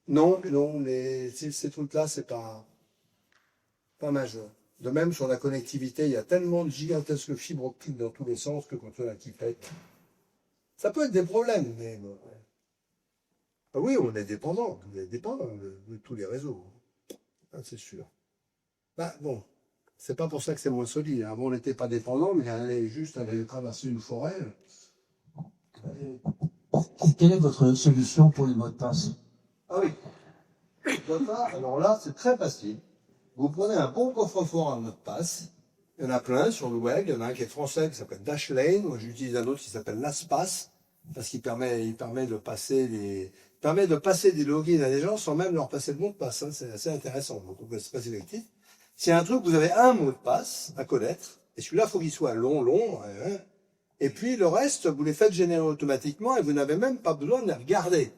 Non, ces trucs-là, c'est pas majeur. De même, sur la connectivité, il y a tellement de gigantesques fibres optiques dans tous les sens que quand on a qui pète, ça peut être des problèmes, mais bon. Ah oui, on est dépendant de tous les réseaux. Ah, c'est sûr. Bah bon, c'est pas pour ça que c'est moins solide. Avant, on n'était pas dépendant, mais aller traverser une forêt. Quelle est votre solution pour les mots de passe? Ah oui. Alors là, c'est très facile. Vous prenez un bon coffre-fort à mot de passe. Il y en a plein sur le web. Il y en a un qui est français qui s'appelle Dashlane. Moi, j'utilise un autre qui s'appelle LastPass parce qu'il permet de passer des logins à des gens sans même leur passer le mot de passe. Hein. C'est assez intéressant. Donc, c'est pas sélectif. C'est un truc, vous avez un mot de passe à connaître, et celui-là, il faut qu'il soit long, hein. Et puis le reste, vous les faites générer automatiquement, et vous n'avez même pas besoin de les regarder.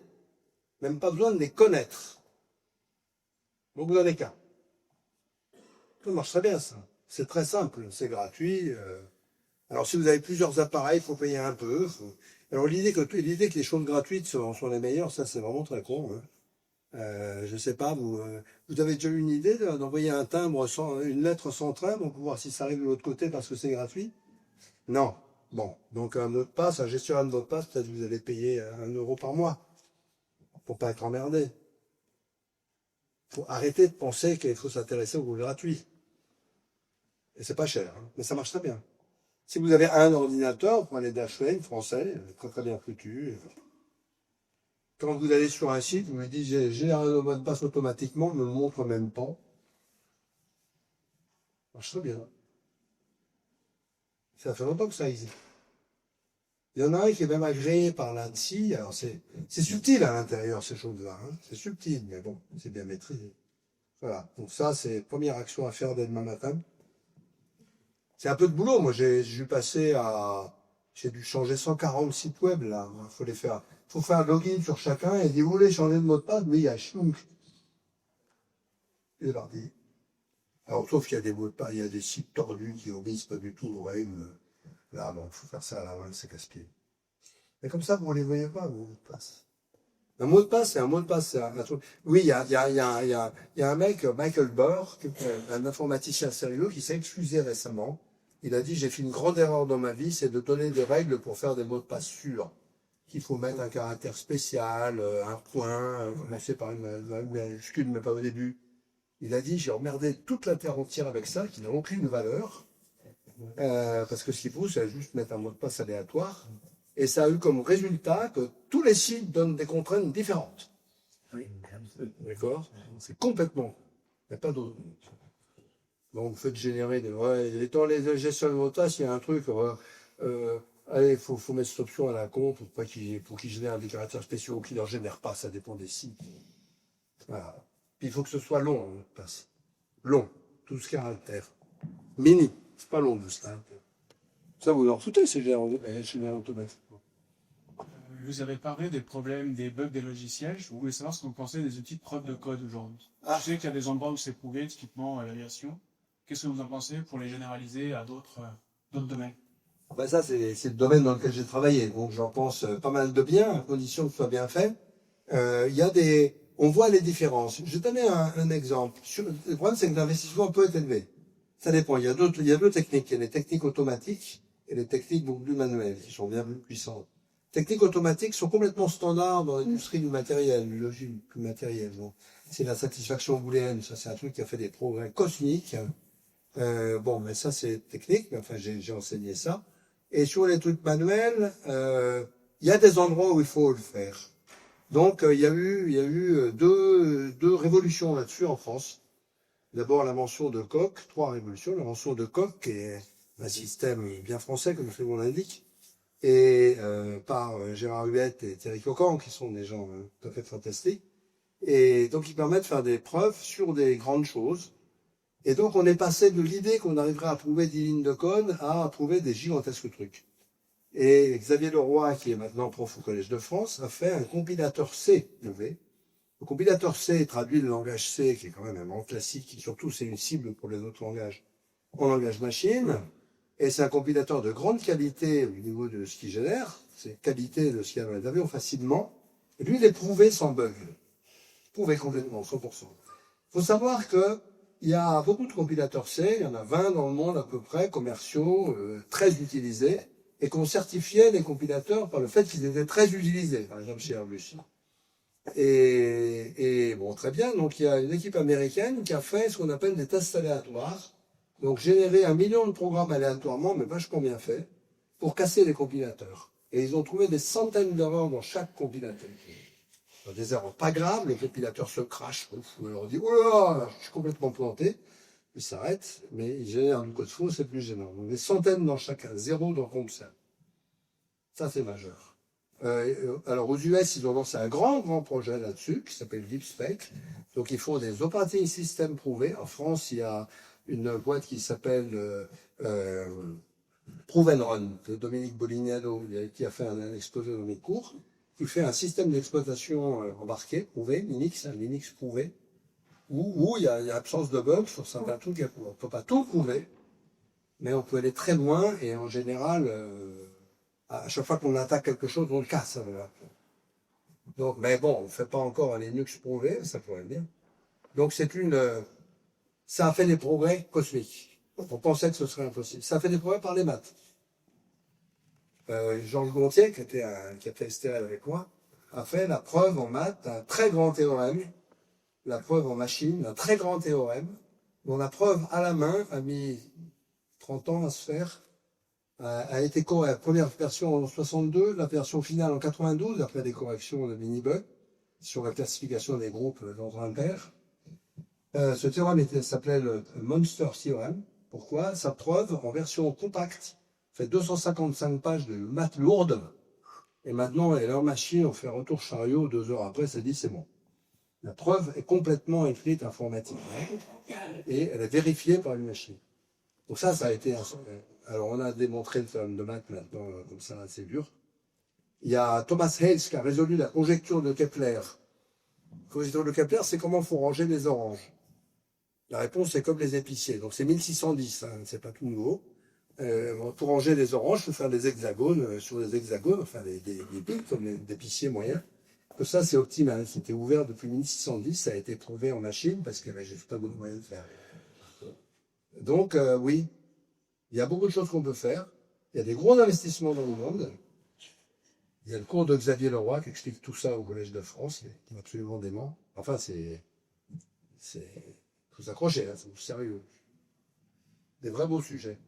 Même pas besoin de les connaître. Donc vous en avez qu'un. Ça marche très bien, ça. C'est très simple, c'est gratuit. Alors si vous avez plusieurs appareils, il faut payer un peu. Alors l'idée que les choses gratuites sont les meilleures, ça c'est vraiment très con. Hein. Je sais pas, vous avez déjà eu une idée d'envoyer un timbre une lettre sans timbre pour voir si ça arrive de l'autre côté parce que c'est gratuit? Non. Bon, donc un mot de passe, un gestionnaire de mot de passe, peut-être vous allez payer 1 euro par mois pour pas être emmerdé. Faut arrêter de penser qu'il faut s'intéresser au goût gratuit. Et c'est pas cher, hein, mais ça marche très bien. Si vous avez un ordinateur, vous prenez Dashlane français, très très bien foutu. Quand vous allez sur un site, vous lui dites j'ai un mot de passe automatiquement, ne me le montre même pas. Ça marche très bien. Ça fait longtemps que ça existe. Il y en a un qui est même agréé par l'ANSSI. Alors c'est subtil à l'intérieur ces choses-là. Hein. C'est subtil, mais bon, c'est bien maîtrisé. Voilà. Donc ça, c'est première action à faire dès demain matin. C'est un peu de boulot. Moi, j'ai dû changer 140 sites web là. Faut faire un login sur chacun et dire vous voulez changer de mot de passe, mais il y a chunk. Et leur dit. Alors sauf qu'il y a des mots de passe, il y a des sites tordus qui obéissent pas du tout aux règles. Là, bon, faut faire ça à la main, c'est casse-pied. Mais comme ça, vous ne les voyez pas, vos mots de passe. Un mot de passe, c'est un mot de passe, c'est un truc. Oui, il y a un mec, Michael Burr, un informaticien sérieux, qui s'est excusé récemment. Il a dit, j'ai fait une grande erreur dans ma vie, c'est de donner des règles pour faire des mots de passe sûrs. Qu'il faut mettre un caractère spécial, un point, commencer par une majuscule, mais pas au début. Il a dit, j'ai emmerdé toute la terre entière avec ça, qui n'a aucune valeur. Parce que ce qu'il faut, c'est juste mettre un mot de passe aléatoire. Et ça a eu comme résultat que tous les sites donnent des contraintes différentes. Oui. D'accord? C'est complètement. Il n'y a pas d'autre. Donc, vous faites générer des. Ouais, dans les gestions de mot de passe, il y a un truc. Allez, il faut mettre cette option à la con pour qu'ils génèrent des caractères spéciaux ou qu'ils n'en génèrent pas. Ça dépend des sites. Voilà. Puis il faut que ce soit long, un mot de passe. Long. 12 caractères. Mini. C'est pas long, juste. Hein. Ça, vous en foutez, c'est général automatique. Vous avez parlé des problèmes, des bugs des logiciels. Je voulais savoir ce que vous pensez des outils de preuve de code aujourd'hui. Je sais qu'il y a des endroits où c'est prouvé, typiquement l'aviation. Qu'est-ce que vous en pensez pour les généraliser à d'autres domaines? Ben ça, c'est le domaine dans lequel j'ai travaillé. Donc, j'en pense pas mal de bien, à condition que ce soit bien fait. On voit les différences. Je vais donner un exemple. Le problème, c'est que l'investissement peut être élevé. Ça dépend. Il y a deux techniques. Il y a les techniques automatiques et les techniques beaucoup plus manuelles, qui sont bien plus puissantes. Les techniques automatiques sont complètement standards dans l'industrie du matériel, du logiciel du matériel. C'est la satisfaction booléenne. Ça, c'est un truc qui a fait des progrès cosmiques. Mais ça, c'est technique. Mais enfin, j'ai enseigné ça. Et sur les trucs manuels, il y a des endroits où il faut le faire. Donc, il y a eu deux révolutions là-dessus en France. D'abord, l'invention de Koch, 3 révolutions. L'invention de Koch, qui est un système bien français, comme le nom l'indique, et par Gérard Huette et Thierry Coquan, qui sont des gens tout à fait fantastiques. Et donc, ils permettent de faire des preuves sur des grandes choses. Et donc, on est passé de l'idée qu'on arriverait à trouver 10 lignes de code à trouver des gigantesques trucs. Et Xavier Leroy, qui est maintenant prof au Collège de France, a fait un compilateur C. Le compilateur C traduit le langage C, qui est quand même un langage classique, et surtout c'est une cible pour les autres langages, en langage machine. Et c'est un compilateur de grande qualité au niveau de ce qu'il génère. C'est qualité de ce qu'il y a dans les avions facilement. Et lui, il est prouvé sans bug. Prouvé complètement, 100%. Il faut savoir que il y a beaucoup de compilateurs C, il y en a 20 dans le monde à peu près, commerciaux, très utilisés, et qu'on certifiait les compilateurs par le fait qu'ils étaient très utilisés, par exemple chez Airbus. Et bon, très bien, donc il y a une équipe américaine qui a fait ce qu'on appelle des tests aléatoires, donc générer 1 million de programmes aléatoirement, mais vachement bien fait, pour casser les compilateurs. Et ils ont trouvé des centaines d'erreurs dans chaque compilateur. Des erreurs pas graves, le compilateur se crache, on leur dit « Oh là, je suis complètement planté », il s'arrête, mais il génère du code faux, c'est plus gênant. Donc des centaines dans chacun, 0 dans CompServe. Ça, c'est majeur. Alors aux US, ils ont lancé un grand projet là-dessus qui s'appelle DeepSpec. Donc ils font des operating systems prouvés. En France, il y a une boîte qui s'appelle Prove and Run de Dominique Bolignano, qui a fait un exposé dans mes cours, qui fait un système d'exploitation embarqué, prouvé, Linux prouvé, où il y a absence de bugs sur certains trucs. On ne peut pas tout prouver, mais on peut aller très loin et en général, à chaque fois qu'on attaque quelque chose, on le casse. Donc, mais bon, on ne fait pas encore un Linux prouvé, ça pourrait être bien. Donc ça a fait des progrès cosmiques. On pensait que ce serait impossible. Ça a fait des progrès par les maths. Georges Gontier, qui a fait STL avec moi, a fait la preuve en maths d'un très grand théorème, la preuve en machine d'un très grand théorème, dont la preuve à la main a mis 30 ans à se faire, a été corrigée. La première version en 62, la version finale en 92, après des corrections de mini-bugs, sur la classification des groupes d'ordre impair. Ce théorème s'appelait le Monster Theorem. Pourquoi? Sa preuve en version compacte fait 255 pages de maths lourdes. Et maintenant, leur machine, on fait retour chariot 2 heures après, ça dit c'est bon. La preuve est complètement écrite informatiquement. Et elle est vérifiée par une machine. Donc ça a été alors on a démontré le théorème de maths maintenant, comme ça, c'est dur. Il y a Thomas Hales qui a résolu la conjecture de Kepler. La conjecture de Kepler, c'est comment il faut ranger les oranges. La réponse est comme les épiciers. Donc c'est 1610, hein, c'est pas tout nouveau. Pour ranger les oranges, il faut faire des hexagones sur des hexagones, enfin des pics comme des épiciers moyens. Que ça, c'est optimal. C'était ouvert depuis 1610, ça a été prouvé en machine parce que j'ai pas beaucoup de moyens de faire. Donc oui, il y a beaucoup de choses qu'on peut faire. Il y a des gros investissements dans le monde. Il y a le cours de Xavier Leroy qui explique tout ça au Collège de France, qui est absolument dément. Enfin, faut s'accrocher, hein, c'est sérieux. Des vrais beaux sujets.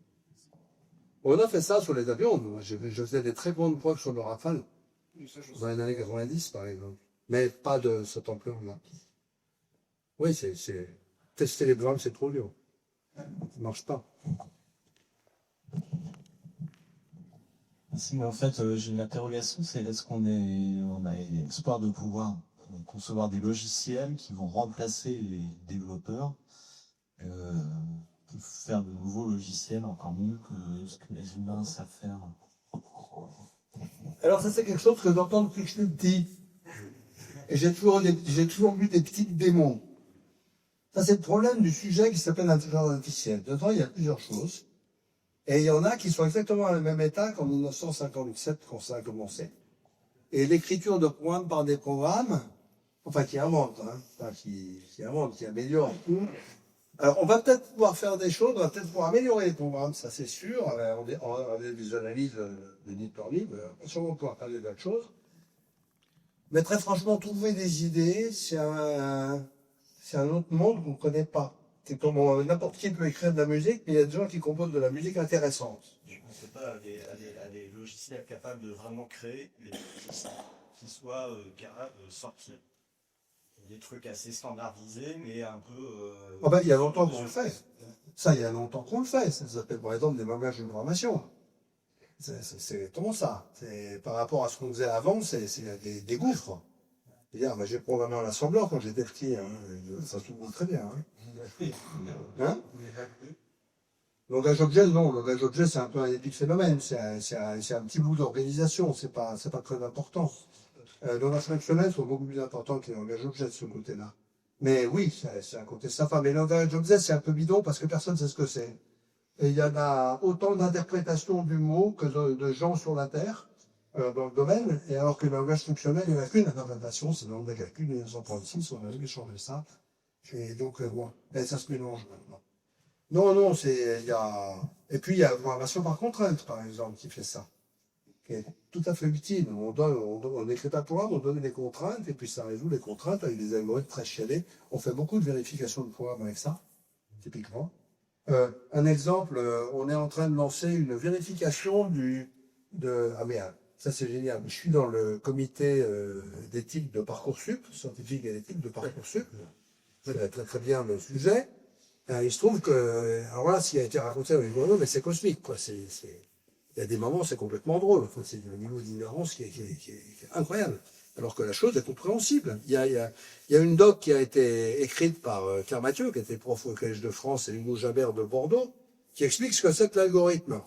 On a fait ça sur les avions. Moi, je faisais des très grandes preuves sur le Rafale, dans les années 90, par exemple. Mais pas de cette ampleur-là. Oui, tester les programmes, c'est trop dur. Ça ne marche pas. Merci, mais en fait, j'ai une interrogation, c'est est-ce qu'on a l'espoir de pouvoir concevoir des logiciels qui vont remplacer les développeurs, pour faire de nouveaux logiciels encore mieux que ce que les humains savent faire. Alors ça, c'est quelque chose que j'entends depuis que je suis petit. Et j'ai toujours vu des petites démons. Ça, c'est le problème du sujet qui s'appelle l'intelligence artificielle. Dedans, il y a plusieurs choses. Et il y en a qui sont exactement à le même état qu'en 1957, quand ça a commencé. Et l'écriture de programmes par des programmes, enfin qui inventent, hein, enfin qui inventent, qui améliorent. Alors on va peut-être pouvoir faire des choses, on va peut-être pouvoir améliorer les programmes, ça c'est sûr, avec des analyses de deep learning, on va sûrement pouvoir faire des tas de choses. Mais très franchement, trouver des idées, c'est un autre monde qu'on ne connaît pas. C'est comme n'importe qui peut écrire de la musique, mais il y a des gens qui composent de la musique intéressante. Je ne pensais pas à des logiciels capables de vraiment créer des logiciels qui soient capables de sortir des trucs assez standardisés, mais un peu... Il y a longtemps qu'on le fait. Ça, il y a longtemps qu'on le fait. Ça s'appelle par exemple des langages de programmation. C'est comment ça? Par rapport à ce qu'on faisait avant, c'est des gouffres. C'est-à-dire, j'ai programmé en assembleur quand j'étais petit, hein, ça se trouve très bien. Hein? Langage objet, non. Langage objet, c'est un peu un épiphénomène. C'est un petit bout d'organisation. C'est pas très important. Les langages fonctionnels sont beaucoup plus importants que les langages objets de ce côté-là. Mais oui, c'est un côté sympa. Mais le langage objet, c'est un peu bidon parce que personne ne sait ce que c'est. Et il y en a autant d'interprétations du mot que de gens sur la Terre, dans le domaine. Et alors que le langage fonctionnel, il n'y en a qu'une interprétation, c'est le langage de calcul 1936, on a changé ça. Et donc, bon, ça se mélange maintenant. Non, et puis il y a la programmation par contrainte, par exemple, qui fait ça. Qui est tout à fait utile. On n'écrit pas de programme, on donne des contraintes, et puis ça résout les contraintes avec des algorithmes très chiadés. On fait beaucoup de vérifications de programme avec ça, typiquement. Un exemple, on est en train de lancer une vérification ça c'est génial. Je suis dans le comité d'éthique de Parcoursup, scientifique et d'éthique de Parcoursup. Très, très, très bien le sujet. Il se trouve que, alors là, ce qui a été raconté avec Bruno, mais c'est cosmique, quoi. Il y a des moments, c'est complètement drôle. Enfin, c'est un niveau d'ignorance qui est incroyable. Alors que la chose est compréhensible. Il y a une doc qui a été écrite par Claire Mathieu, qui était prof au Collège de France, et Hugo Jabert de Bordeaux, qui explique ce que c'est que l'algorithme.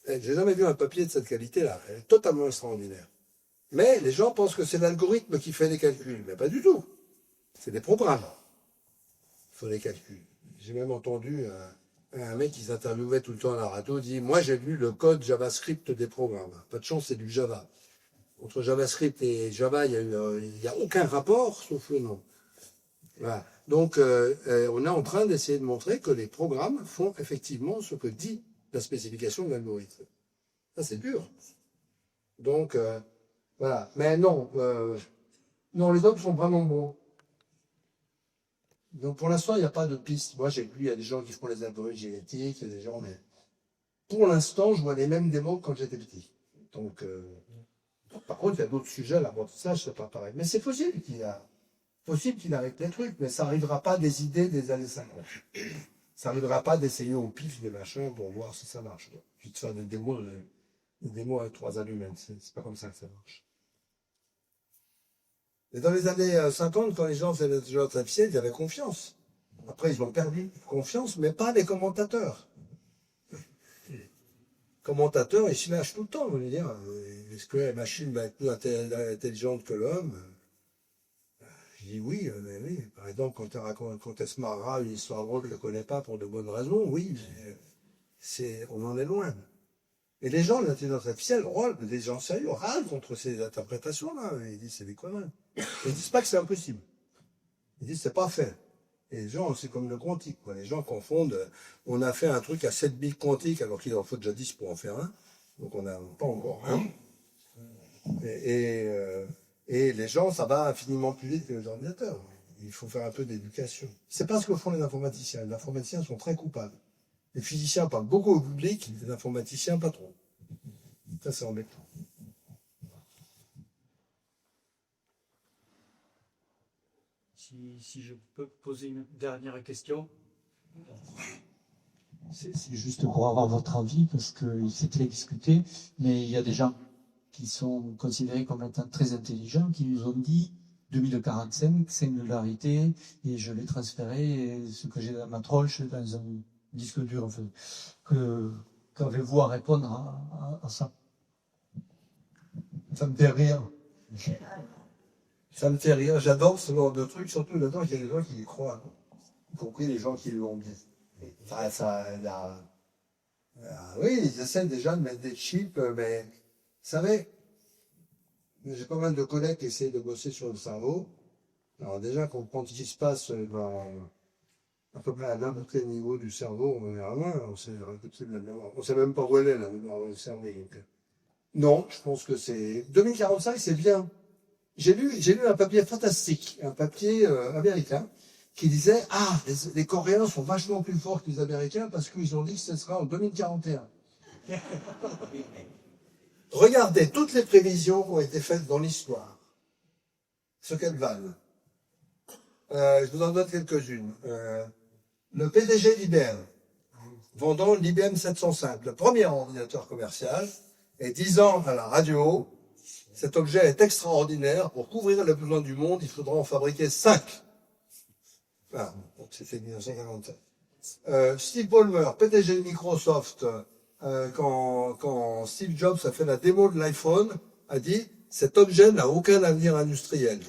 J'ai jamais vu un papier de cette qualité-là. Elle est totalement extraordinaire. Mais les gens pensent que c'est l'algorithme qui fait les calculs. Mais pas du tout. C'est des programmes qui font les calculs. J'ai même entendu un mec qui s'interviewait tout le temps à la radio dit « Moi, j'ai lu le code JavaScript des programmes. Pas de chance, c'est du Java. » Entre JavaScript et Java, il y a aucun rapport, sauf le nom. Voilà. Donc, on est en train d'essayer de montrer que les programmes font effectivement ce que dit la spécification de l'algorithme. Ça, c'est dur. Donc, voilà. Mais non, non, les hommes sont vraiment bons. Donc, pour l'instant, il n'y a pas de piste. Moi, j'ai lu, il y a des gens qui font les algorithmes génétiques, il y a des gens, mais pour l'instant, je vois les mêmes démos que quand j'étais petit. Donc, par contre, il y a d'autres sujets, l'apprentissage, c'est pas pareil. Mais c'est possible qu'il arrête les trucs, mais ça n'arrivera pas des idées des années 50. Ça n'arrivera pas d'essayer au pif des machins pour voir si ça marche. Puis de faire des démos à 3 allumettes. C'est pas comme ça que ça marche. Et dans les années 50, quand les gens faisaient l'intelligence artificielle, il y avait confiance. Après, ils ont perdu confiance, mais pas les commentateurs. Les commentateurs, ils se lâchent tout le temps, vous voulez dire. Est-ce que la machine va être plus intelligente que l'homme? Je dis oui, mais oui. Par exemple, quand elle se marrera une histoire drôle, je ne le connais pas pour de bonnes raisons, oui, mais on en est loin. Et les gens de l'intelligence artificielle, des gens sérieux, râlent contre ces interprétations-là. Ils disent c'est des conneries. Ils disent pas que c'est impossible. Ils disent c'est pas fait. Et les gens, c'est comme le quantique, quoi. Les gens confondent, on a fait un truc à 7 bits quantiques alors qu'il en faut déjà 10 pour en faire un. Donc on n'a pas encore un. Et les gens, ça va infiniment plus vite que les ordinateurs. Il faut faire un peu d'éducation. C'est pas ce que font les informaticiens. Les informaticiens sont très coupables. Les physiciens parlent beaucoup au public, les informaticiens pas trop. Ça, c'est embêtant. Si je peux poser une dernière question. C'est juste pour avoir votre avis, parce que c'est très discuté, mais il y a des gens qui sont considérés comme étant très intelligents, qui nous ont dit 2045, singularité, et je vais transférer ce que j'ai dans ma tronche dans un disque dur. En fait. Qu'avez-vous à répondre à ça? Ça me fait rire. Ça me fait rire. J'adore ce genre de trucs, surtout là-dedans, il y a des gens qui y croient, y compris les gens qui l'ont dit. Oui, ils essaient déjà de mettre des chips, mais vous savez, j'ai pas mal de collègues qui essaient de bosser sur le cerveau. Alors déjà, quand il se passe à peu près à n'importe quel niveau du cerveau, on est à loin, on sait même pas où elle est, la mémoire du cerveau. Non, je pense que c'est 2045, c'est bien. J'ai lu un papier fantastique, un papier américain, qui disait « Ah, les Coréens sont vachement plus forts que les Américains parce qu'ils ont dit que ce sera en 2041. » Regardez toutes les prévisions qui ont été faites dans l'histoire, ce qu'elles valent. Je vous en donne quelques-unes. Le PDG d'IBM, vendant l'IBM 705, le premier ordinateur commercial, et disant à la radio, cet objet est extraordinaire, pour couvrir les besoins du monde, il faudra en fabriquer 5. Voilà, donc c'était 1947. Steve Ballmer, PDG de Microsoft, quand Steve Jobs a fait la démo de l'iPhone, a dit « Cet objet n'a aucun avenir industriel ».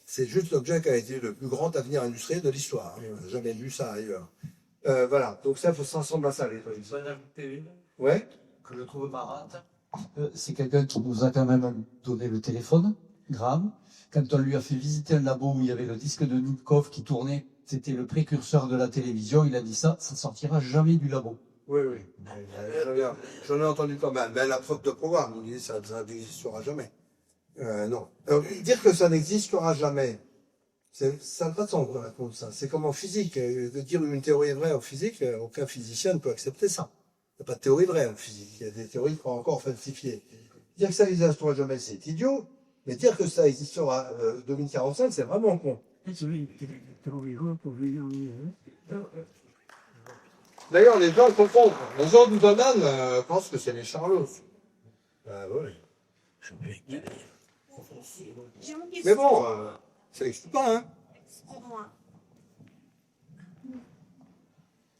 C'est juste l'objet qui a été le plus grand avenir industriel de l'histoire. On n'a jamais vu ça ailleurs. Voilà, donc ça ressemble à ça. Ouais. Que je trouve marrante. C'est quelqu'un qui nous a quand même donné le téléphone, Graham. Quand on lui a fait visiter un labo où il y avait le disque de Nipkow qui tournait, c'était le précurseur de la télévision, il a dit ça sortira jamais du labo. Oui, oui. J'en ai entendu pas mal. Mais la faute de programme, on dit ça n'existera jamais. Non. Alors, dire que ça n'existera jamais, ça n'a pas de sens de répondre ça. C'est comme en physique. De dire une théorie est vraie en physique, aucun physicien ne peut accepter ça. Il n'y a pas de théorie vraie en physique. Il y a des théories qui sont encore falsifiées. Dire que ça n'existera jamais, c'est idiot. Mais dire que ça existera 2045, c'est vraiment con. D'ailleurs, les gens confondent. Les gens du domaine pensent que c'est les charlots. Oui. Mais bon, ça n'existe pas, hein. Excuse-moi.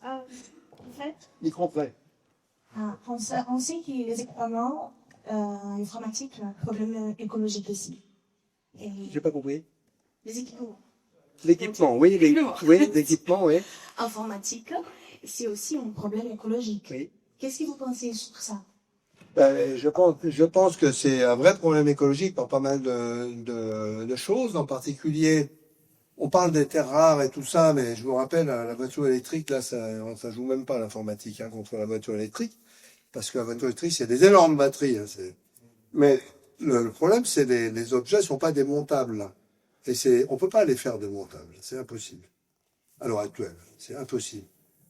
En fait, Micro près. on sait que les équipements informatiques ont un problème écologique aussi. Et J'ai pas compris. les équipements L'équipement, oui, l'équipement, oui. informatiques, c'est aussi un problème écologique. Oui. Qu'est-ce que vous pensez sur ça? Ben, je pense que c'est un vrai problème écologique pour pas mal de choses. En particulier, on parle des terres rares et tout ça, mais je vous rappelle, la voiture électrique, là, ça joue même pas l'informatique contre la voiture électrique, parce que la voiture électrique, c'est des énormes batteries. Hein, mais le problème, c'est les objets sont pas démontables. Là. Et on peut pas les faire démontables. C'est impossible. À l'heure actuelle, c'est impossible.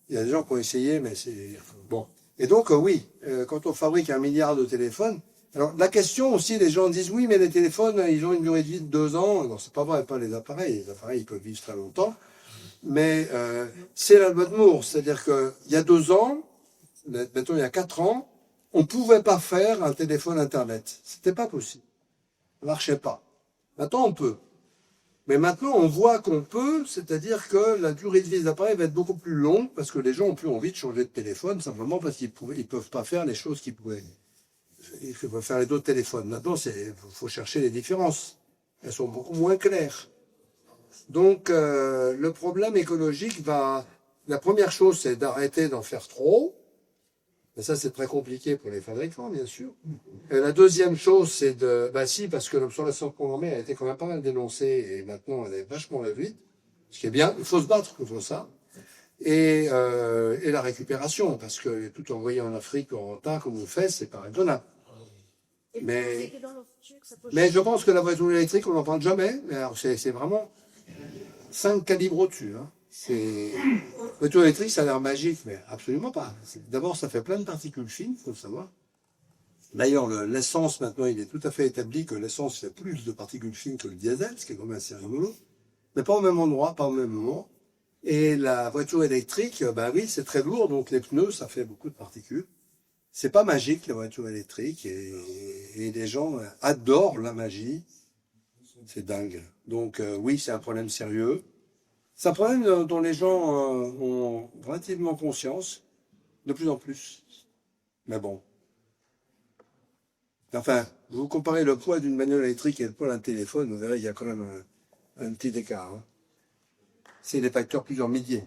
Il y a des gens qui ont essayé, mais c'est bon. Et donc, oui, quand on fabrique 1 milliard de téléphones, alors la question aussi, les gens disent oui, mais les téléphones, ils ont une durée de vie de 2 ans. Non, c'est pas vrai, pas les appareils. Les appareils, ils peuvent vivre très longtemps. Mais c'est la loi de Moore, c'est-à-dire que il y a 2 ans, mettons il y a 4 ans, on pouvait pas faire un téléphone Internet. C'était pas possible. Ça marchait pas. Maintenant, on peut. Mais maintenant, on voit qu'on peut, c'est-à-dire que la durée de vie des appareils va être beaucoup plus longue parce que les gens ont plus envie de changer de téléphone simplement parce qu'ils peuvent pas faire les choses qu'ils peuvent faire les autres téléphones. Maintenant, faut chercher les différences. Elles sont beaucoup moins claires. Donc, le problème écologique la première chose, c'est d'arrêter d'en faire trop. Mais ça, c'est très compliqué pour les fabricants, bien sûr. Et la deuxième chose, c'est parce que l'obsolescence programmée a été quand même pas mal dénoncée et maintenant elle est vachement réduite. Ce qui est bien, il faut se battre contre ça. Et la récupération, parce que tout envoyer en Afrique en tas, comme on fait, c'est pas raisonnable. Mais je pense que la voiture électrique, on n'en parle jamais. Mais alors, c'est vraiment 5 calibres au-dessus, hein. La voiture électrique, ça a l'air magique, mais absolument pas. D'abord, ça fait plein de particules fines, faut le savoir. D'ailleurs, l'essence, maintenant, il est tout à fait établi que l'essence fait plus de particules fines que le diesel, ce qui est quand même assez rigolo. Mais pas au même endroit, pas au même moment. Et la voiture électrique, oui, c'est très lourd, donc les pneus, ça fait beaucoup de particules. C'est pas magique, la voiture électrique, et les gens adorent la magie. C'est dingue. Donc, oui, c'est un problème sérieux. C'est un problème dont les gens ont relativement conscience, de plus en plus. Mais bon. Enfin, vous comparez le poids d'une bagnole électrique et le poids d'un téléphone, vous verrez, il y a quand même un petit écart. Hein. C'est des facteurs plusieurs milliers.